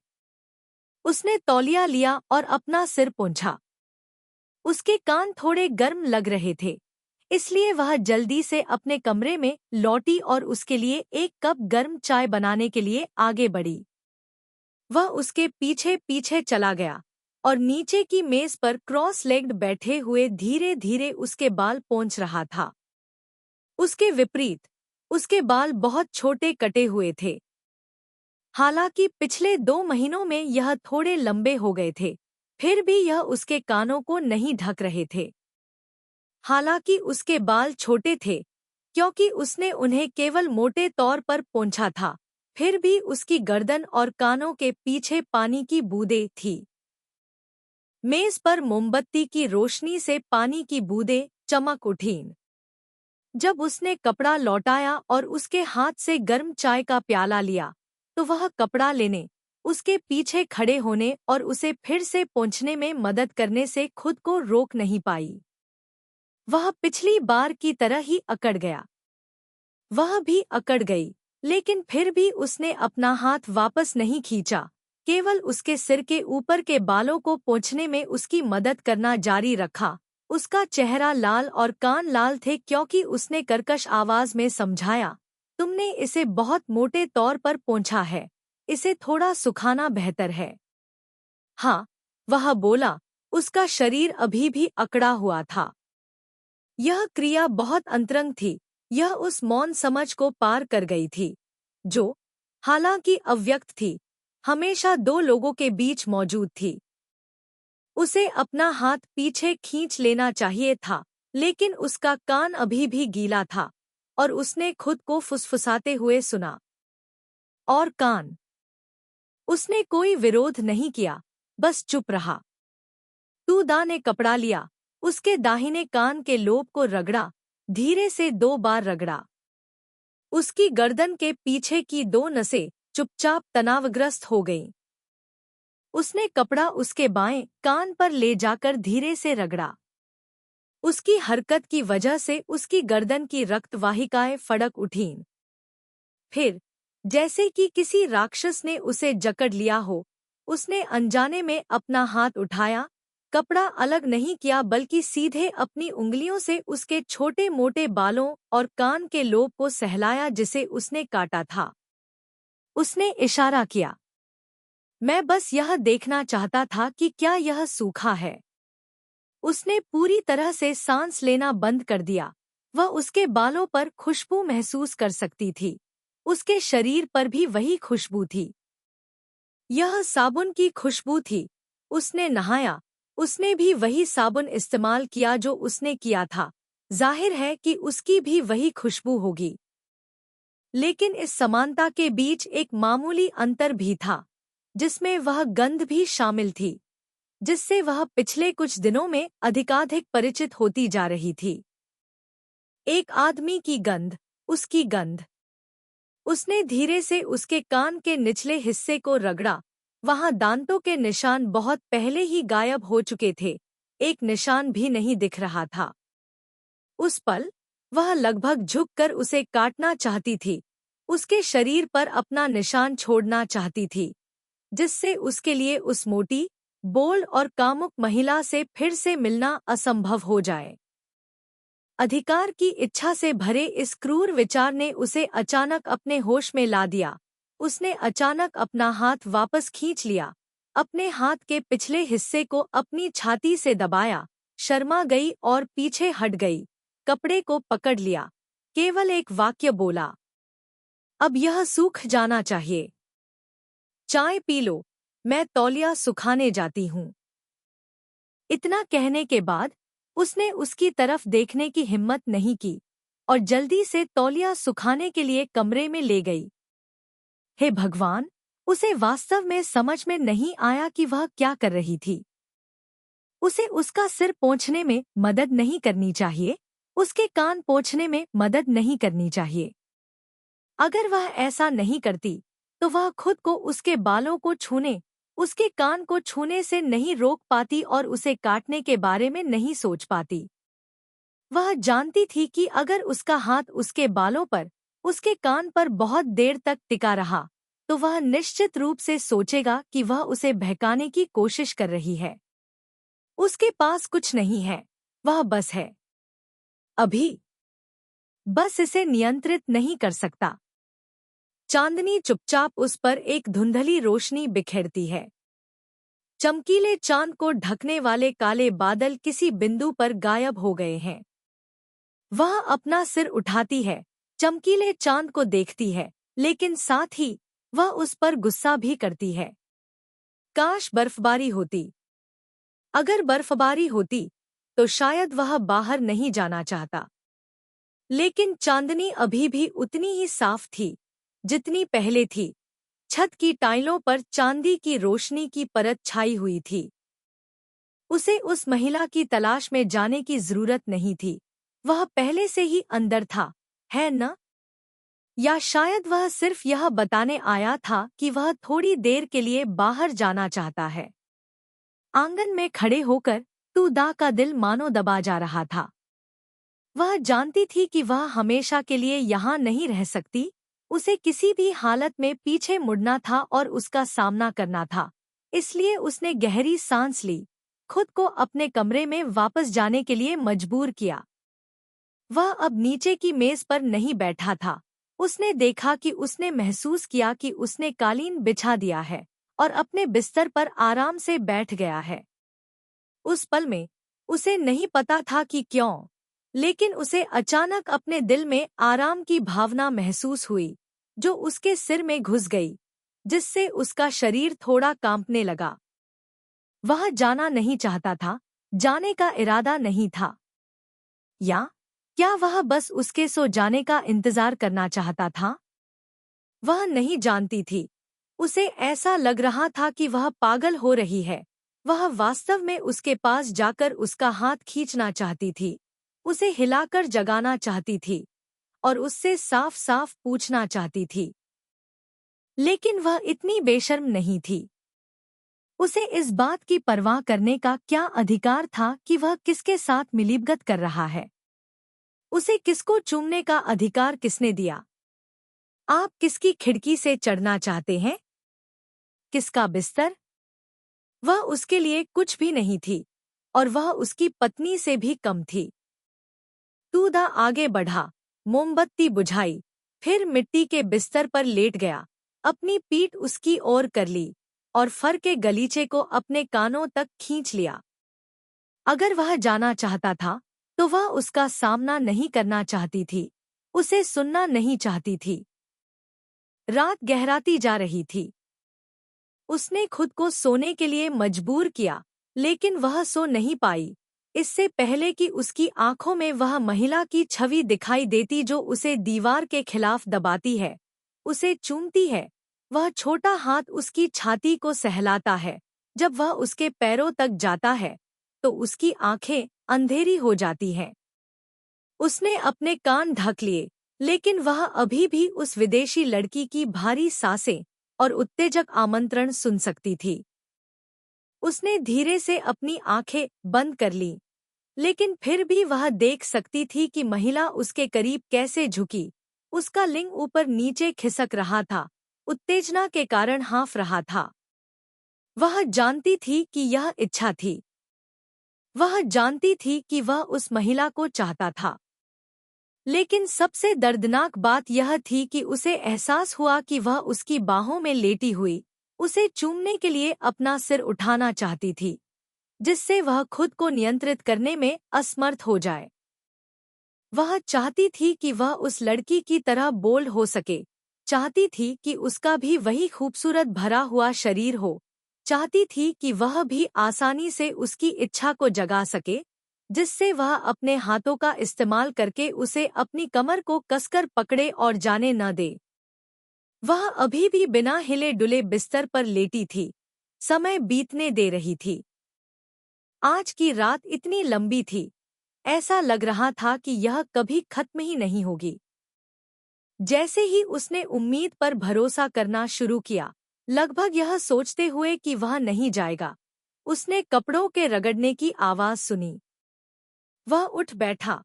उसने तौलिया लिया और अपना सिर पोंछा। उसके कान थोड़े गर्म लग रहे थे, इसलिए वह जल्दी से अपने कमरे में लौटी और उसके लिए एक कप गर्म चाय बनाने के लिए आगे बढ़ी। वह उसके पीछे पीछे चला गया और नीचे की मेज पर क्रॉस लेग्ड बैठे हुए धीरे धीरे उसके बाल पोंछ रहा था। उसके विपरीत उसके बाल बहुत छोटे कटे हुए थे। हालांकि पिछले 2 महीनों में यह थोड़े लंबे हो गए थे, फिर भी यह उसके कानों को नहीं ढक रहे थे। हालांकि उसके बाल छोटे थे क्योंकि उसने उन्हें केवल मोटे तौर पर पोंछा था, फिर भी उसकी गर्दन और कानों के पीछे पानी की बूंदें थी। मेज पर मोमबत्ती की रोशनी से पानी की बूंदें चमक उठीं। जब उसने कपड़ा लौटाया और उसके हाथ से गर्म चाय का प्याला लिया तो वह कपड़ा लेने, उसके पीछे खड़े होने और उसे फिर से पोंछने में मदद करने से खुद को रोक नहीं पाई। वह पिछली बार की तरह ही अकड़ गया। वह भी अकड़ गई, लेकिन फिर भी उसने अपना हाथ वापस नहीं खींचा, केवल उसके सिर के ऊपर के बालों को पोंछने में उसकी मदद करना जारी रखा। उसका चेहरा लाल और कान लाल थे क्योंकि उसने कर्कश आवाज में समझाया, तुमने इसे बहुत मोटे तौर पर पोंछा है, इसे थोड़ा सुखाना बेहतर है। हाँ, वह बोला, उसका शरीर अभी भी अकड़ा हुआ था। यह क्रिया बहुत अंतरंग थी, यह उस मौन समझ को पार कर गई थी, जो, हालांकि अव्यक्त थी, हमेशा 2 लोगों के बीच मौजूद थी। उसे अपना हाथ पीछे खींच लेना चाहिए था, लेकिन उसका कान अभी भी गीला था और उसने खुद को फुसफुसाते हुए सुना। और कान। उसने कोई विरोध नहीं किया, बस चुप रहा। टूडा ने कपड़ा लिया, उसके दाहिने कान के लोब को रगड़ा, धीरे से 2 बार रगड़ा। उसकी गर्दन के पीछे की 2 नसें चुपचाप तनावग्रस्त हो गईं। उसने कपड़ा उसके बाएं कान पर ले जाकर धीरे से रगड़ा। उसकी हरकत की वजह से उसकी गर्दन की रक्तवाहिकाएं फड़क उठीं। फिर, जैसे कि किसी राक्षस ने उसे जकड़ लिया हो, उसने अनजाने में अपना हाथ उठाया, कपड़ा अलग नहीं किया बल्कि सीधे अपनी उंगलियों से उसके छोटे मोटे बालों और कान के लोब को सहलाया जिसे उसने काटा था। उसने इशारा किया, मैं बस यह देखना चाहता था कि क्या यह सूखा है। उसने पूरी तरह से सांस लेना बंद कर दिया। वह उसके बालों पर खुशबू महसूस कर सकती थी। उसके शरीर पर भी वही खुशबू थी। यह साबुन की खुशबू थी। उसने नहाया, उसने भी वही साबुन इस्तेमाल किया जो उसने किया था। जाहिर है कि उसकी भी वही खुशबू होगी। लेकिन इस समानता के बीच एक मामूली अंतर भी था, जिसमें वह गंध भी शामिल थी, जिससे वह पिछले कुछ दिनों में अधिकाधिक परिचित होती जा रही थी। एक आदमी की गंध, उसकी गंध। उसने धीरे से उसके कान के निचले हिस्से को रगड़ा। वहां दांतों के निशान बहुत पहले ही गायब हो चुके थे, एक निशान भी नहीं दिख रहा था। उस पल, वह लगभग झुककर उसे काटना चाहती थी, उसके शरीर पर अपना निशान छोड़ना चाहती थी, जिससे उसके लिए उस मोटी, बोल्ड और कामुक महिला से फिर से मिलना असंभव हो जाए। अधिकार की इच्छा से भरे इस क्रूर विचार ने उसे अचानक अपने होश में ला दिया। उसने अचानक अपना हाथ वापस खींच लिया, अपने हाथ के पिछले हिस्से को अपनी छाती से दबाया, शर्मा गई और पीछे हट गई, कपड़े को पकड़ लिया, केवल एक वाक्य बोला, अब यह सूख जाना चाहिए। चाय पी लो, मैं तौलिया सुखाने जाती हूँ। इतना कहने के बाद उसने उसकी तरफ देखने की हिम्मत नहीं की और जल्दी से तौलिया सुखाने के लिए कमरे में ले गई। हे भगवान, उसे वास्तव में समझ में नहीं आया कि वह क्या कर रही थी। उसे उसका सिर पोंछने में मदद नहीं करनी चाहिए, उसके कान पोंछने में मदद नहीं करनी चाहिए। अगर वह ऐसा नहीं करती तो वह खुद को उसके बालों को छूने, उसके कान को छूने से नहीं रोक पाती और उसे काटने के बारे में नहीं सोच पाती। वह जानती थी कि अगर उसका हाथ उसके बालों पर, उसके कान पर बहुत देर तक टिका रहा तो वह निश्चित रूप से सोचेगा कि वह उसे बहकाने की कोशिश कर रही है। उसके पास कुछ नहीं है, वह बस है। अभी बस इसे नियंत्रित नहीं कर सकता। चांदनी चुपचाप उस पर एक धुंधली रोशनी बिखेरती है। चमकीले चांद को ढकने वाले काले बादल किसी बिंदु पर गायब हो गए हैं। वह अपना सिर उठाती है, चमकीले चांद को देखती है, लेकिन साथ ही वह उस पर गुस्सा भी करती है। काश बर्फबारी होती। अगर बर्फबारी होती तो शायद वह बाहर नहीं जाना चाहता। लेकिन चांदनी अभी भी उतनी ही साफ थी जितनी पहले थी। छत की टाइलों पर चांदी की रोशनी की परत छाई हुई थी। उसे उस महिला की तलाश में जाने की जरूरत नहीं थी, वह पहले से ही अंदर था, है न? या शायद वह सिर्फ यह बताने आया था कि वह थोड़ी देर के लिए बाहर जाना चाहता है। आंगन में खड़े होकर तूदा का दिल मानो दबा जा रहा था। वह जानती थी कि वह हमेशा के लिए यहाँ नहीं रह सकती, उसे किसी भी हालत में पीछे मुड़ना था और उसका सामना करना था। इसलिए उसने गहरी सांस ली, खुद को अपने कमरे में वापस जाने के लिए मजबूर किया। वह अब नीचे की मेज पर नहीं बैठा था। उसने देखा कि उसने महसूस किया कि उसने कालीन बिछा दिया है और अपने बिस्तर पर आराम से बैठ गया है। उस पल में उसे नहीं पता था कि क्यों, लेकिन उसे अचानक अपने दिल में आराम की भावना महसूस हुई जो उसके सिर में घुस गई, जिससे उसका शरीर थोड़ा कांपने लगा। वह जाना नहीं चाहता था, जाने का इरादा नहीं था। या क्या वह बस उसके सो जाने का इंतजार करना चाहता था? वह नहीं जानती थी। उसे ऐसा लग रहा था कि वह पागल हो रही है। वह वास्तव में उसके पास जाकर उसका हाथ खींचना चाहती थी, उसे हिलाकर जगाना चाहती थी और उससे साफ साफ पूछना चाहती थी। लेकिन वह इतनी बेशर्म नहीं थी। उसे इस बात की परवाह करने का क्या अधिकार था कि वह किसके साथ मिलीभगत कर रहा है? उसे किसको चूमने का अधिकार किसने दिया? आप किसकी खिड़की से चढ़ना चाहते हैं? किसका बिस्तर? वह उसके लिए कुछ भी नहीं थी और वह उसकी पत्नी से भी कम थी। तूदा आगे बढ़ा, मोमबत्ती बुझाई, फिर मिट्टी के बिस्तर पर लेट गया, अपनी पीठ उसकी ओर कर ली और फर के गलीचे को अपने कानों तक खींच लिया। अगर वह जाना चाहता था तो वह उसका सामना नहीं करना चाहती थी, उसे सुनना नहीं चाहती थी। रात गहराती जा रही थी। उसने खुद को सोने के लिए मजबूर किया, लेकिन वह सो नहीं पाई। इससे पहले कि उसकी आंखों में वह महिला की छवि दिखाई देती जो उसे दीवार के खिलाफ दबाती है, उसे चूमती है। वह छोटा हाथ उसकी छाती को सहलाता है। जब वह उसके पैरों तक जाता है तो उसकी आंखें अंधेरी हो जाती हैं। उसने अपने कान ढक लिए, लेकिन वह अभी भी उस विदेशी लड़की की भारी सांसें और उत्तेजक आमंत्रण सुन सकती थी। उसने धीरे से अपनी आंखें बंद कर लीं, लेकिन फिर भी वह देख सकती थी कि महिला उसके करीब कैसे झुकी। उसका लिंग ऊपर नीचे खिसक रहा था, उत्तेजना के कारण हाँफ रहा था। वह जानती थी कि यह इच्छा थी। वह जानती थी कि वह उस महिला को चाहता था। लेकिन सबसे दर्दनाक बात यह थी कि उसे एहसास हुआ कि वह उसकी बाहों में लेटी हुई उसे चूमने के लिए अपना सिर उठाना चाहती थी, जिससे वह खुद को नियंत्रित करने में असमर्थ हो जाए। वह चाहती थी कि वह उस लड़की की तरह बोल्ड हो सके, चाहती थी कि उसका भी वही खूबसूरत भरा हुआ शरीर हो, चाहती थी कि वह भी आसानी से उसकी इच्छा को जगा सके, जिससे वह अपने हाथों का इस्तेमाल करके उसे अपनी कमर को कसकर पकड़े और जाने न दे। वह अभी भी बिना हिले डुले बिस्तर पर लेटी थी, समय बीतने दे रही थी। आज की रात इतनी लंबी थी, ऐसा लग रहा था कि यह कभी खत्म ही नहीं होगी। जैसे ही उसने उम्मीद पर भरोसा करना शुरू किया, लगभग यह सोचते हुए कि वह नहीं जाएगा, उसने कपड़ों के रगड़ने की आवाज सुनी। वह उठ बैठा।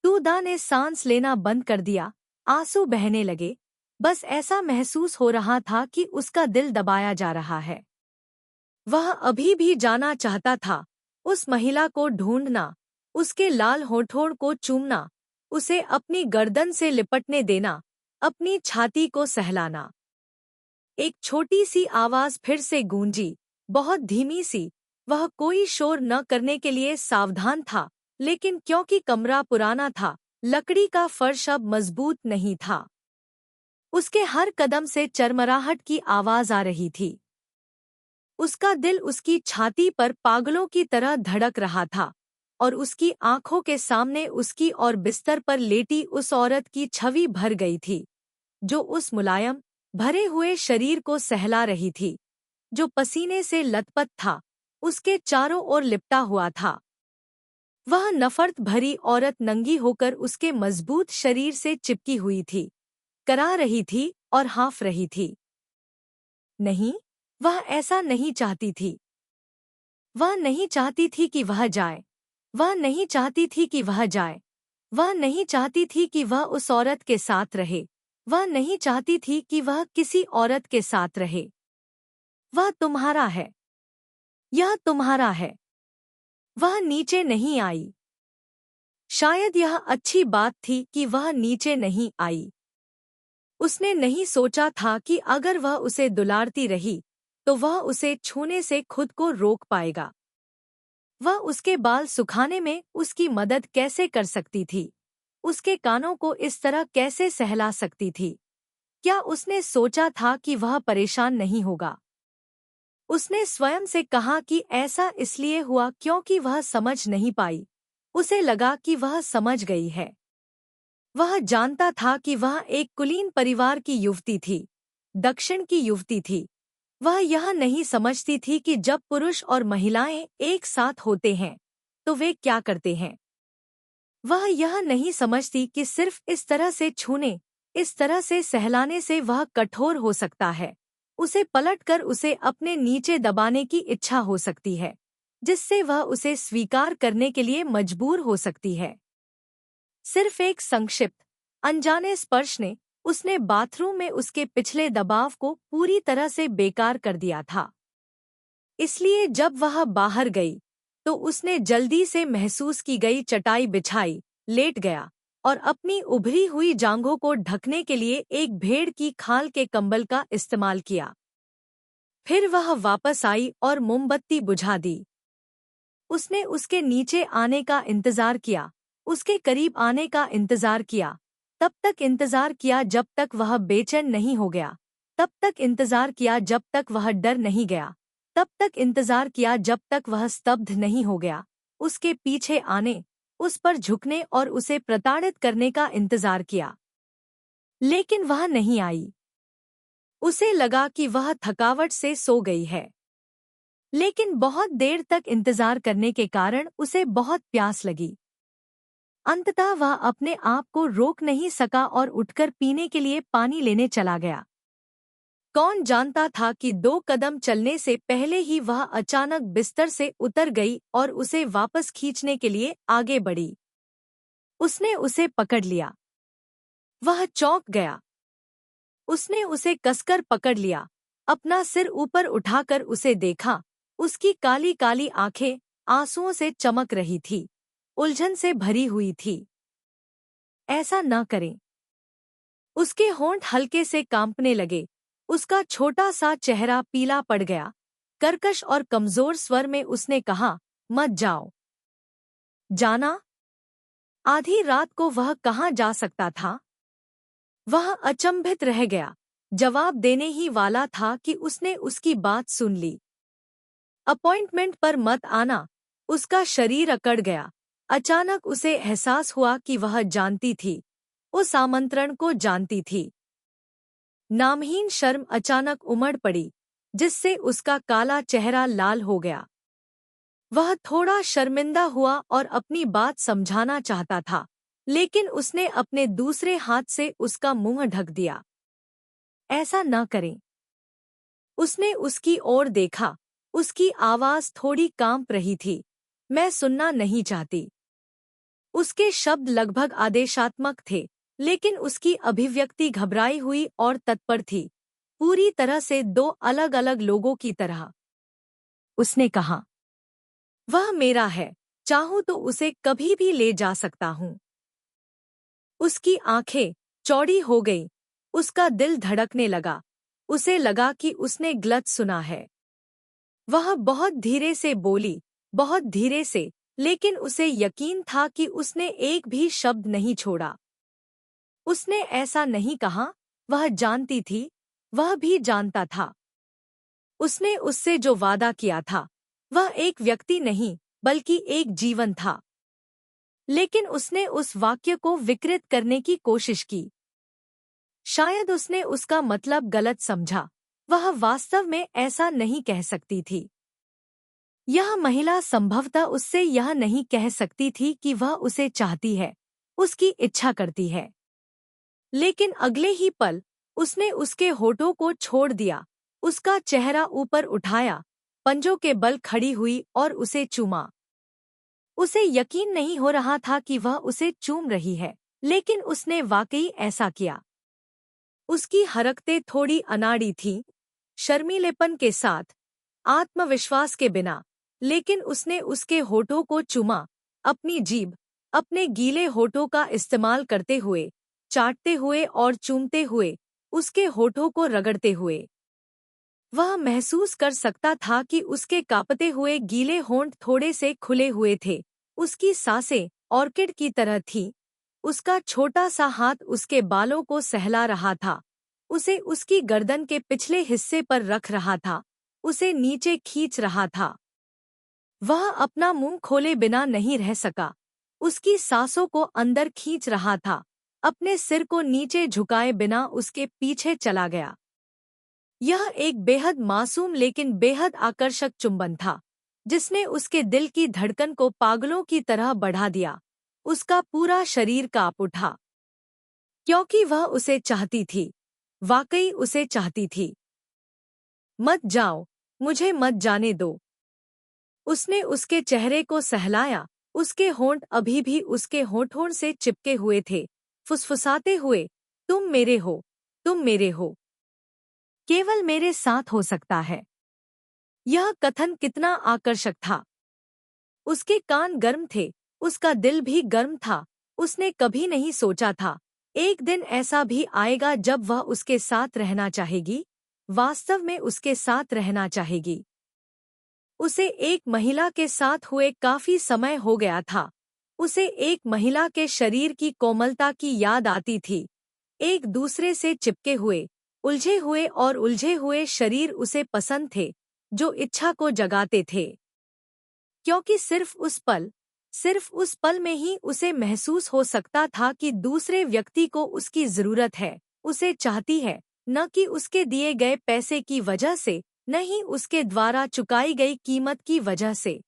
तूदा ने सांस लेना बंद कर दिया, आंसू बहने लगे। बस ऐसा महसूस हो रहा था कि उसका दिल दबाया जा रहा है। वह अभी भी जाना चाहता था, उस महिला को ढूंढना, उसके लाल होठों को चूमना, उसे अपनी गर्दन से लिपटने देना, अपनी छाती को सहलाना। एक छोटी सी आवाज फिर से गूंजी, बहुत धीमी सी। वह कोई शोर न करने के लिए सावधान था, लेकिन क्योंकि कमरा पुराना था, लकड़ी का फर्श अब मजबूत नहीं था। उसके हर कदम से चरमराहट की आवाज आ रही थी। उसका दिल उसकी छाती पर पागलों की तरह धड़क रहा था, और उसकी आंखों के सामने उसकी और बिस्तर पर लेटी उस औरत की छवि भर गई थी, जो उस मुलायम, भरे हुए शरीर को सहला रही थी, जो पसीने से लथपथ था, उसके चारों ओर लिपटा हुआ था। वह नफरत भरी औरत नंगी होकर उसके मजबूत शरीर से चिपकी हुई थी, करा रही थी और हाँफ रही थी। नहीं, वह ऐसा नहीं चाहती थी। वह नहीं चाहती थी कि वह जाए। वह नहीं चाहती थी कि वह जाए। वह नहीं चाहती थी कि वह उस औरत के साथ रहे। वह नहीं चाहती थी कि वह किसी औरत के साथ रहे। वह तुम्हारा है। यह तुम्हारा है। वह नीचे नहीं आई। शायद यह अच्छी बात थी कि वह नीचे नहीं आई। उसने नहीं सोचा था कि अगर वह उसे दुलारती रही, तो वह उसे छूने से खुद को रोक पाएगा। वह उसके बाल सुखाने में उसकी मदद कैसे कर सकती थी? उसके कानों को इस तरह कैसे सहला सकती थी? क्या उसने सोचा था कि वह परेशान नहीं होगा? उसने स्वयं से कहा कि ऐसा इसलिए हुआ क्योंकि वह समझ नहीं पाई। उसे लगा कि वह समझ गई है। वह जानता था कि वह एक कुलीन परिवार की युवती थी, दक्षिण की युवती थी। वह यह नहीं समझती थी कि जब पुरुष और महिलाएं एक साथ होते हैं, तो वे क्या करते हैं। वह यह नहीं समझती कि सिर्फ इस तरह से छूने, इस तरह से सहलाने से वह कठोर हो सकता है। उसे पलटकर उसे अपने नीचे दबाने की इच्छा हो सकती है, जिससे वह उसे स्वीकार करने के लिए मजबूर हो सकती है। सिर्फ एक संक्षिप्त, अनजाने स्पर्श ने उसने बाथरूम में उसके पिछले दबाव को पूरी तरह से बेकार कर दिया था। इसलिए जब वह बाहर गई, तो उसने जल्दी से महसूस की गई चटाई बिछाई, लेट गया और अपनी उभरी हुई जांघों को ढकने के लिए एक भेड़ की खाल के कंबल का इस्तेमाल किया। फिर वह वापस आई और मोमबत्ती बुझा दी। उसने उसके नीचे आने का इंतजार किया, उसके करीब आने का इंतजार किया, तब तक इंतजार किया जब तक वह बेचैन नहीं हो गया, तब तक इंतजार किया जब तक वह डर नहीं गया, तब तक इंतजार किया जब तक वह स्तब्ध नहीं हो गया। उसके पीछे आने, उस पर झुकने और उसे प्रताड़ित करने का इंतजार किया, लेकिन वह नहीं आई। उसे लगा कि वह थकावट से सो गई है। लेकिन बहुत देर तक इंतजार करने के कारण उसे बहुत प्यास लगी। अंततः वह अपने आप को रोक नहीं सका और उठकर पीने के लिए पानी लेने चला गया। कौन जानता था कि 2 कदम चलने से पहले ही वह अचानक बिस्तर से उतर गई और उसे वापस खींचने के लिए आगे बढ़ी। उसने उसे पकड़ लिया। वह चौंक गया। उसने उसे कसकर पकड़ लिया, अपना सिर ऊपर उठाकर उसे देखा। उसकी काली काली आंखें आंसुओं से चमक रही थी, उलझन से भरी हुई थी। ऐसा न करें। उसके होंठ हल्के से कांपने लगे। उसका छोटा सा चेहरा पीला पड़ गया। कर्कश और कमजोर स्वर में उसने कहा, मत जाओ। जाना? आधी रात को वह कहाँ जा सकता था? वह अचंभित रह गया। जवाब देने ही वाला था कि उसने उसकी बात सुन ली। अपॉइंटमेंट पर मत आना। उसका शरीर अकड़ गया। अचानक उसे एहसास हुआ कि वह जानती थी, उस आमंत्रण को जानती थी। नामहीन शर्म अचानक उमड़ पड़ी, जिससे उसका काला चेहरा लाल हो गया। वह थोड़ा शर्मिंदा हुआ और अपनी बात समझाना चाहता था, लेकिन उसने अपने दूसरे हाथ से उसका मुंह ढक दिया। ऐसा न करें। उसने उसकी ओर देखा। उसकी आवाज थोड़ी कांप रही थी। मैं सुनना नहीं चाहती। उसके शब्द लगभग आदेशात्मक थे, लेकिन उसकी अभिव्यक्ति घबराई हुई और तत्पर थी, पूरी तरह से दो अलग अलग लोगों की तरह। उसने कहा, वह मेरा है, चाहूं तो उसे कभी भी ले जा सकता हूं। उसकी आंखें चौड़ी हो गईं। उसका दिल धड़कने लगा। उसे लगा कि उसने गलत सुना है। वह बहुत धीरे से बोली, बहुत धीरे से, लेकिन उसे यकीन था कि उसने एक भी शब्द नहीं छोड़ा। उसने ऐसा नहीं कहा। वह जानती थी, वह भी जानता था। उसने उससे जो वादा किया था, वह एक व्यक्ति नहीं, बल्कि एक जीवन था। लेकिन उसने उस वाक्य को विकृत करने की कोशिश की। शायद उसने उसका मतलब गलत समझा। वह वास्तव में ऐसा नहीं कह सकती थी। यह महिला संभवतः उससे यह नहीं कह सकती थी कि वह उसे चाहती है, उसकी इच्छा करती है। लेकिन अगले ही पल उसने उसके होठों को छोड़ दिया, उसका चेहरा ऊपर उठाया, पंजों के बल खड़ी हुई और उसे चूमा। उसे यकीन नहीं हो रहा था कि वह उसे चूम रही है, लेकिन उसने वाकई ऐसा किया। उसकी हरकतें थोड़ी अनाड़ी थीं, शर्मीलेपन के साथ, आत्मविश्वास के बिना, लेकिन उसने उसके होठों को चूमा, अपनी जीभ, अपने गीले होठों का इस्तेमाल करते हुए, चाटते हुए और चूमते हुए, उसके होठों को रगड़ते हुए। वह महसूस कर सकता था कि उसके कांपते हुए गीले होंठ थोड़े से खुले हुए थे। उसकी सांसें ऑर्किड की तरह थीं। उसका छोटा सा हाथ उसके बालों को सहला रहा था, उसे उसकी गर्दन के पिछले हिस्से पर रख रहा था, उसे नीचे खींच रहा था। वह अपना मुंह खोले बिना नहीं रह सका। उसकी सांसों को अंदर खींच रहा था, अपने सिर को नीचे झुकाए बिना उसके पीछे चला गया। यह एक बेहद मासूम लेकिन बेहद आकर्षक चुंबन था, जिसने उसके दिल की धड़कन को पागलों की तरह बढ़ा दिया। उसका पूरा शरीर कांप उठा, क्योंकि वह उसे चाहती थी, वाकई उसे चाहती थी। मत जाओ, मुझे मत जाने दो। उसने उसके चेहरे को सहलाया। उसके होंठ अभी भी उसके होठों से चिपके हुए थे, फुसफुसाते हुए, तुम मेरे हो, तुम मेरे हो, केवल मेरे साथ हो सकता है। यह कथन कितना आकर्षक था। उसके कान गर्म थे, उसका दिल भी गर्म था। उसने कभी नहीं सोचा था, एक दिन ऐसा भी आएगा जब वह उसके साथ रहना चाहेगी, वास्तव में उसके साथ रहना चाहेगी। उसे एक महिला के साथ हुए काफी समय हो गया था। उसे एक महिला के शरीर की कोमलता की याद आती थी। एक दूसरे से चिपके हुए, उलझे हुए और उलझे हुए शरीर उसे पसंद थे, जो इच्छा को जगाते थे। क्योंकि सिर्फ उस पल में ही उसे महसूस हो सकता था कि दूसरे व्यक्ति को उसकी जरूरत है, उसे चाहती है, न कि उसके दिए गए पैसे की वजह से, नहीं उसके द्वारा चुकाई गई कीमत की वजह से।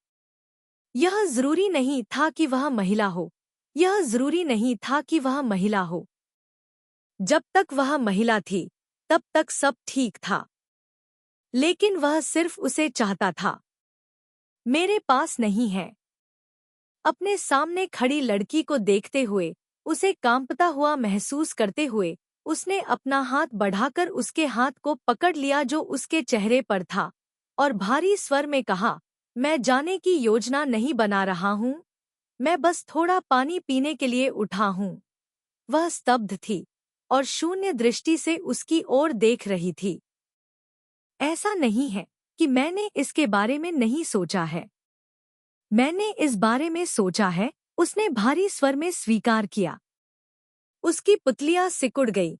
यह जरूरी नहीं था कि वह महिला हो। यह जरूरी नहीं था कि वह महिला हो। जब तक वह महिला थी, तब तक सब ठीक था। लेकिन वह सिर्फ उसे चाहता था। मेरे पास नहीं है। अपने सामने खड़ी लड़की को देखते हुए, उसे कांपता हुआ महसूस करते हुए, उसने अपना हाथ बढ़ाकर उसके हाथ को पकड़ लिया जो उसके चेहरे पर था, और भारी स्वर में कहा, मैं जाने की योजना नहीं बना रहा हूँ, मैं बस थोड़ा पानी पीने के लिए उठा हूँ। वह स्तब्ध थी और शून्य दृष्टि से उसकी ओर देख रही थी। ऐसा नहीं है कि मैंने इसके बारे में नहीं सोचा है। मैंने इस बारे में सोचा है, उसने भारी स्वर में स्वीकार किया। उसकी पुतलियां सिकुड़ गई,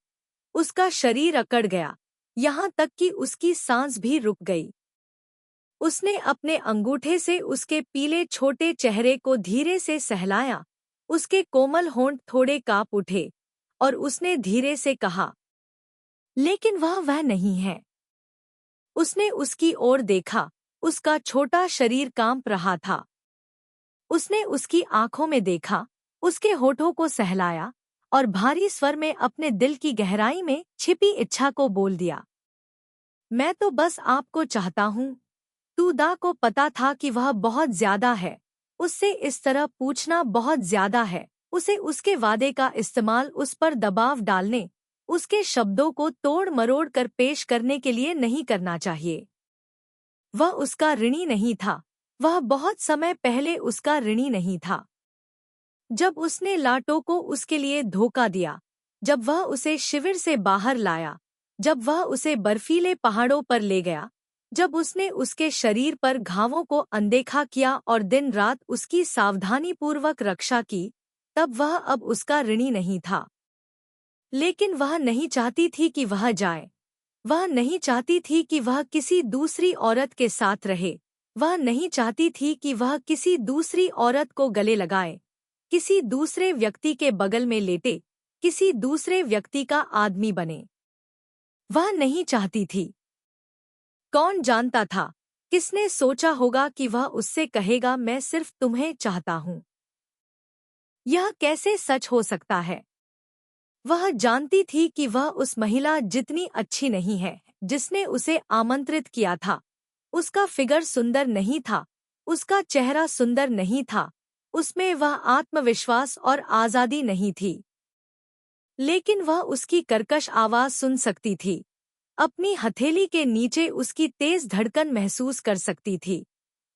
उसका शरीर अकड़ गया, यहाँ तक कि उसकी सांस भी रुक गई। उसने अपने अंगूठे से उसके पीले छोटे चेहरे को धीरे से सहलाया, उसके कोमल होंठ थोड़े कांप उठे, और उसने धीरे से कहा, लेकिन वह नहीं है। उसने उसकी ओर देखा, उसका छोटा शरीर कांप रहा था। उसने उसकी आंखों में देखा, उसके होठों को सहलाया, और भारी स्वर में अपने दिल की गहराई में छिपी इच्छा को बोल दिया, मैं तो बस आपको चाहता हूँ। तूदा को पता था कि वह बहुत ज्यादा है, उससे इस तरह पूछना बहुत ज्यादा है। उसे उसके वादे का इस्तेमाल उस पर दबाव डालने, उसके शब्दों को तोड़ मरोड़ कर पेश करने के लिए नहीं करना चाहिए। वह उसका ऋणी नहीं था, वह बहुत समय पहले उसका ऋणी नहीं था। जब उसने लाटो को उसके लिए धोखा दिया, जब वह उसे शिविर से बाहर लाया, जब वह उसे बर्फीले पहाड़ों पर ले गया, जब उसने उसके शरीर पर घावों को अनदेखा किया और दिन रात उसकी सावधानीपूर्वक रक्षा की, तब वह अब उसका ऋणी नहीं था। लेकिन वह नहीं चाहती थी कि वह जाए। वह नहीं चाहती थी कि वह किसी दूसरी औरत के साथ रहे। वह नहीं चाहती थी कि वह किसी दूसरी औरत को गले लगाए, किसी दूसरे व्यक्ति के बगल में लेटे, किसी दूसरे व्यक्ति का आदमी बने। वह नहीं चाहती थी। कौन जानता था, किसने सोचा होगा कि वह उससे कहेगा, मैं सिर्फ तुम्हें चाहता हूँ। यह कैसे सच हो सकता है? वह जानती थी कि वह उस महिला जितनी अच्छी नहीं है जिसने उसे आमंत्रित किया था। उसका फिगर सुंदर नहीं था, उसका चेहरा सुंदर नहीं था, उसमें वह आत्मविश्वास और आज़ादी नहीं थी। लेकिन वह उसकी कर्कश आवाज़ सुन सकती थी, अपनी हथेली के नीचे उसकी तेज धड़कन महसूस कर सकती थी,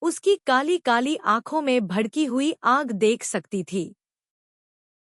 उसकी काली काली आंखों में भड़की हुई आग देख सकती थी।